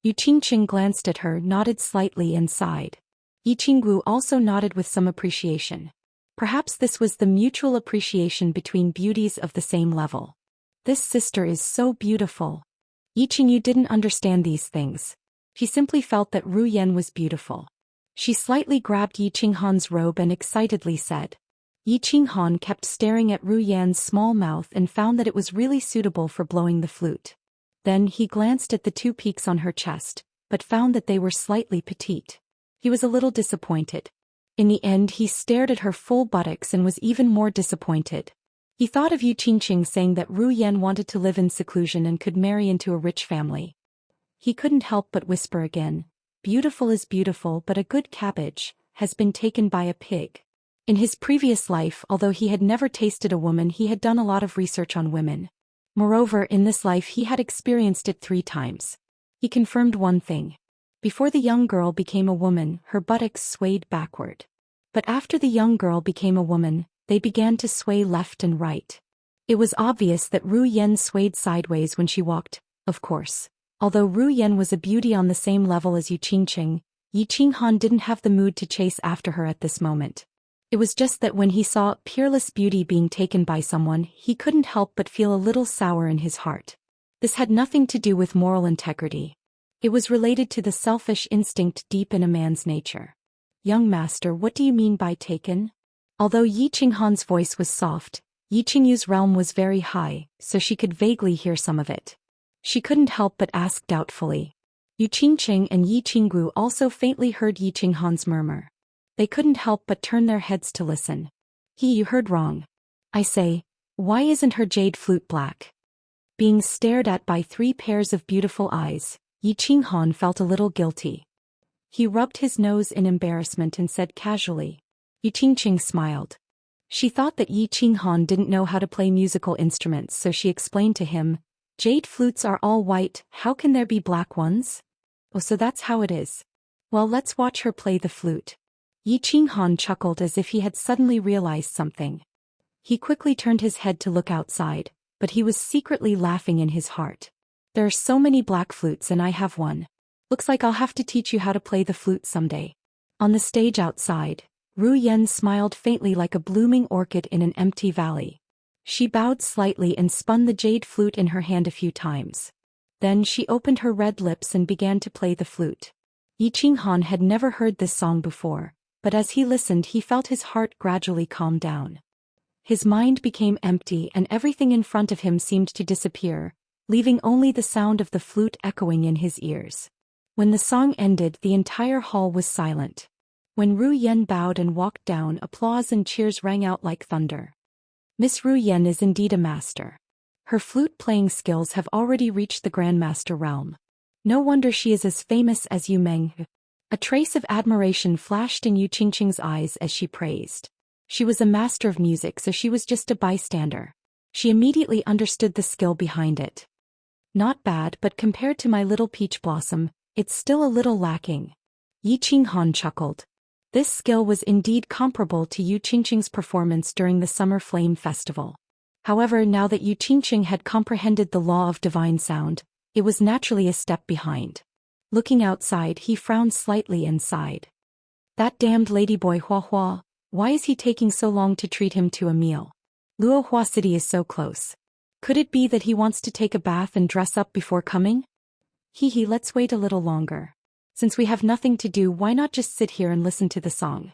Yu Qingqing glanced at her, nodded slightly and sighed. Yi Qinggu also nodded with some appreciation. Perhaps this was the mutual appreciation between beauties of the same level. This sister is so beautiful. Yi Qingyu didn't understand these things. She simply felt that Ru Yan was beautiful. She slightly grabbed Yi Qinghan's robe and excitedly said. Yi Qinghan kept staring at Ru Yan's small mouth and found that it was really suitable for blowing the flute. Then he glanced at the two peaks on her chest, but found that they were slightly petite. He was a little disappointed. In the end he stared at her full buttocks and was even more disappointed. He thought of Yu Qingqing saying that Ru Yan wanted to live in seclusion and could marry into a rich family. He couldn't help but whisper again, "Beautiful is beautiful, but a good cabbage has been taken by a pig." In his previous life, although he had never tasted a woman, he had done a lot of research on women. Moreover, in this life he had experienced it 3 times. He confirmed one thing. Before the young girl became a woman, her buttocks swayed backward. But after the young girl became a woman, they began to sway left and right. It was obvious that Ru Yan swayed sideways when she walked, of course. Although Ru Yan was a beauty on the same level as Yu Qingqing, Yi Qinghan didn't have the mood to chase after her at this moment. It was just that when he saw peerless beauty being taken by someone, he couldn't help but feel a little sour in his heart. This had nothing to do with moral integrity. It was related to the selfish instinct deep in a man's nature. "Young master, what do you mean by taken?" Although Yi Qinghan's voice was soft, Yi Qingyu's realm was very high, so she could vaguely hear some of it. She couldn't help but ask doubtfully. Yu Qingqing and Yi Qinggu also faintly heard Yi Qinghan's murmur. They couldn't help but turn their heads to listen. You heard wrong. I say, why isn't her jade flute black?" Being stared at by 3 pairs of beautiful eyes, Yi Qinghan felt a little guilty. He rubbed his nose in embarrassment and said casually. Yu Qingqing smiled. She thought that Yi Qinghan didn't know how to play musical instruments, so she explained to him, "Jade flutes are all white, how can there be black ones?" "Oh, so that's how it is. Well, let's watch her play the flute." Yi Qinghan chuckled as if he had suddenly realized something. He quickly turned his head to look outside, but he was secretly laughing in his heart. "There are so many black flutes and I have one. Looks like I'll have to teach you how to play the flute someday." On the stage outside, Ru Yan smiled faintly like a blooming orchid in an empty valley. She bowed slightly and spun the jade flute in her hand a few times. Then she opened her red lips and began to play the flute. Yi Qinghan had never heard this song before, but as he listened he felt his heart gradually calm down. His mind became empty and everything in front of him seemed to disappear, leaving only the sound of the flute echoing in his ears. When the song ended, the entire hall was silent. When Ru Yan bowed and walked down, applause and cheers rang out like thunder. Miss Ru Yan is indeed a master. Her flute-playing skills have already reached the Grandmaster realm. No wonder she is as famous as Yu Meng. A trace of admiration flashed in Yu Qingqing's eyes as she praised. She was a master of music, so she was just a bystander. She immediately understood the skill behind it. "Not bad, but compared to my little peach blossom, it's still a little lacking." Yi Qinghan chuckled. This skill was indeed comparable to Yu Qingqing's performance during the Summer Flame Festival. However, now that Yu Qingqing had comprehended the law of divine sound, it was naturally a step behind. Looking outside, he frowned slightly and sighed. "That damned ladyboy Hua Hua, why is he taking so long to treat him to a meal? Luohua City is so close. Could it be that he wants to take a bath and dress up before coming? Let's wait a little longer. Since we have nothing to do, why not just sit here and listen to the song?"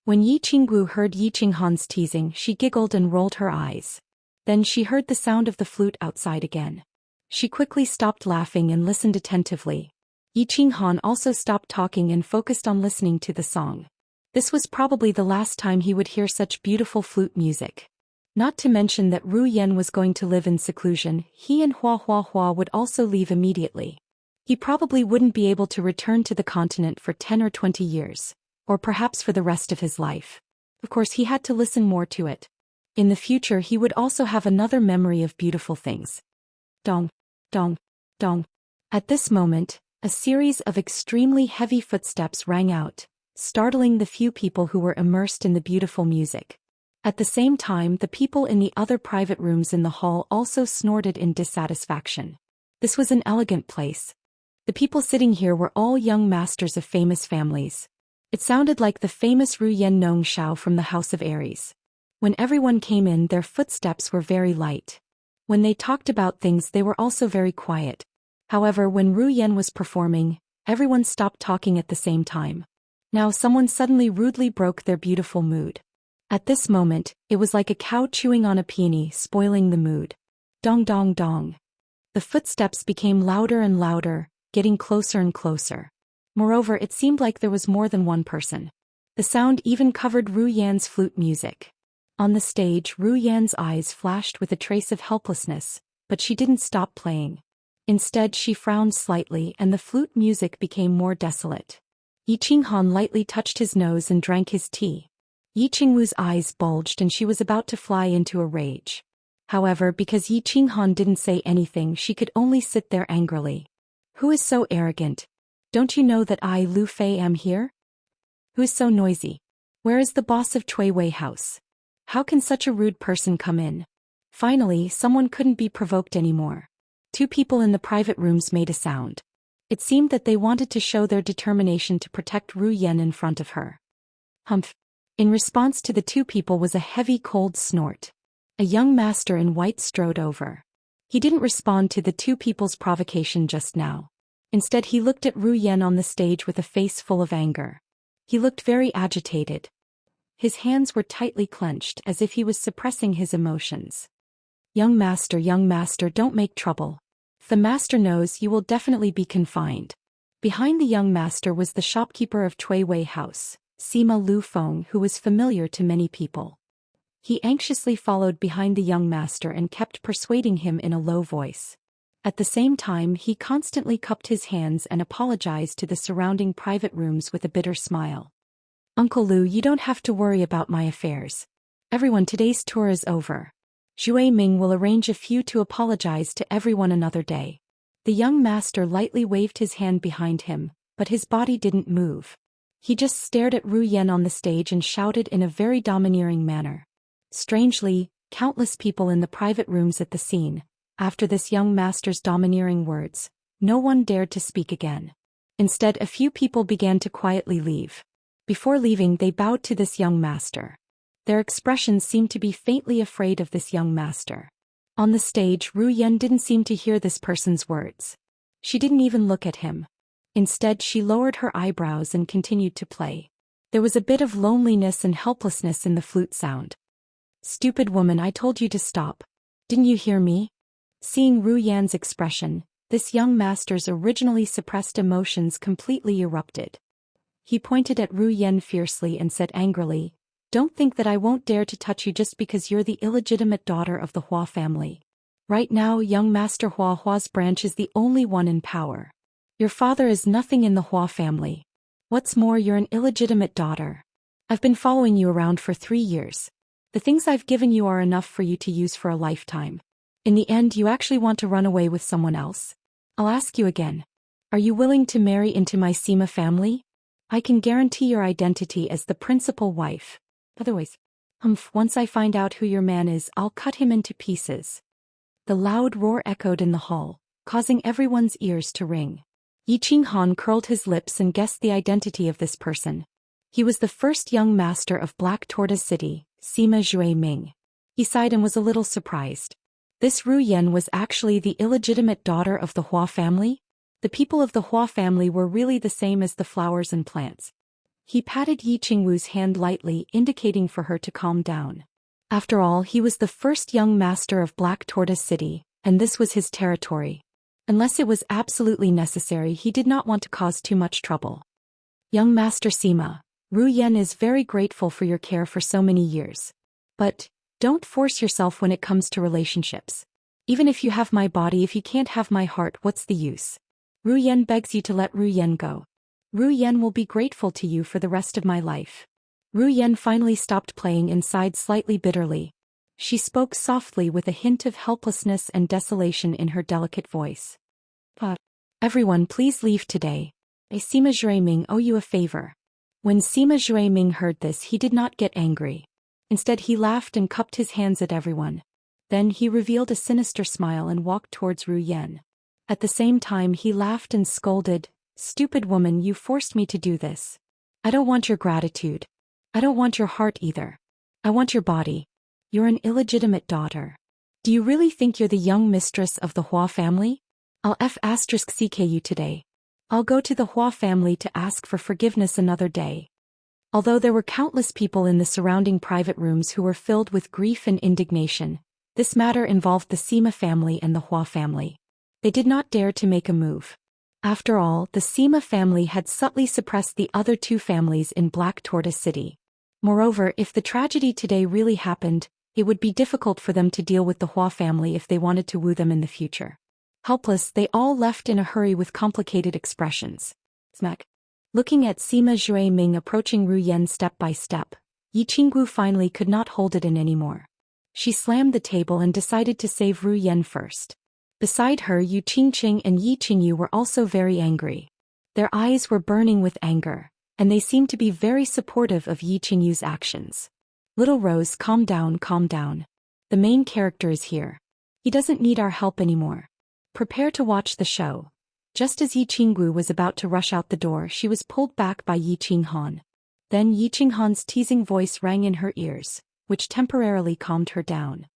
When Yi Qinggu heard Yi Qinghan's teasing, she giggled and rolled her eyes. Then she heard the sound of the flute outside again. She quickly stopped laughing and listened attentively. Yi Qinghan also stopped talking and focused on listening to the song. This was probably the last time he would hear such beautiful flute music. Not to mention that Ru Yan was going to live in seclusion, he and Hua Hua Hua would also leave immediately. He probably wouldn't be able to return to the continent for 10 or 20 years, or perhaps for the rest of his life. Of course, he had to listen more to it. In the future, he would also have another memory of beautiful things. Dong, dong, dong. At this moment, a series of extremely heavy footsteps rang out, startling the few people who were immersed in the beautiful music. At the same time, the people in the other private rooms in the hall also snorted in dissatisfaction. This was an elegant place. The people sitting here were all young masters of famous families. It sounded like the famous Ru Yen Nong Shao from the House of Aries. When everyone came in, their footsteps were very light. When they talked about things, they were also very quiet. However, when Ru Yen was performing, everyone stopped talking at the same time. Now someone suddenly rudely broke their beautiful mood. At this moment, it was like a cow chewing on a peony, spoiling the mood. Dong dong dong. The footsteps became louder and louder, getting closer and closer. Moreover, it seemed like there was more than one person. The sound even covered Ru Yan's flute music. On the stage, Ru Yan's eyes flashed with a trace of helplessness, but she didn't stop playing. Instead, she frowned slightly and the flute music became more desolate. Yi Qinghan lightly touched his nose and drank his tea. Yi Qingwu's eyes bulged and she was about to fly into a rage. However, because Yi Qinghan didn't say anything, she could only sit there angrily. Who is so arrogant? Don't you know that I, Lu Fei, am here? Who is so noisy? Where is the boss of Cui Wei House? How can such a rude person come in? Finally, someone couldn't be provoked anymore. Two people in the private rooms made a sound. It seemed that they wanted to show their determination to protect Ru Yen in front of her. Humph. In response to the two people was a heavy cold snort. A young master in white strode over. He didn't respond to the two people's provocation just now. Instead, he looked at Ru Yen on the stage with a face full of anger. He looked very agitated. His hands were tightly clenched as if he was suppressing his emotions. Young master, don't make trouble. If the master knows, you will definitely be confined. Behind the young master was the shopkeeper of Cui Wei House, Sima Lu Feng, who was familiar to many people. He anxiously followed behind the young master and kept persuading him in a low voice. At the same time, he constantly cupped his hands and apologized to the surrounding private rooms with a bitter smile. Uncle Lu, you don't have to worry about my affairs. Everyone, today's tour is over. Zhou Ming will arrange a few to apologize to everyone another day. The young master lightly waved his hand behind him, but his body didn't move. He just stared at Ru Yen on the stage and shouted in a very domineering manner. Strangely, countless people in the private rooms at the scene, after this young master's domineering words, no one dared to speak again. Instead, a few people began to quietly leave. Before leaving, they bowed to this young master. Their expressions seemed to be faintly afraid of this young master. On the stage, Ru Yen didn't seem to hear this person's words. She didn't even look at him. Instead, she lowered her eyebrows and continued to play. There was a bit of loneliness and helplessness in the flute sound. Stupid woman, I told you to stop. Didn't you hear me? Seeing Ru Yan's expression, this young master's originally suppressed emotions completely erupted. He pointed at Ru Yen fiercely and said angrily, "Don't think that I won't dare to touch you just because you're the illegitimate daughter of the Hua family. Right now, young Master Hua's branch is the only one in power. Your father is nothing in the Hua family. What's more, you're an illegitimate daughter. I've been following you around for 3 years. The things I've given you are enough for you to use for a lifetime. In the end, you actually want to run away with someone else? I'll ask you again. Are you willing to marry into my Sima family? I can guarantee your identity as the principal wife. Otherwise, once I find out who your man is, I'll cut him into pieces." The loud roar echoed in the hall, causing everyone's ears to ring. Yi Qinghan curled his lips and guessed the identity of this person. He was the first young master of Black Tortoise City, Sima Zhou Ming. He sighed and was a little surprised. This Ru Yen was actually the illegitimate daughter of the Hua family? The people of the Hua family were really the same as the flowers and plants. He patted Yi Qingwu's hand lightly, indicating for her to calm down. After all, he was the first young master of Black Tortoise City, and this was his territory. Unless it was absolutely necessary, he did not want to cause too much trouble. Young Master Sima, Ru Yen is very grateful for your care for so many years. But don't force yourself when it comes to relationships. Even if you have my body, if you can't have my heart, what's the use? Ru Yen begs you to let Ru Yen go. Ru Yen will be grateful to you for the rest of my life. Ru Yen finally stopped playing and sighed slightly bitterly. She spoke softly with a hint of helplessness and desolation in her delicate voice. Everyone, please leave today. Sima Zhou Ming owe you a favor. When Sima Zhou Ming heard this, he did not get angry. Instead, he laughed and cupped his hands at everyone. Then he revealed a sinister smile and walked towards Ru Yen. At the same time he laughed and scolded, "Stupid woman, you forced me to do this. I don't want your gratitude. I don't want your heart either. I want your body. You're an illegitimate daughter. Do you really think you're the young mistress of the Hua family? I'll *CK you today. I'll go to the Hua family to ask for forgiveness another day." Although there were countless people in the surrounding private rooms who were filled with grief and indignation, this matter involved the Sima family and the Hua family. They did not dare to make a move. After all, the Sima family had subtly suppressed the other two families in Black Tortoise City. Moreover, if the tragedy today really happened, it would be difficult for them to deal with the Hua family if they wanted to woo them in the future. Helpless, they all left in a hurry with complicated expressions. Smack. Looking at Sima Zhuiming approaching Ru Yan step by step, Yi Qinggu finally could not hold it in anymore. She slammed the table and decided to save Ru Yan first. Beside her, Yu Qingqing and Yi Qingyu were also very angry. Their eyes were burning with anger, and they seemed to be very supportive of Yi Qingyu's actions. "Little Rose, calm down, calm down. The main character is here. He doesn't need our help anymore. Prepare to watch the show." Just as Yi Qinggu was about to rush out the door, she was pulled back by Yi Qinghan. Then Yi Qinghan's teasing voice rang in her ears, which temporarily calmed her down.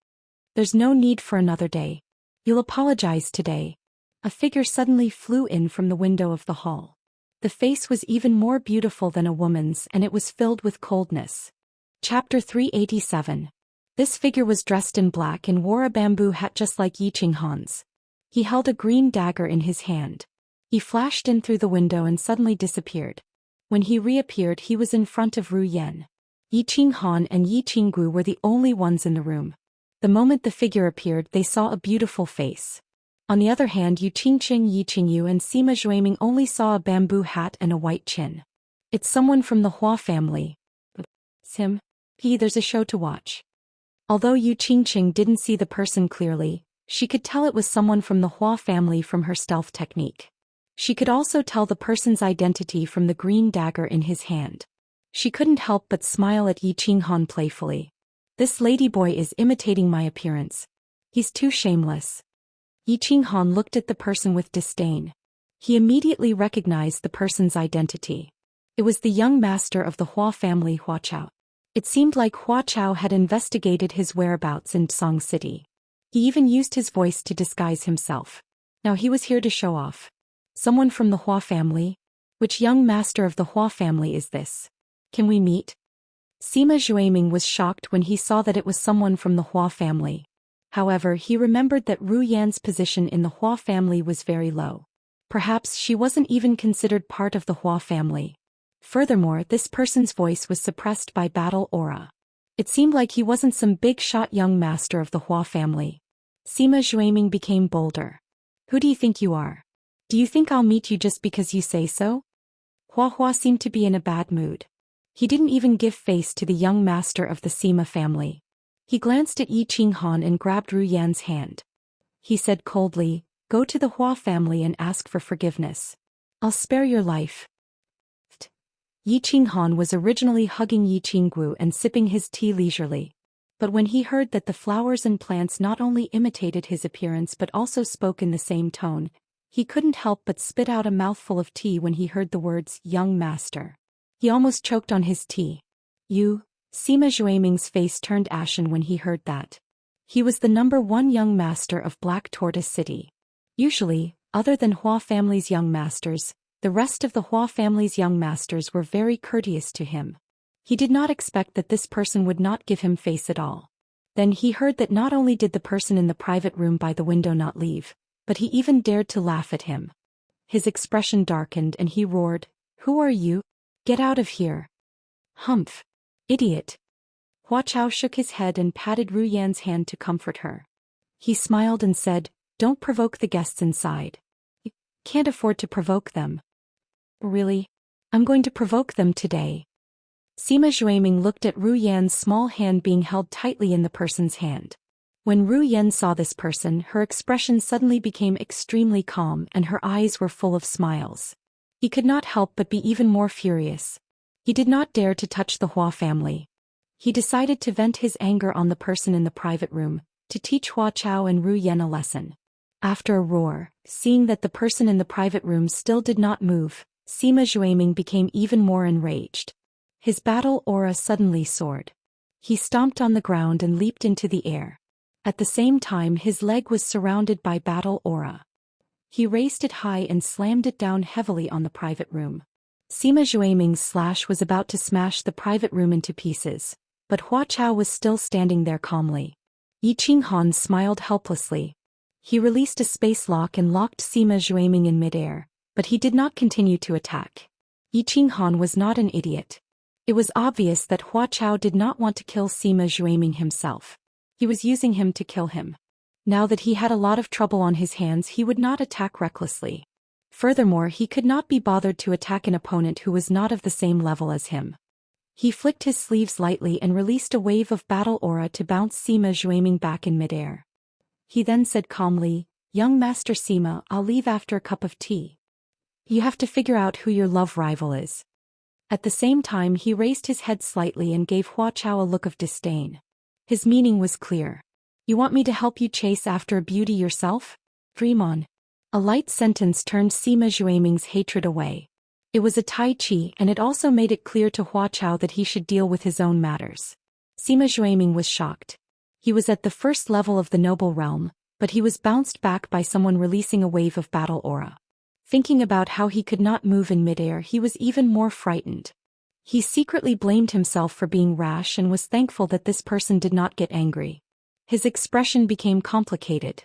"There's no need for another day. You'll apologize today." A figure suddenly flew in from the window of the hall. The face was even more beautiful than a woman's, and it was filled with coldness. Chapter 387. This figure was dressed in black and wore a bamboo hat just like Yi Qinghan's. He held a green dagger in his hand. He flashed in through the window and suddenly disappeared. When he reappeared, he was in front of Ru Yan. Yi Qinghan and Yi Qinggu were the only ones in the room. The moment the figure appeared, they saw a beautiful face. On the other hand, Yu Qingqing, Yi Qingyu and Sima Zhuiming only saw a bamboo hat and a white chin. "It's someone from the Hua family." "It's him. There's a show to watch." Although Yu Qingqing didn't see the person clearly, she could tell it was someone from the Hua family from her stealth technique. She could also tell the person's identity from the green dagger in his hand. She couldn't help but smile at Yi Qinghan playfully. "This ladyboy is imitating my appearance. He's too shameless." Yi Qinghan looked at the person with disdain. He immediately recognized the person's identity. It was the young master of the Hua family, Hua Chao. It seemed like Hua Chao had investigated his whereabouts in Song City. He even used his voice to disguise himself. Now he was here to show off. "Someone from the Hua family? Which young master of the Hua family is this? Can we meet?" Sima Zhuiming was shocked when he saw that it was someone from the Hua family. However, he remembered that Ru Yan's position in the Hua family was very low. Perhaps she wasn't even considered part of the Hua family. Furthermore, this person's voice was suppressed by battle aura. It seemed like he wasn't some big-shot young master of the Hua family. Sima Zhuiming became bolder. "Who do you think you are? Do you think I'll meet you just because you say so?" Hua Hua seemed to be in a bad mood. He didn't even give face to the young master of the Sima family. He glanced at Yi Qinghan and grabbed Ru Yan's hand. He said coldly, "Go to the Hua family and ask for forgiveness. I'll spare your life." Yi Qinghan was originally hugging Yi Qinggu and sipping his tea leisurely. But when he heard that the flowers and plants not only imitated his appearance but also spoke in the same tone, he couldn't help but spit out a mouthful of tea when he heard the words, "young master." He almost choked on his tea. "You?" Sima Zhuiming's face turned ashen when he heard that. He was the #1 young master of Black Tortoise City. Usually, other than Hua family's young masters, the rest of the Hua family's young masters were very courteous to him. He did not expect that this person would not give him face at all. Then he heard that not only did the person in the private room by the window not leave, but he even dared to laugh at him. His expression darkened and he roared, "Who are you? Get out of here." "Humph. Idiot." Hua Chao shook his head and patted Ru Yan's hand to comfort her. He smiled and said, "Don't provoke the guests inside. You can't afford to provoke them." "Really? I'm going to provoke them today." Sima Zhuiming looked at Ru Yan's small hand being held tightly in the person's hand. When Ru Yan saw this person, her expression suddenly became extremely calm and her eyes were full of smiles. He could not help but be even more furious. He did not dare to touch the Hua family. He decided to vent his anger on the person in the private room, to teach Hua Chao and Ru Yan a lesson. After a roar, seeing that the person in the private room still did not move, Sima Zhuiming became even more enraged. His battle aura suddenly soared. He stomped on the ground and leaped into the air. At the same time, his leg was surrounded by battle aura. He raised it high and slammed it down heavily on the private room. Sima Zhuiming's slash was about to smash the private room into pieces, but Hua Chao was still standing there calmly. Yi Qinghan smiled helplessly. He released a space lock and locked Sima Zhuiming in midair, but he did not continue to attack. Yi Qinghan was not an idiot. It was obvious that Hua Chao did not want to kill Sima Zhuiming himself. He was using him to kill him. Now that he had a lot of trouble on his hands, he would not attack recklessly. Furthermore, he could not be bothered to attack an opponent who was not of the same level as him. He flicked his sleeves lightly and released a wave of battle aura to bounce Sima Zhuiming back in midair. He then said calmly, "Young Master Sima, I'll leave after a cup of tea. You have to figure out who your love rival is." At the same time, he raised his head slightly and gave Hua Chao a look of disdain. His meaning was clear. "You want me to help you chase after a beauty yourself? Dream on." A light sentence turned Sima Zhuiming's hatred away. It was a Tai Chi, and it also made it clear to Hua Chao that he should deal with his own matters. Sima Zhuiming was shocked. He was at the first level of the noble realm, but he was bounced back by someone releasing a wave of battle aura. Thinking about how he could not move in midair, he was even more frightened. He secretly blamed himself for being rash and was thankful that this person did not get angry. His expression became complicated.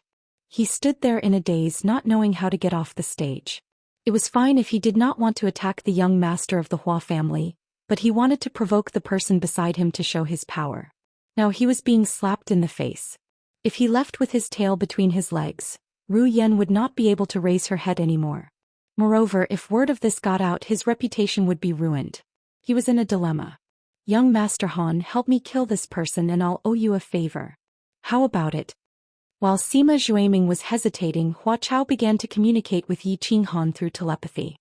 He stood there in a daze, not knowing how to get off the stage. It was fine if he did not want to attack the young master of the Hua family, but he wanted to provoke the person beside him to show his power. Now he was being slapped in the face. If he left with his tail between his legs, Ru Yan would not be able to raise her head anymore. Moreover, if word of this got out, his reputation would be ruined. He was in a dilemma. "Young Master Han, help me kill this person and I'll owe you a favor. How about it?" While Sima Zhuiming was hesitating, Hua Chao began to communicate with Yi Qinghan through telepathy.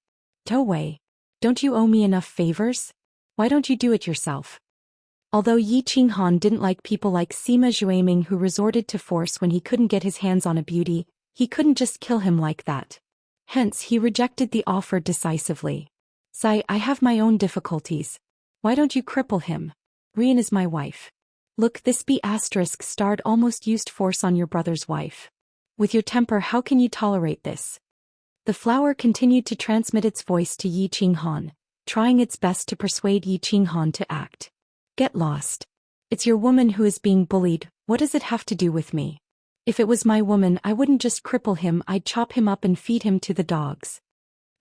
"Wei, don't you owe me enough favors? Why don't you do it yourself?" Although Yi Qinghan didn't like people like Sima Zhuiming who resorted to force when he couldn't get his hands on a beauty, he couldn't just kill him like that. Hence, he rejected the offer decisively. "Sai, I have my own difficulties. Why don't you cripple him? Rian is my wife. Look, this B** starred almost used force on your brother's wife. With your temper, how can you tolerate this?" The flower continued to transmit its voice to Yi Qinghan, trying its best to persuade Yi Qinghan to act. "Get lost. It's your woman who is being bullied. What does it have to do with me? If it was my woman, I wouldn't just cripple him, I'd chop him up and feed him to the dogs."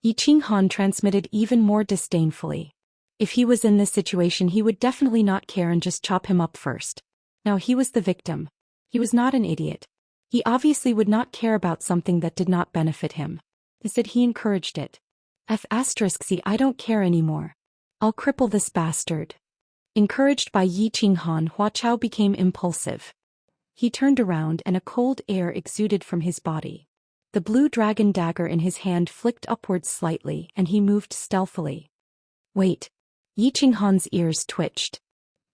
Yi Qinghan transmitted even more disdainfully. If he was in this situation, he would definitely not care and just chop him up first. Now he was the victim. He was not an idiot. He obviously would not care about something that did not benefit him. Instead, he encouraged it. "C, I don't care anymore. I'll cripple this bastard." Encouraged by Yi Qinghan, Hua Chao became impulsive. He turned around and a cold air exuded from his body. The blue dragon dagger in his hand flicked upwards slightly and he moved stealthily. "Wait." Yi Qinghan's ears twitched.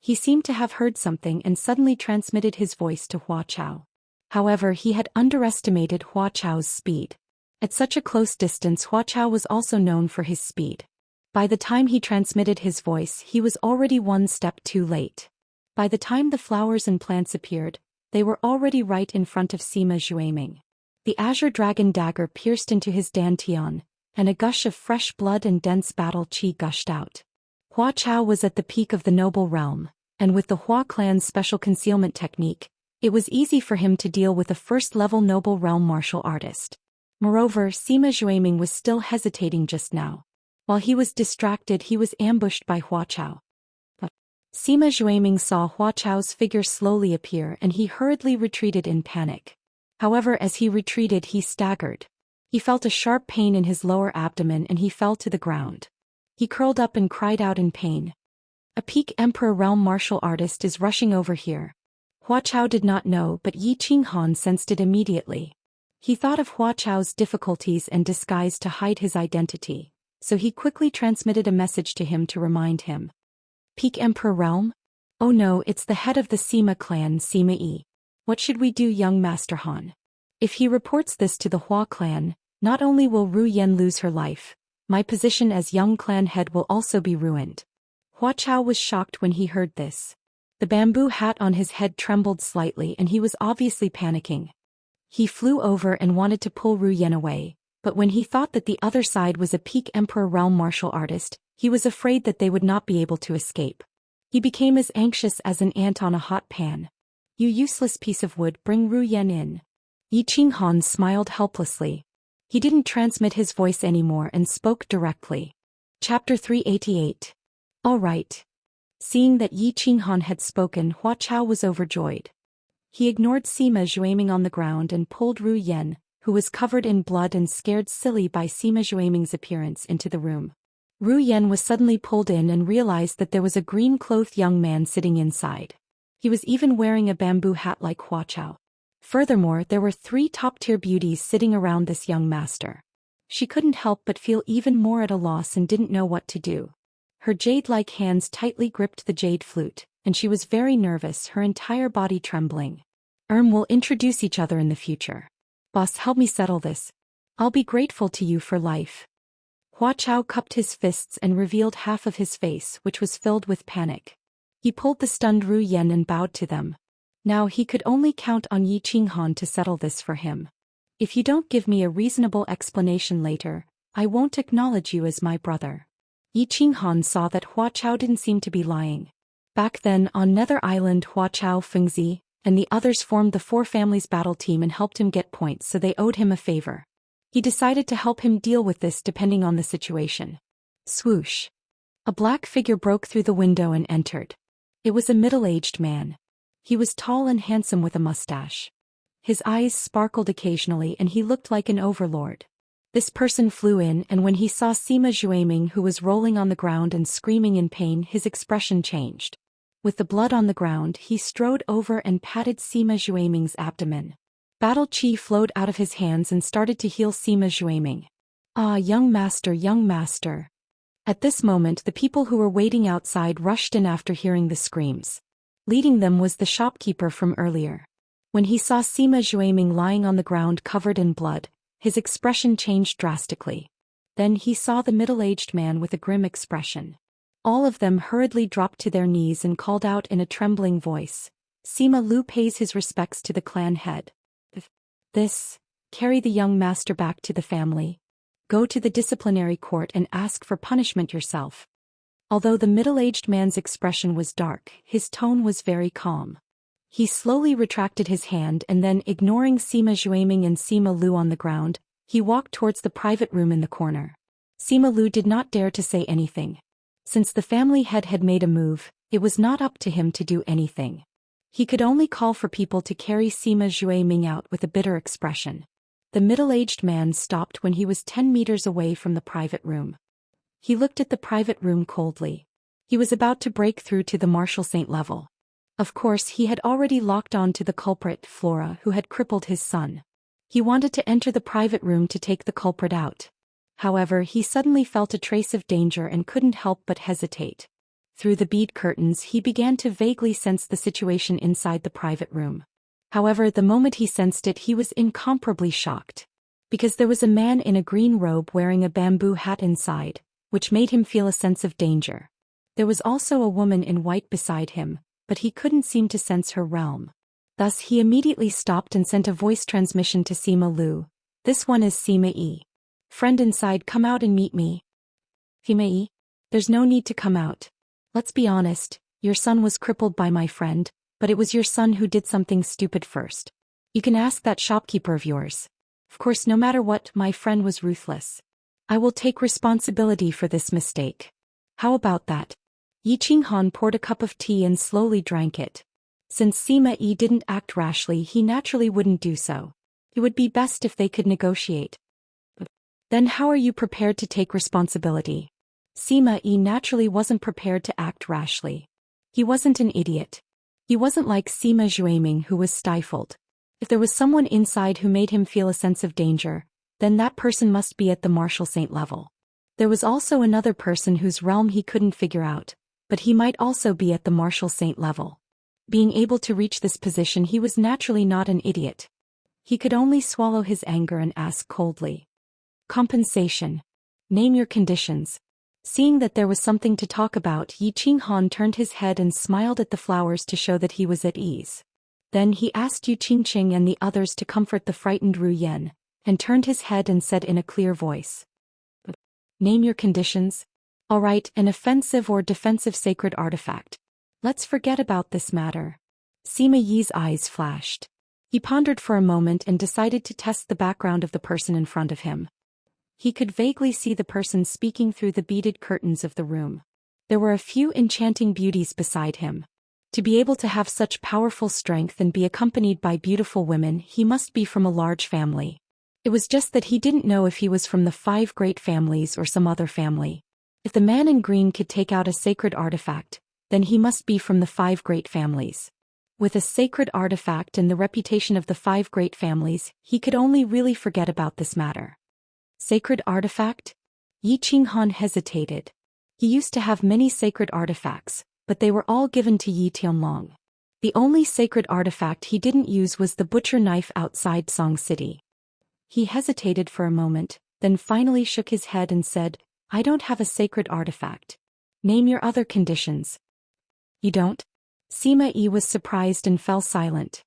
He seemed to have heard something and suddenly transmitted his voice to Hua Chao. However, he had underestimated Hua Chao's speed. At such a close distance, Hua Chao was also known for his speed. By the time he transmitted his voice, he was already one step too late. By the time the flowers and plants appeared, they were already right in front of Sima Zhuiming. The azure dragon dagger pierced into his dantian, and a gush of fresh blood and dense battle chi gushed out. Hua Chao was at the peak of the noble realm, and with the Hua clan's special concealment technique, it was easy for him to deal with a first-level noble realm martial artist. Moreover, Sima Zhuiming was still hesitating just now. While he was distracted, he was ambushed by Hua Chao. Sima Zhuiming saw Hua Chao's figure slowly appear and he hurriedly retreated in panic. However, as he retreated, he staggered. He felt a sharp pain in his lower abdomen and he fell to the ground. He curled up and cried out in pain. "A peak Emperor realm martial artist is rushing over here." Hua Chao did not know, but Yi Qinghan sensed it immediately. He thought of Hua Chao's difficulties and disguise to hide his identity, so he quickly transmitted a message to him to remind him. "Peak Emperor realm? Oh no, it's the head of the Sima clan, Sima Yi. What should we do, young Master Han?" If he reports this to the Hua clan, not only will Ru Yen lose her life, my position as young clan head will also be ruined. Hua Chao was shocked when he heard this. The bamboo hat on his head trembled slightly and he was obviously panicking. He flew over and wanted to pull Ru Yen away, but when he thought that the other side was a peak Emperor realm martial artist, he was afraid that they would not be able to escape. He became as anxious as an ant on a hot pan. You useless piece of wood, bring Ru Yen in. Yi Qinghan smiled helplessly. He didn't transmit his voice anymore and spoke directly. Chapter 388. All right. Seeing that Yi Qinghan had spoken, Hua Chao was overjoyed. He ignored Sima Zhuaming on the ground and pulled Ru Yen, who was covered in blood and scared silly by Sima Zhuaming's appearance, into the room. Ru Yen was suddenly pulled in and realized that there was a green-clothed young man sitting inside. He was even wearing a bamboo hat like Hua Chao. Furthermore, there were 3 top-tier beauties sitting around this young master. She couldn't help but feel even more at a loss and didn't know what to do. Her jade-like hands tightly gripped the jade flute, and she was very nervous, her entire body trembling. We'll introduce each other in the future. Boss, help me settle this. I'll be grateful to you for life. Hua Chao cupped his fists and revealed half of his face, which was filled with panic. He pulled the stunned Ru Yen and bowed to them. Now he could only count on Yi Qinghan to settle this for him. If you don't give me a reasonable explanation later, I won't acknowledge you as my brother. Yi Qinghan saw that Hua Chao didn't seem to be lying. Back then on Nether Island, Hua Chao, Fengzi, and the others formed the 4 families battle team and helped him get points, so they owed him a favor. He decided to help him deal with this depending on the situation. Swoosh. A black figure broke through the window and entered. It was a middle-aged man. He was tall and handsome with a mustache. His eyes sparkled occasionally and he looked like an overlord. This person flew in, and when he saw Sima Zhuaming, who was rolling on the ground and screaming in pain, his expression changed. With the blood on the ground, he strode over and patted Sima Zhuaming's abdomen. Battle chi flowed out of his hands and started to heal Sima Zhuaming. Ah, young master, young master. At this moment, the people who were waiting outside rushed in after hearing the screams. Leading them was the shopkeeper from earlier. When he saw Sima Zhuaming lying on the ground covered in blood, his expression changed drastically. Then he saw the middle-aged man with a grim expression. All of them hurriedly dropped to their knees and called out in a trembling voice, Sima Lu pays his respects to the clan head. This, carry the young master back to the family. Go to the disciplinary court and ask for punishment yourself. Although the middle-aged man's expression was dark, his tone was very calm. He slowly retracted his hand and then, ignoring Sima Zhuaming and Sima Lu on the ground, he walked towards the private room in the corner. Sima Lu did not dare to say anything. Since the family head had made a move, it was not up to him to do anything. He could only call for people to carry Sima Zhuaming out with a bitter expression. The middle-aged man stopped when he was 10 meters away from the private room. He looked at the private room coldly. He was about to break through to the Martial Saint level. Of course, he had already locked on to the culprit, Flora, who had crippled his son. He wanted to enter the private room to take the culprit out. However, he suddenly felt a trace of danger and couldn't help but hesitate. Through the bead curtains, he began to vaguely sense the situation inside the private room. However, the moment he sensed it, he was incomparably shocked. Because there was a man in a green robe wearing a bamboo hat inside, which made him feel a sense of danger. There was also a woman in white beside him, but he couldn't seem to sense her realm. Thus he immediately stopped and sent a voice transmission to Sima Lu. This one is Sima E. Friend inside, come out and meet me. Sima E? There's no need to come out. Let's be honest, your son was crippled by my friend, but it was your son who did something stupid first. You can ask that shopkeeper of yours. Of course, no matter what, my friend was ruthless. I will take responsibility for this mistake. How about that? Yi Qinghan poured a cup of tea and slowly drank it. Since Sima Yi didn't act rashly, he naturally wouldn't do so. It would be best if they could negotiate. Then how are you prepared to take responsibility? Sima Yi naturally wasn't prepared to act rashly. He wasn't an idiot. He wasn't like Sima Zhuaming, who was stifled. If there was someone inside who made him feel a sense of danger, then that person must be at the Martial Saint level. There was also another person whose realm he couldn't figure out, but he might also be at the Martial Saint level. Being able to reach this position, he was naturally not an idiot. He could only swallow his anger and ask coldly. Compensation. Name your conditions. Seeing that there was something to talk about, Yi Qinghan turned his head and smiled at the flowers to show that he was at ease. Then he asked Yu Qingqing and the others to comfort the frightened Ru Yen, and turned his head and said in a clear voice. Name your conditions. All right, an offensive or defensive sacred artifact. Let's forget about this matter. Sima Yi's eyes flashed. He pondered for a moment and decided to test the background of the person in front of him. He could vaguely see the person speaking through the beaded curtains of the room. There were a few enchanting beauties beside him. To be able to have such powerful strength and be accompanied by beautiful women, he must be from a large family. It was just that he didn't know if he was from the 5 great families or some other family. If the man in green could take out a sacred artifact, then he must be from the 5 great families. With a sacred artifact and the reputation of the 5 great families, he could only really forget about this matter. Sacred artifact? Yi Qinghan hesitated. He used to have many sacred artifacts, but they were all given to Yi Tianlong. The only sacred artifact he didn't use was the butcher knife outside Song City. He hesitated for a moment, then finally shook his head and said, I don't have a sacred artifact. Name your other conditions. You don't? Sima Yi was surprised and fell silent.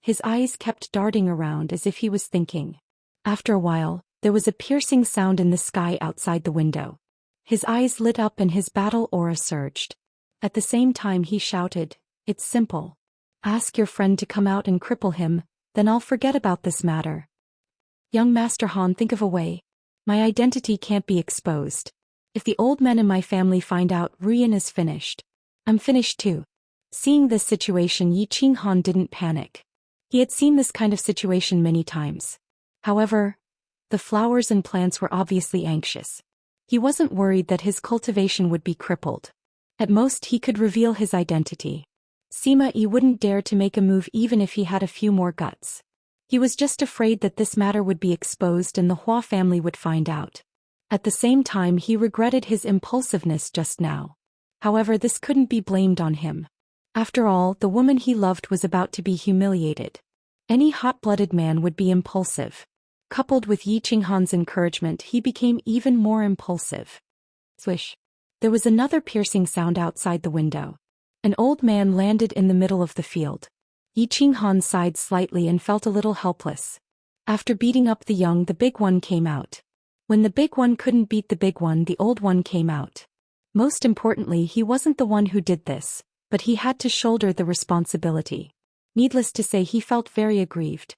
His eyes kept darting around as if he was thinking. After a while, there was a piercing sound in the sky outside the window. His eyes lit up and his battle aura surged. At the same time he shouted, It's simple. Ask your friend to come out and cripple him, then I'll forget about this matter. Young Master Han, think of a way. My identity can't be exposed. If the old men in my family find out, Ruyan is finished. I'm finished too. Seeing this situation, Yi Qinghan didn't panic. He had seen this kind of situation many times. However, the flowers and plants were obviously anxious. He wasn't worried that his cultivation would be crippled. At most he could reveal his identity. Sima Yi wouldn't dare to make a move even if he had a few more guts. He was just afraid that this matter would be exposed and the Hua family would find out. At the same time he regretted his impulsiveness just now. However, this couldn't be blamed on him. After all, the woman he loved was about to be humiliated. Any hot-blooded man would be impulsive. Coupled with Yi Qinghan's encouragement, he became even more impulsive. Swish. There was another piercing sound outside the window. An old man landed in the middle of the field. Yi Qinghan sighed slightly and felt a little helpless. After beating up the young, the big one came out. When the big one couldn't beat the big one, the old one came out. Most importantly, he wasn't the one who did this, but he had to shoulder the responsibility. Needless to say, he felt very aggrieved.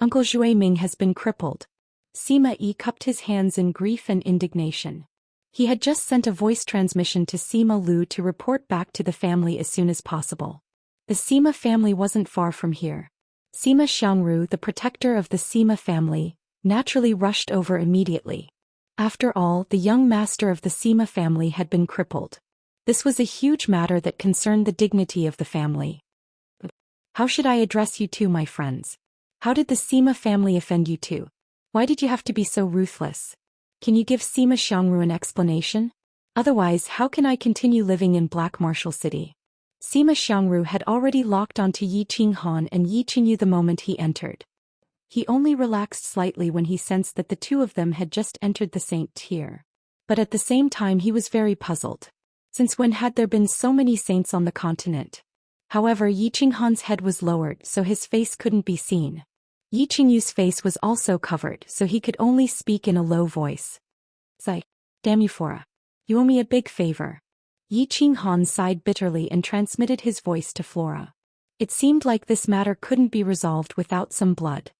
Uncle Zhui Ming has been crippled. Sima Yi cupped his hands in grief and indignation. He had just sent a voice transmission to Sima Lu to report back to the family as soon as possible. The Sima family wasn't far from here. Sima Xiangru, the protector of the Sima family, naturally rushed over immediately. After all, the young master of the Sima family had been crippled. This was a huge matter that concerned the dignity of the family. How should I address you two, my friends? How did the Sima family offend you two? Why did you have to be so ruthless? Can you give Sima Xiangru an explanation? Otherwise, how can I continue living in Black Marshal City? Sima Xiangru had already locked onto Yi Qinghan and Yi Qingyu the moment he entered. He only relaxed slightly when he sensed that the two of them had just entered the Saint tier. But at the same time he was very puzzled. Since when had there been so many saints on the continent? However, Yi Qinghan's head was lowered so his face couldn't be seen. Yi Qingyu's face was also covered so he could only speak in a low voice. Sigh. Damn you, Flora. You owe me a big favor. Yi Qinghan sighed bitterly and transmitted his voice to Flora. It seemed like this matter couldn't be resolved without some blood.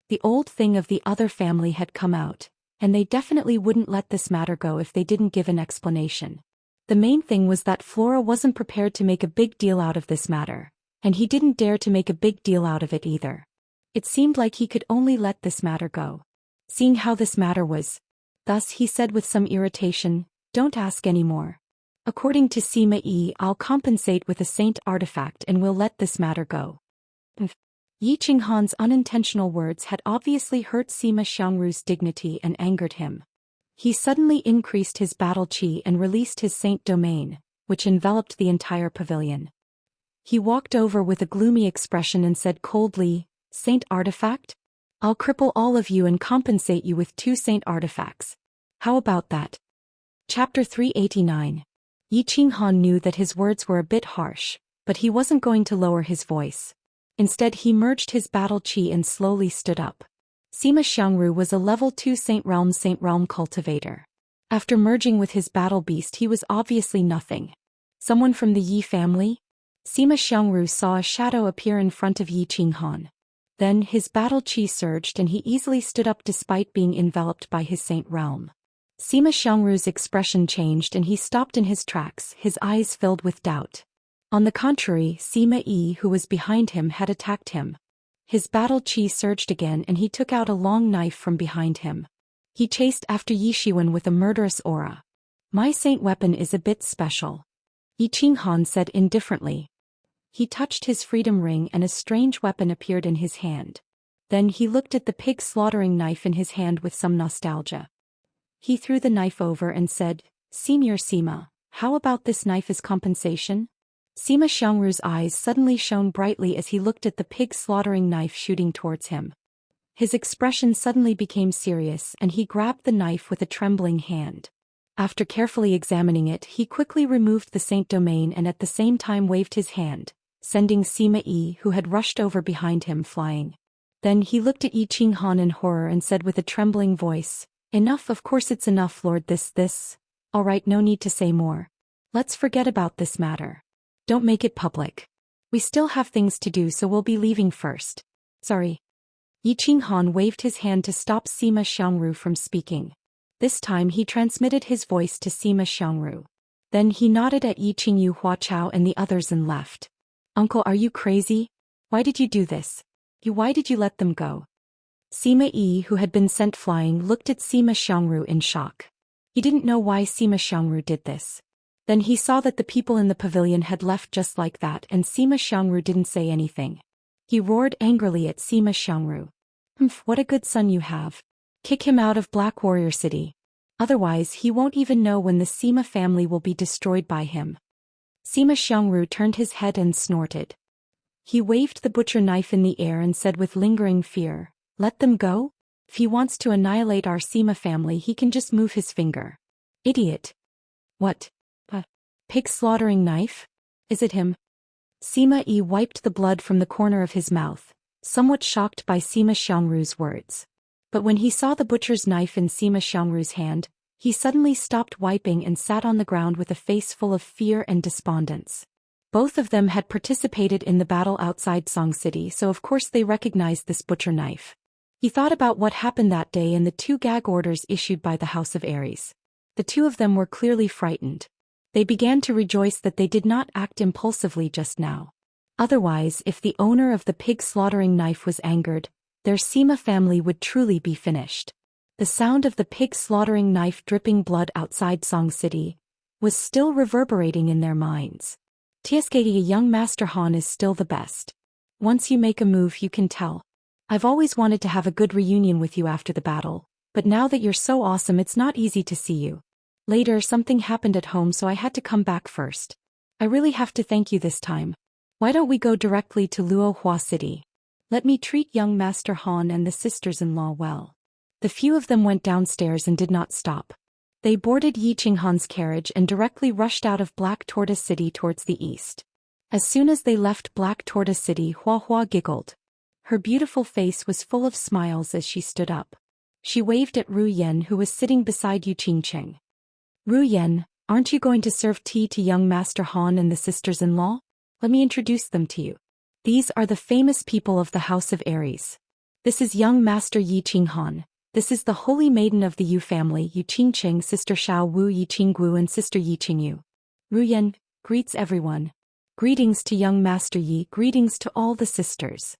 The old thing of the other family had come out, and they definitely wouldn't let this matter go if they didn't give an explanation. The main thing was that Flora wasn't prepared to make a big deal out of this matter, and he didn't dare to make a big deal out of it either. It seemed like he could only let this matter go. Seeing how this matter was, thus he said with some irritation, "Don't ask any more. According to Sima Yi, I'll compensate with a saint artifact and we'll let this matter go." Yi Qinghan's unintentional words had obviously hurt Sima Xiangru's dignity and angered him. He suddenly increased his battle chi and released his saint domain, which enveloped the entire pavilion. He walked over with a gloomy expression and said coldly, "Saint artifact? I'll cripple all of you and compensate you with 2 saint artifacts. How about that? Chapter 389. Yi Qinghan knew that his words were a bit harsh, but he wasn't going to lower his voice. Instead he merged his battle chi and slowly stood up. Sima Xiangru was a level 2 Saint Realm cultivator. After merging with his battle beast he was obviously nothing. Someone from the Yi family? Sima Xiangru saw a shadow appear in front of Yi Qinghan. Then his battle chi surged and he easily stood up despite being enveloped by his saint realm. Sima Xiangru's expression changed and he stopped in his tracks, his eyes filled with doubt. On the contrary, Sima Yi, who was behind him, had attacked him. His battle chi surged again and he took out a long knife from behind him. He chased after Yi Shiwen with a murderous aura. My saint weapon is a bit special, Yi Qinghan said indifferently. He touched his freedom ring and a strange weapon appeared in his hand. Then he looked at the pig slaughtering knife in his hand with some nostalgia. He threw the knife over and said, Senior Sima, how about this knife as compensation? Sima Xiangru's eyes suddenly shone brightly as he looked at the pig slaughtering knife shooting towards him. His expression suddenly became serious and he grabbed the knife with a trembling hand. After carefully examining it, he quickly removed the saint domain and at the same time waved his hand, sending Sima Yi, who had rushed over behind him, flying. Then he looked at Yi Qinghan in horror and said with a trembling voice, Enough, of course it's enough, Lord. All right, no need to say more. Let's forget about this matter. Don't make it public. We still have things to do, so we'll be leaving first. Sorry. Yi Qinghan waved his hand to stop Sima Xiangru from speaking. This time he transmitted his voice to Sima Xiangru. Then he nodded at Yi Qingyu, Hua Chao and the others and left. Uncle, are you crazy? Why did you do this? Why did you let them go? Sima Yi, who had been sent flying, looked at Sima Xiangru in shock. He didn't know why Sima Xiangru did this. Then he saw that the people in the pavilion had left just like that and Sima Xiangru didn't say anything. He roared angrily at Sima Xiangru. What a good son you have. Kick him out of Black Warrior City. Otherwise he won't even know when the Sima family will be destroyed by him. Sima Xiangru turned his head and snorted. He waved the butcher knife in the air and said with lingering fear, Let them go? If he wants to annihilate our Sima family he can just move his finger. Idiot. What? A pig slaughtering knife? Is it him? Sima Yi wiped the blood from the corner of his mouth, somewhat shocked by Sima Xiangru's words. But when he saw the butcher's knife in Sima Xiangru's hand, he suddenly stopped wiping and sat on the ground with a face full of fear and despondence. Both of them had participated in the battle outside Song City, so of course they recognized this butcher knife. He thought about what happened that day and the 2 gag orders issued by the House of Aries. The 2 of them were clearly frightened. They began to rejoice that they did not act impulsively just now. Otherwise, if the owner of the pig slaughtering knife was angered, their Sima family would truly be finished. The sound of the pig slaughtering knife dripping blood outside Song City was still reverberating in their minds. Tieskei, young Master Han is still the best. Once you make a move you can tell. I've always wanted to have a good reunion with you after the battle, but now that you're so awesome it's not easy to see you. Later something happened at home so I had to come back first. I really have to thank you this time. Why don't we go directly to Luohua City? Let me treat young Master Han and the sisters-in-law well. The few of them went downstairs and did not stop. They boarded Yi Qinghan's carriage and directly rushed out of Black Tortoise City towards the east. As soon as they left Black Tortoise City, Hua Hua giggled. Her beautiful face was full of smiles as she stood up. She waved at Ru Yan, who was sitting beside Yu Qingcheng. Ru Yan, aren't you going to serve tea to young Master Han and the sisters-in-law? Let me introduce them to you. These are the famous people of the House of Aries. This is young Master Yi Qinghan. This is the holy maiden of the Yu family, Yu Qingcheng, Sister Xiao Wu Yi Qinggu and Sister Yi Qingyu. Ru Yan greets everyone. Greetings to young Master Yi, greetings to all the sisters.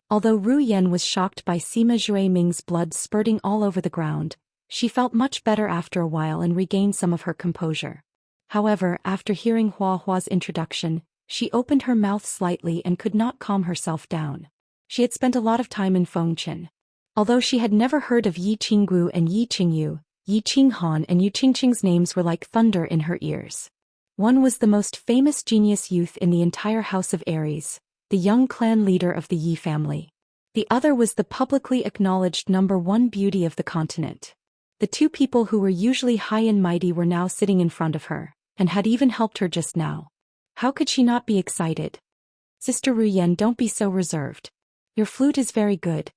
Although Ru Yan was shocked by Sima Zhuiming's blood spurting all over the ground, she felt much better after a while and regained some of her composure. However, after hearing Hua Hua's introduction, she opened her mouth slightly and could not calm herself down. She had spent a lot of time in Fengchen. Although she had never heard of Yi Qinggu and Yi Qingyu, Yi Qinghan and Yu Qingcheng's names were like thunder in her ears. One was the most famous genius youth in the entire House of Aries, the young clan leader of the Yi family. The other was the publicly acknowledged #1 beauty of the continent. The two people who were usually high and mighty were now sitting in front of her, and had even helped her just now. How could she not be excited? Sister Ru Yan, don't be so reserved. Your flute is very good.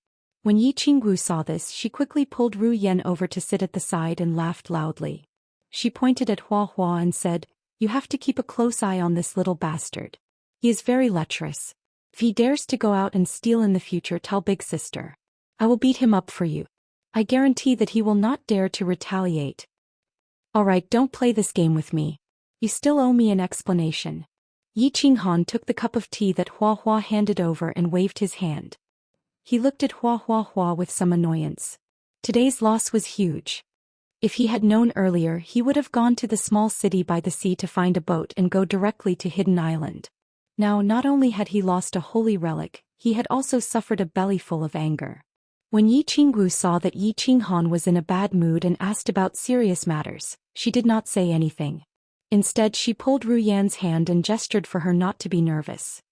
When Yi Qingwu saw this, she quickly pulled Ru Yan over to sit at the side and laughed loudly. She pointed at Hua Hua and said, "You have to keep a close eye on this little bastard. He is very lecherous. If he dares to go out and steal in the future, tell big sister. I will beat him up for you. I guarantee that he will not dare to retaliate." "Alright, don't play this game with me. You still owe me an explanation." Yi Qinghan took the cup of tea that Hua Hua handed over and waved his hand. He looked at Hua Hua with some annoyance. Today's loss was huge. If he had known earlier, he would have gone to the small city by the sea to find a boat and go directly to Hidden Island. Now, not only had he lost a holy relic, he had also suffered a bellyful of anger. When Yi Qingwu saw that Yi Qinghan was in a bad mood and asked about serious matters, she did not say anything. Instead, she pulled Ru Yan's hand and gestured for her not to be nervous.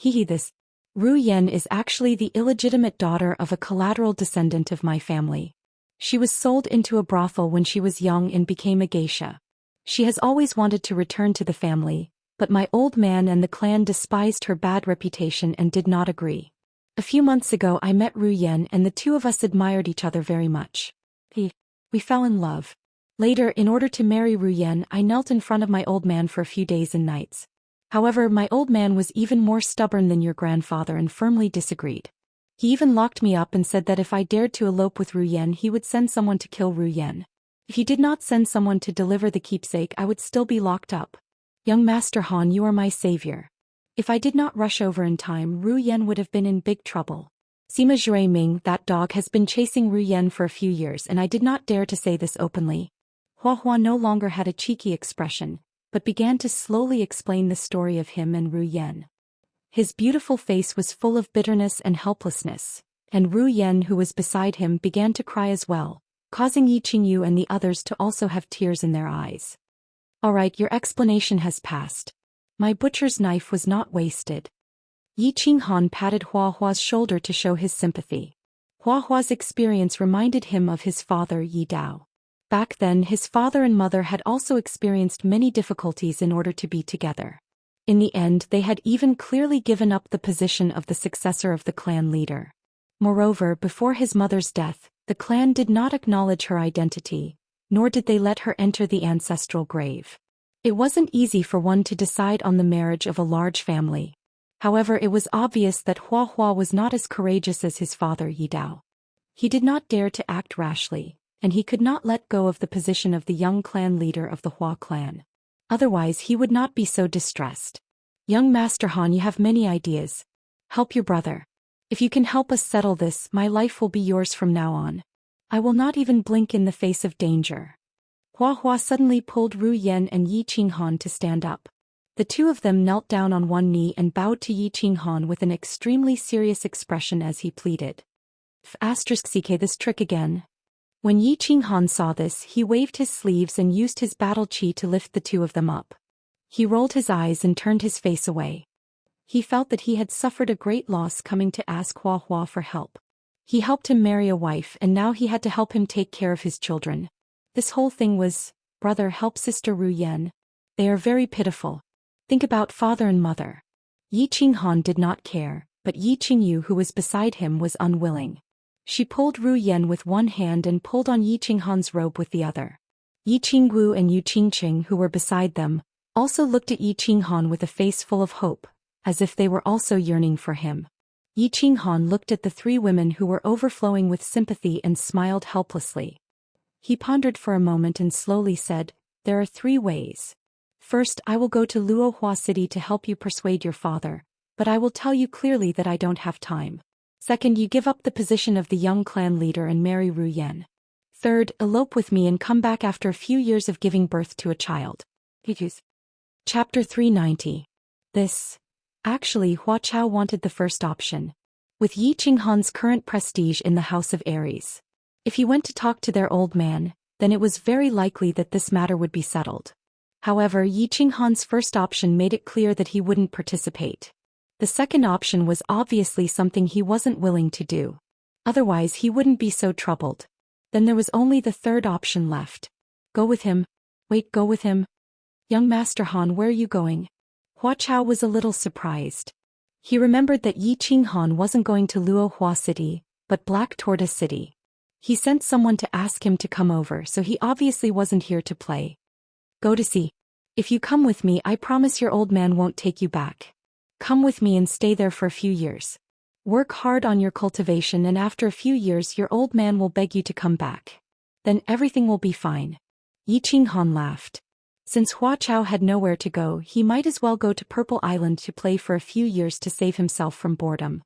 This Ru Yan is actually the illegitimate daughter of a collateral descendant of my family. She was sold into a brothel when she was young and became a geisha. She has always wanted to return to the family, but my old man and the clan despised her bad reputation and did not agree. A few months ago I met Ru Yan and the two of us admired each other very much. We fell in love. Later, in order to marry Ru Yan, I knelt in front of my old man for a few days and nights. However, my old man was even more stubborn than your grandfather and firmly disagreed. He even locked me up and said that if I dared to elope with Ru Yan, he would send someone to kill Ru Yan. If he did not send someone to deliver the keepsake, I would still be locked up. Young Master Han, you are my savior. If I did not rush over in time, Ru Yan would have been in big trouble. Sima Jue Ming, that dog has been chasing Ru Yan for a few years and I did not dare to say this openly. Hua Hua no longer had a cheeky expression, but began to slowly explain the story of him and Ru Yan. His beautiful face was full of bitterness and helplessness, and Ru Yan, who was beside him, began to cry as well, causing Yi Qingyu and the others to also have tears in their eyes. "Alright, your explanation has passed. My butcher's knife was not wasted." Yi Qinghan patted Hua Hua's shoulder to show his sympathy. Hua Hua's experience reminded him of his father Yi Dao. Back then, his father and mother had also experienced many difficulties in order to be together. In the end, they had even clearly given up the position of the successor of the clan leader. Moreover, before his mother's death, the clan did not acknowledge her identity, nor did they let her enter the ancestral grave. It wasn't easy for one to decide on the marriage of a large family. However, it was obvious that Hua Hua was not as courageous as his father Yi Dao. He did not dare to act rashly, and he could not let go of the position of the young clan leader of the Hua clan. Otherwise he would not be so distressed. "Young Master Han, you have many ideas. Help your brother. If you can help us settle this, my life will be yours from now on. I will not even blink in the face of danger." Hua Hua suddenly pulled Ru Yan and Yi Qinghan to stand up. The two of them knelt down on one knee and bowed to Yi Qinghan with an extremely serious expression as he pleaded. "CK this trick again." When Yi Qinghan saw this, he waved his sleeves and used his battle chi to lift the two of them up. He rolled his eyes and turned his face away. He felt that he had suffered a great loss coming to ask Hua Hua for help. He helped him marry a wife and now he had to help him take care of his children. This whole thing was, "Brother, help Sister Ru Yan. They are very pitiful. Think about father and mother." Yi Qinghan did not care, but Yi Qingyu, who was beside him, was unwilling. She pulled Ru Yan with one hand and pulled on Yi Qinghan's robe with the other. Yi Qingwu and Yu Qingqing, who were beside them, also looked at Yi Qinghan with a face full of hope, as if they were also yearning for him. Yi Qinghan looked at the three women who were overflowing with sympathy and smiled helplessly. He pondered for a moment and slowly said, "There are 3 ways. First, I will go to Luohua City to help you persuade your father, but I will tell you clearly that I don't have time. Second, you give up the position of the young clan leader and marry Ru Yan. Third, elope with me and come back after a few years of giving birth to a child." Chapter 390. Actually, Hua Chao wanted the first option. With Yi Qinghan's current prestige in the House of Aries, if he went to talk to their old man, then it was very likely that this matter would be settled. However, Yi Qinghan's first option made it clear that he wouldn't participate. The second option was obviously something he wasn't willing to do. Otherwise he wouldn't be so troubled. Then there was only the third option left. Go with him. Wait, go with him? Young Master Han, where are you going? Hua Chao was a little surprised. He remembered that Yi Qing Han wasn't going to Luo Hua City, but Black Tortoise City. He sent someone to ask him to come over, so he obviously wasn't here to play. Go to see. If you come with me, I promise your old man won't take you back. Come with me and stay there for a few years. Work hard on your cultivation, and after a few years your old man will beg you to come back. Then everything will be fine. Yi Qing Han laughed. Since Hua Chao had nowhere to go, he might as well go to Purple Island to play for a few years to save himself from boredom.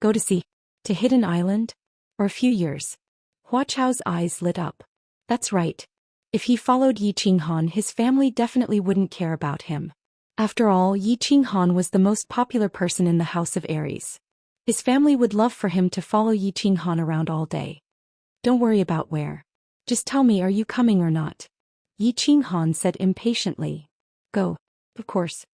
Go to see? To Hidden Island? Or a few years? Hua Chao's eyes lit up. That's right. If he followed Yi Qing Han, his family definitely wouldn't care about him. After all, Yi Qing Han was the most popular person in the House of Aries. His family would love for him to follow Yi Qing Han around all day. Don't worry about where. Just tell me, are you coming or not? Yi Qing Han said impatiently. Go. Of course.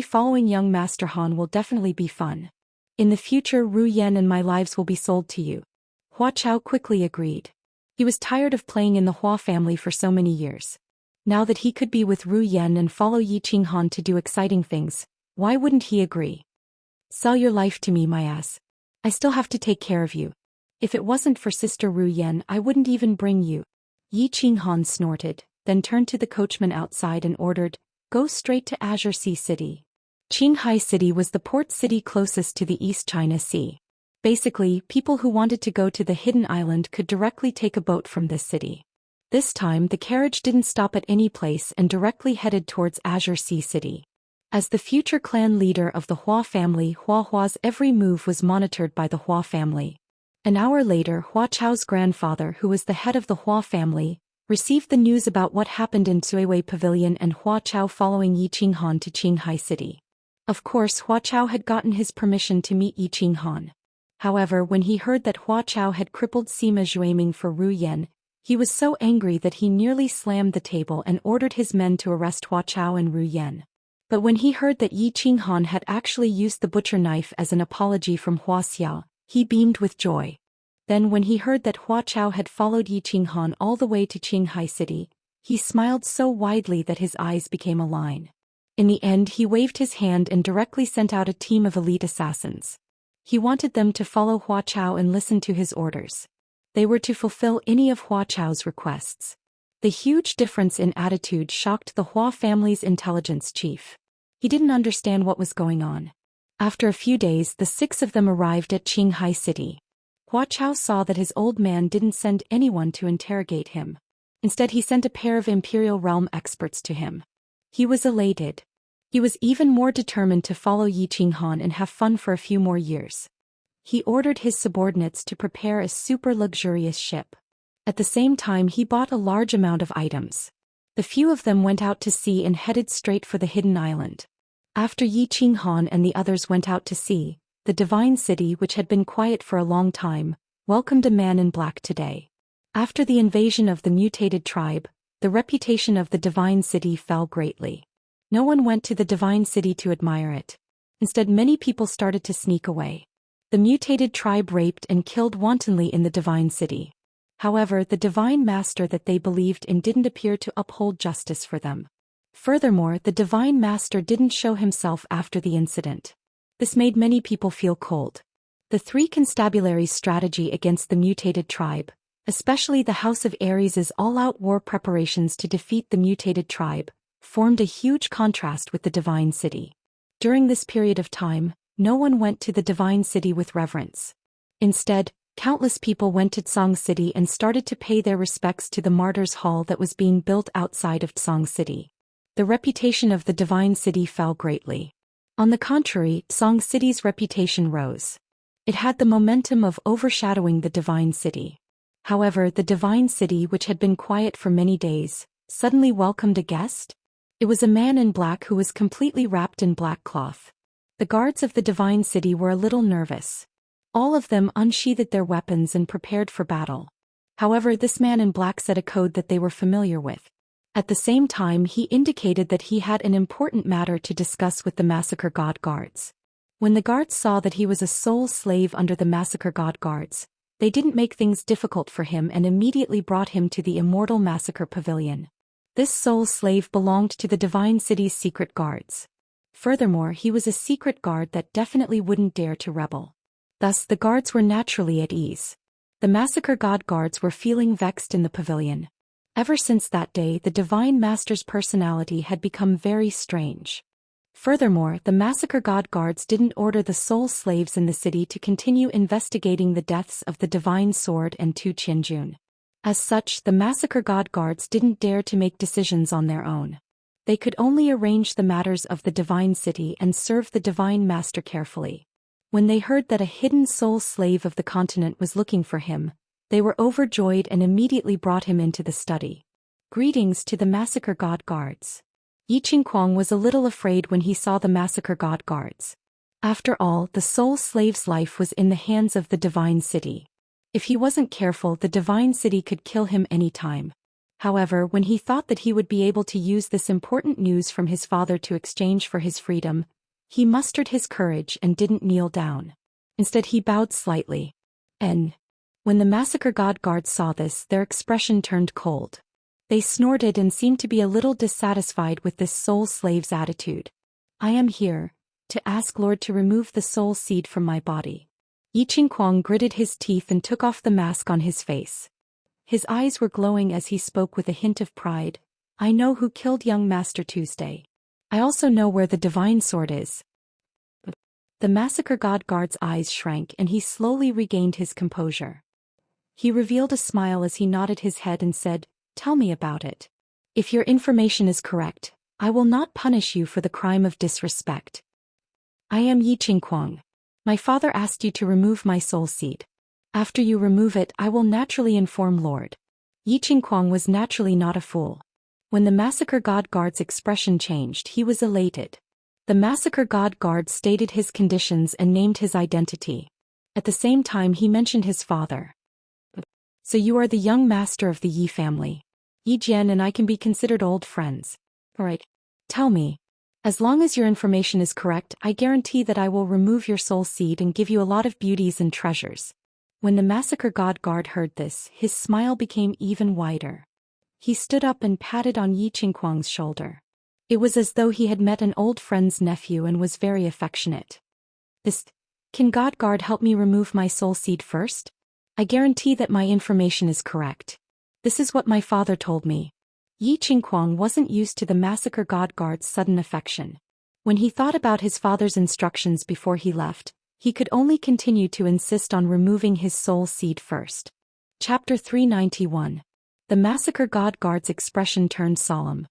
Following young Master Han will definitely be fun. In the future, Ru Yan and my lives will be sold to you. Hua Chao quickly agreed. He was tired of playing in the Hua family for so many years. Now that he could be with Ru Yan and follow Yi Qing Han to do exciting things, why wouldn't he agree? Sell your life to me, my ass. I still have to take care of you. If it wasn't for Sister Ru Yan, I wouldn't even bring you. Yi Qing Han snorted, then turned to the coachman outside and ordered, go straight to Azure Sea City. Qinghai City was the port city closest to the East China Sea. Basically, people who wanted to go to the Hidden Island could directly take a boat from this city. This time the carriage didn't stop at any place and directly headed towards Azure Sea City. As the future clan leader of the Hua family, Hua Hua's every move was monitored by the Hua family. An hour later, Hua Chao's grandfather, who was the head of the Hua family, received the news about what happened in Tsuiwei Pavilion and Hua Chao following Yi Qing Han to Qinghai City. Of course, Hua Chao had gotten his permission to meet Yi Qing Han. However, when he heard that Hua Chao had crippled Sima Zhuiming for Ru Yan, he was so angry that he nearly slammed the table and ordered his men to arrest Hua Chao and Ru Yan. But when he heard that Yi Qing Han had actually used the butcher knife as an apology from Huaxia, he beamed with joy. Then when he heard that Hua Chao had followed Yi Qing Han all the way to Qinghai City, he smiled so widely that his eyes became a line. In the end, he waved his hand and directly sent out a team of elite assassins. He wanted them to follow Hua Chao and listen to his orders. They were to fulfill any of Hua Chao's requests. The huge difference in attitude shocked the Hua family's intelligence chief. He didn't understand what was going on. After a few days, the 6 of them arrived at Qinghai City. Hua Chao saw that his old man didn't send anyone to interrogate him. Instead, he sent a pair of Imperial Realm experts to him. He was elated. He was even more determined to follow Yi Qing Han and have fun for a few more years. He ordered his subordinates to prepare a super luxurious ship. At the same time, he bought a large amount of items. The few of them went out to sea and headed straight for the Hidden Island. After Yi Qing Han and the others went out to sea, the Divine City, which had been quiet for a long time, welcomed a man in black today. After the invasion of the mutated tribe, the reputation of the Divine City fell greatly. No one went to the Divine City to admire it. Instead, many people started to sneak away. The mutated tribe raped and killed wantonly in the Divine City. However, the Divine Master that they believed in didn't appear to uphold justice for them. Furthermore, the Divine Master didn't show himself after the incident. This made many people feel cold. The 3 constabularies' strategy against the mutated tribe, especially the House of Aries' all-out war preparations to defeat the mutated tribe, formed a huge contrast with the Divine City. During this period of time, no one went to the Divine City with reverence. Instead, countless people went to Tsang City and started to pay their respects to the Martyrs' Hall that was being built outside of Tsang City. The reputation of the Divine City fell greatly. On the contrary, Tsang City's reputation rose. It had the momentum of overshadowing the Divine City. However, the Divine City, which had been quiet for many days, suddenly welcomed a guest. It was a man in black who was completely wrapped in black cloth. The guards of the Divine City were a little nervous. All of them unsheathed their weapons and prepared for battle. However, this man in black said a code that they were familiar with. At the same time, he indicated that he had an important matter to discuss with the Massacre God guards. When the guards saw that he was a sole slave under the Massacre God guards, they didn't make things difficult for him and immediately brought him to the Immortal Massacre Pavilion. This sole slave belonged to the Divine City's secret guards. Furthermore, he was a secret guard that definitely wouldn't dare to rebel. Thus, the guards were naturally at ease. The Massacre God guards were feeling vexed in the pavilion. Ever since that day, the Divine Master's personality had become very strange. Furthermore, the Massacre God guards didn't order the soul slaves in the city to continue investigating the deaths of the Divine Sword and Tu Qianjun. As such, the Massacre God guards didn't dare to make decisions on their own. They could only arrange the matters of the Divine City and serve the Divine Master carefully. When they heard that a hidden soul slave of the continent was looking for him, they were overjoyed and immediately brought him into the study. Greetings to the Massacre God guards. Yi Qingguang was a little afraid when he saw the Massacre God guards. After all, the soul slave's life was in the hands of the Divine City. If he wasn't careful, the Divine City could kill him any time. However, when he thought that he would be able to use this important news from his father to exchange for his freedom, he mustered his courage and didn't kneel down. Instead, he bowed slightly. And when the Massacre God guards saw this, their expression turned cold. They snorted and seemed to be a little dissatisfied with this soul slave's attitude. I am here to ask Lord to remove the soul seed from my body. Yi Qingguang gritted his teeth and took off the mask on his face. His eyes were glowing as he spoke with a hint of pride. I know who killed young Master Tuesday. I also know where the Divine Sword is. The Massacre God guard's eyes shrank and he slowly regained his composure. He revealed a smile as he nodded his head and said, Tell me about it. If your information is correct, I will not punish you for the crime of disrespect. I am Yi Qingguang. My father asked you to remove my soul seed. After you remove it, I will naturally inform Lord. Yi Qingguang was naturally not a fool. When the Massacre God guard's expression changed, he was elated. The Massacre God guard stated his conditions and named his identity. At the same time, he mentioned his father. So you are the young master of the Yi family. Yi Jian and I can be considered old friends. Alright. Tell me. As long as your information is correct, I guarantee that I will remove your soul seed and give you a lot of beauties and treasures. When the Massacre God guard heard this, his smile became even wider. He stood up and patted on Yi Qingguang's shoulder. It was as though he had met an old friend's nephew and was very affectionate. Can God guard help me remove my soul seed first? I guarantee that my information is correct. This is what my father told me. Yi Qingguang wasn't used to the Massacre God guard's sudden affection. When he thought about his father's instructions before he left, he could only continue to insist on removing his soul seed first. Chapter 391. The Massacre God guard's expression turned solemn.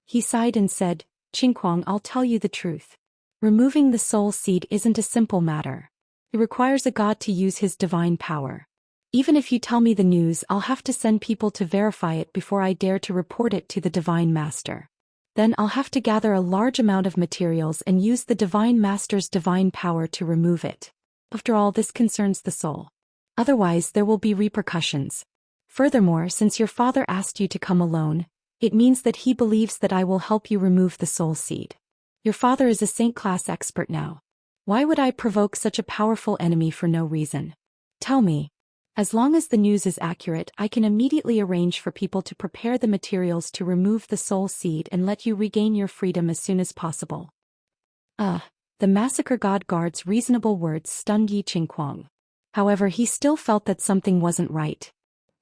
He sighed and said, Qingguang, I'll tell you the truth. Removing the soul seed isn't a simple matter. It requires a god to use his divine power. Even if you tell me the news, I'll have to send people to verify it before I dare to report it to the Divine Master. Then I'll have to gather a large amount of materials and use the Divine Master's divine power to remove it. After all, this concerns the soul. Otherwise, there will be repercussions. Furthermore, since your father asked you to come alone, it means that he believes that I will help you remove the soul seed. Your father is a saint-class expert now. Why would I provoke such a powerful enemy for no reason? Tell me. As long as the news is accurate, I can immediately arrange for people to prepare the materials to remove the soul seed and let you regain your freedom as soon as possible. The Massacre God guard's reasonable words stunned Yi Qingguang. However, he still felt that something wasn't right.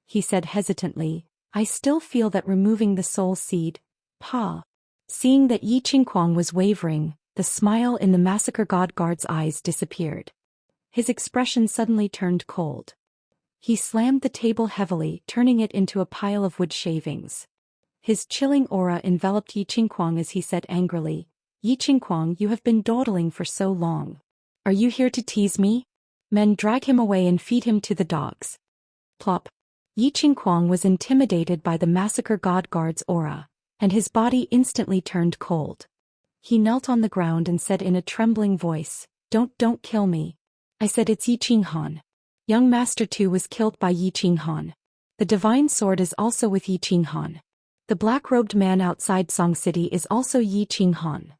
He said hesitantly, I still feel that removing the soul seed, Pa. Seeing that Yi Qingguang was wavering, the smile in the Massacre God guard's eyes disappeared. His expression suddenly turned cold. He slammed the table heavily, turning it into a pile of wood shavings. His chilling aura enveloped Yi Qingguang as he said angrily, Yi Qingguang, you have been dawdling for so long. Are you here to tease me? Men, drag him away and feed him to the dogs. Plop. Yi Qingguang was intimidated by the Massacre God guard's aura, and his body instantly turned cold. He knelt on the ground and said in a trembling voice, Don't kill me. I said it's Yi Qinghan. Young Master Tu was killed by Yi Qinghan. The Divine Sword is also with Yi Qinghan. The black-robed man outside Song City is also Yi Qinghan.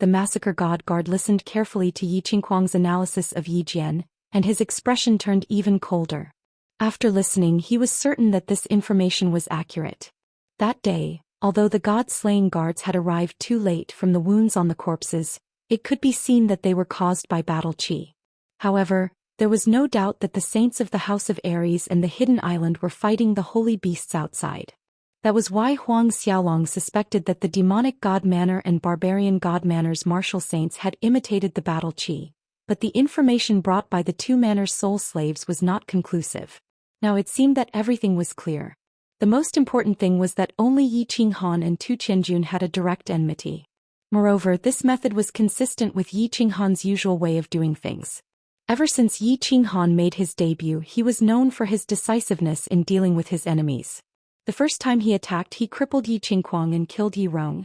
the Massacre God Guard listened carefully to Yi Qinghuang's analysis of Yi Jian, and his expression turned even colder. After listening, he was certain that this information was accurate. That day, although the god-slaying guards had arrived too late from the wounds on the corpses, it could be seen that they were caused by battle qi. However, there was no doubt that the saints of the House of Ares and the Hidden Island were fighting the holy beasts outside. That was why Huang Xiaolong suspected that the demonic god Manor and barbarian god Manor's martial saints had imitated the battle qi, but the information brought by the two Manor's soul slaves was not conclusive. Now it seemed that everything was clear. The most important thing was that only Yi Qinghan and Tu Qianjun had a direct enmity. Moreover, this method was consistent with Yi Qinghan's usual way of doing things. Ever since Yi Qinghan made his debut, he was known for his decisiveness in dealing with his enemies. The first time he attacked, he crippled Yi Qinghuang and killed Yi Rong.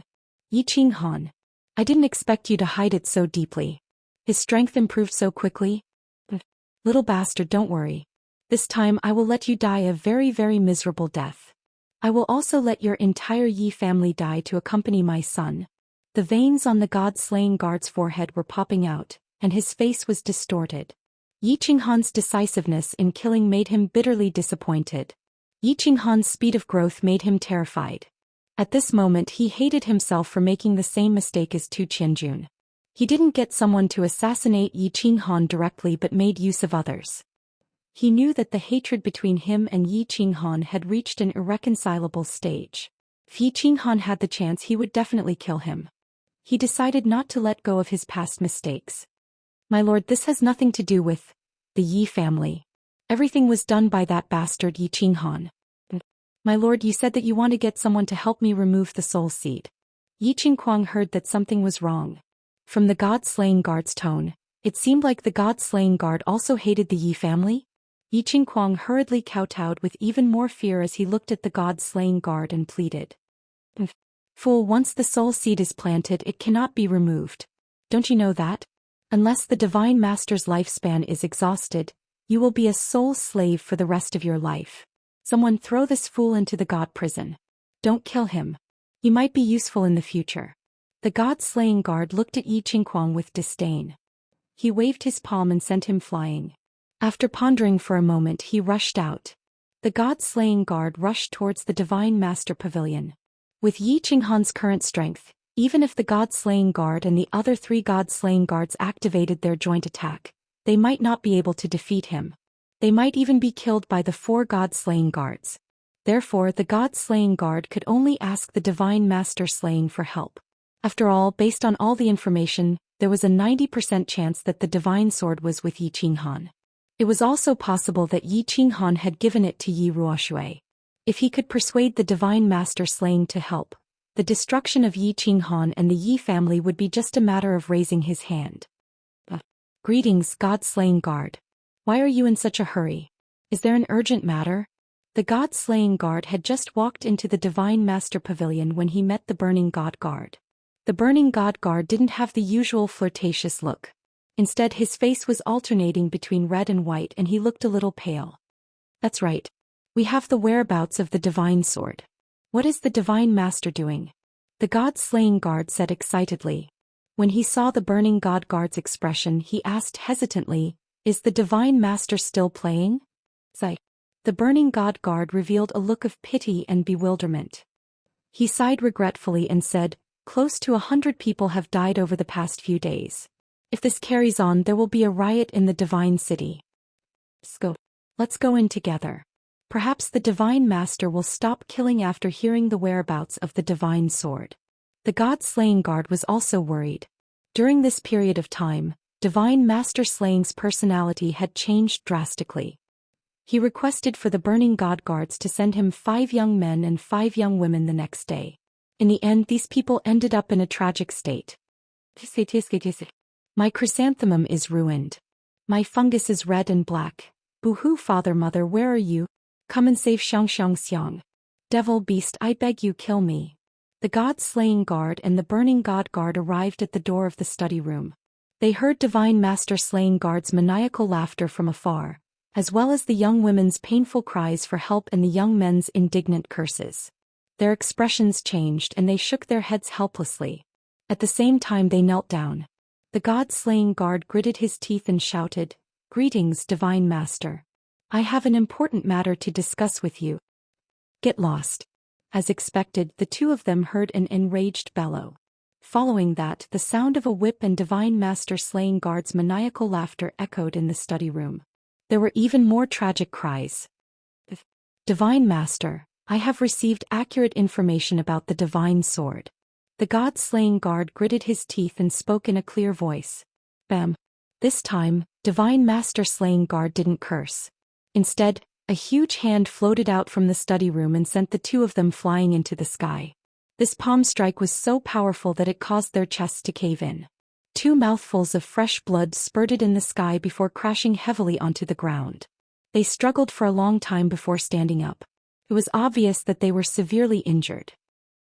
Yi Qinghan. I didn't expect you to hide it so deeply. His strength improved so quickly. Little bastard, don't worry. This time I will let you die a very, very miserable death. I will also let your entire Yi family die to accompany my son. The veins on the god-slaying guard's forehead were popping out, and his face was distorted. Yi Qinghan's decisiveness in killing made him bitterly disappointed. Yi Qinghan's speed of growth made him terrified. At this moment he hated himself for making the same mistake as Tu Qianjun. He didn't get someone to assassinate Yi Qinghan directly but made use of others. He knew that the hatred between him and Yi Qinghan had reached an irreconcilable stage. If Yi Qinghan had the chance, he would definitely kill him. He decided not to let go of his past mistakes. My lord, this has nothing to do with the Yi family. Everything was done by that bastard Yi Qinghan. My lord, you said that you want to get someone to help me remove the soul seed. Yi Qinghuang heard that something was wrong. From the god-slaying guard's tone, it seemed like the god-slaying guard also hated the Yi family. Yi Qinghuang hurriedly kowtowed with even more fear as he looked at the god-slaying guard and pleaded. Fool, once the soul seed is planted, it cannot be removed. Don't you know that? Unless the Divine Master's lifespan is exhausted, you will be a soul slave for the rest of your life. Someone throw this fool into the god prison. Don't kill him. He might be useful in the future. The god-slaying guard looked at Yi Qinghuang with disdain. He waved his palm and sent him flying. After pondering for a moment, he rushed out. The god-slaying guard rushed towards the Divine Master Pavilion. With Yi Qinghan's current strength, even if the god-slaying guard and the other three god-slaying guards activated their joint attack, they might not be able to defeat him. They might even be killed by the four god-slaying guards. Therefore, the god-slaying guard could only ask the Divine Master slaying for help. After all, based on all the information, there was a 90% chance that the divine sword was with Yi Qinghan. It was also possible that Yi Qinghan had given it to Yi Ruoshui. If he could persuade the Divine Master slaying to help, the destruction of Yi Qinghan and the Yi family would be just a matter of raising his hand. Greetings, god-slaying guard. Why are you in such a hurry? Is there an urgent matter? The god-slaying guard had just walked into the Divine Master Pavilion when he met the Burning God Guard. The Burning God Guard didn't have the usual flirtatious look. Instead, his face was alternating between red and white and he looked a little pale. That's right. We have the whereabouts of the Divine Sword. What is the Divine Master doing? The god-slaying guard said excitedly. When he saw the Burning God Guard's expression, he asked hesitantly, "Is the Divine Master still playing?" The Burning God Guard revealed a look of pity and bewilderment. He sighed regretfully and said, "Close to 100 people have died over the past few days. If this carries on, there will be a riot in the Divine City. Let's go in together. Perhaps the Divine Master will stop killing after hearing the whereabouts of the Divine Sword." The god-slaying guard was also worried. During this period of time, Divine Master Slaying's personality had changed drastically. He requested for the Burning God Guards to send him 5 young men and 5 young women the next day. In the end, these people ended up in a tragic state. My chrysanthemum is ruined. My fungus is red and black. Boo-hoo, father, mother, where are you? Come and save Xianxia. Devil beast, I beg you, kill me. The god-slaying guard and the Burning God Guard arrived at the door of the study room. They heard Divine Master Slaying Guard's maniacal laughter from afar, as well as the young women's painful cries for help and the young men's indignant curses. Their expressions changed and they shook their heads helplessly. At the same time they knelt down. The god-slaying guard gritted his teeth and shouted, "Greetings, Divine Master. I have an important matter to discuss with you. Get lost." As expected, the two of them heard an enraged bellow. Following that, the sound of a whip and Divine Master slaying guard's maniacal laughter echoed in the study room. There were even more tragic cries. "Divine Master, I have received accurate information about the divine sword." The god-slaying guard gritted his teeth and spoke in a clear voice. Bam! This time, Divine Master slaying guard didn't curse. Instead, a huge hand floated out from the study room and sent the two of them flying into the sky. This palm strike was so powerful that it caused their chests to cave in. 2 mouthfuls of fresh blood spurted in the sky before crashing heavily onto the ground. They struggled for a long time before standing up. It was obvious that they were severely injured.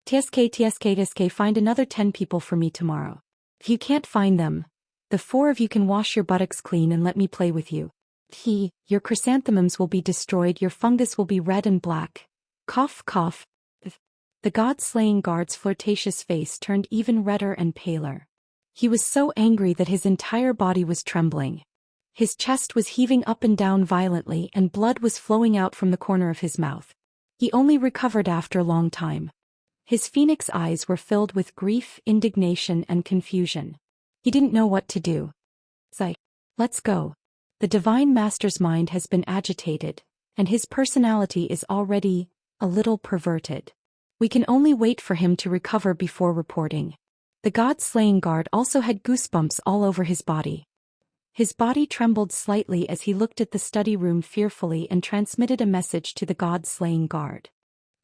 TSK, find another 10 people for me tomorrow. If you can't find them, the 4 of you can wash your buttocks clean and let me play with you. Your chrysanthemums will be destroyed, your fungus will be red and black. Cough, cough. The god-slaying guard's flirtatious face turned even redder and paler. He was so angry that his entire body was trembling. His chest was heaving up and down violently and blood was flowing out from the corner of his mouth. He only recovered after a long time. His phoenix eyes were filled with grief, indignation, and confusion. He didn't know what to do. Let's go. The Divine Master's mind has been agitated, and his personality is already a little perverted. We can only wait for him to recover before reporting. The god-slaying guard also had goosebumps all over his body. His body trembled slightly as he looked at the study room fearfully and transmitted a message to the god-slaying guard.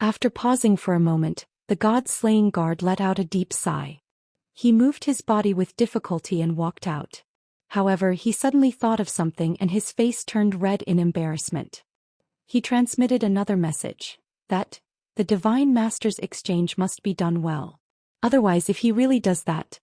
After pausing for a moment, the god-slaying guard let out a deep sigh. He moved his body with difficulty and walked out. However, he suddenly thought of something and his face turned red in embarrassment. He transmitted another message, that the Divine Master's exchange must be done well. Otherwise, if he really does that,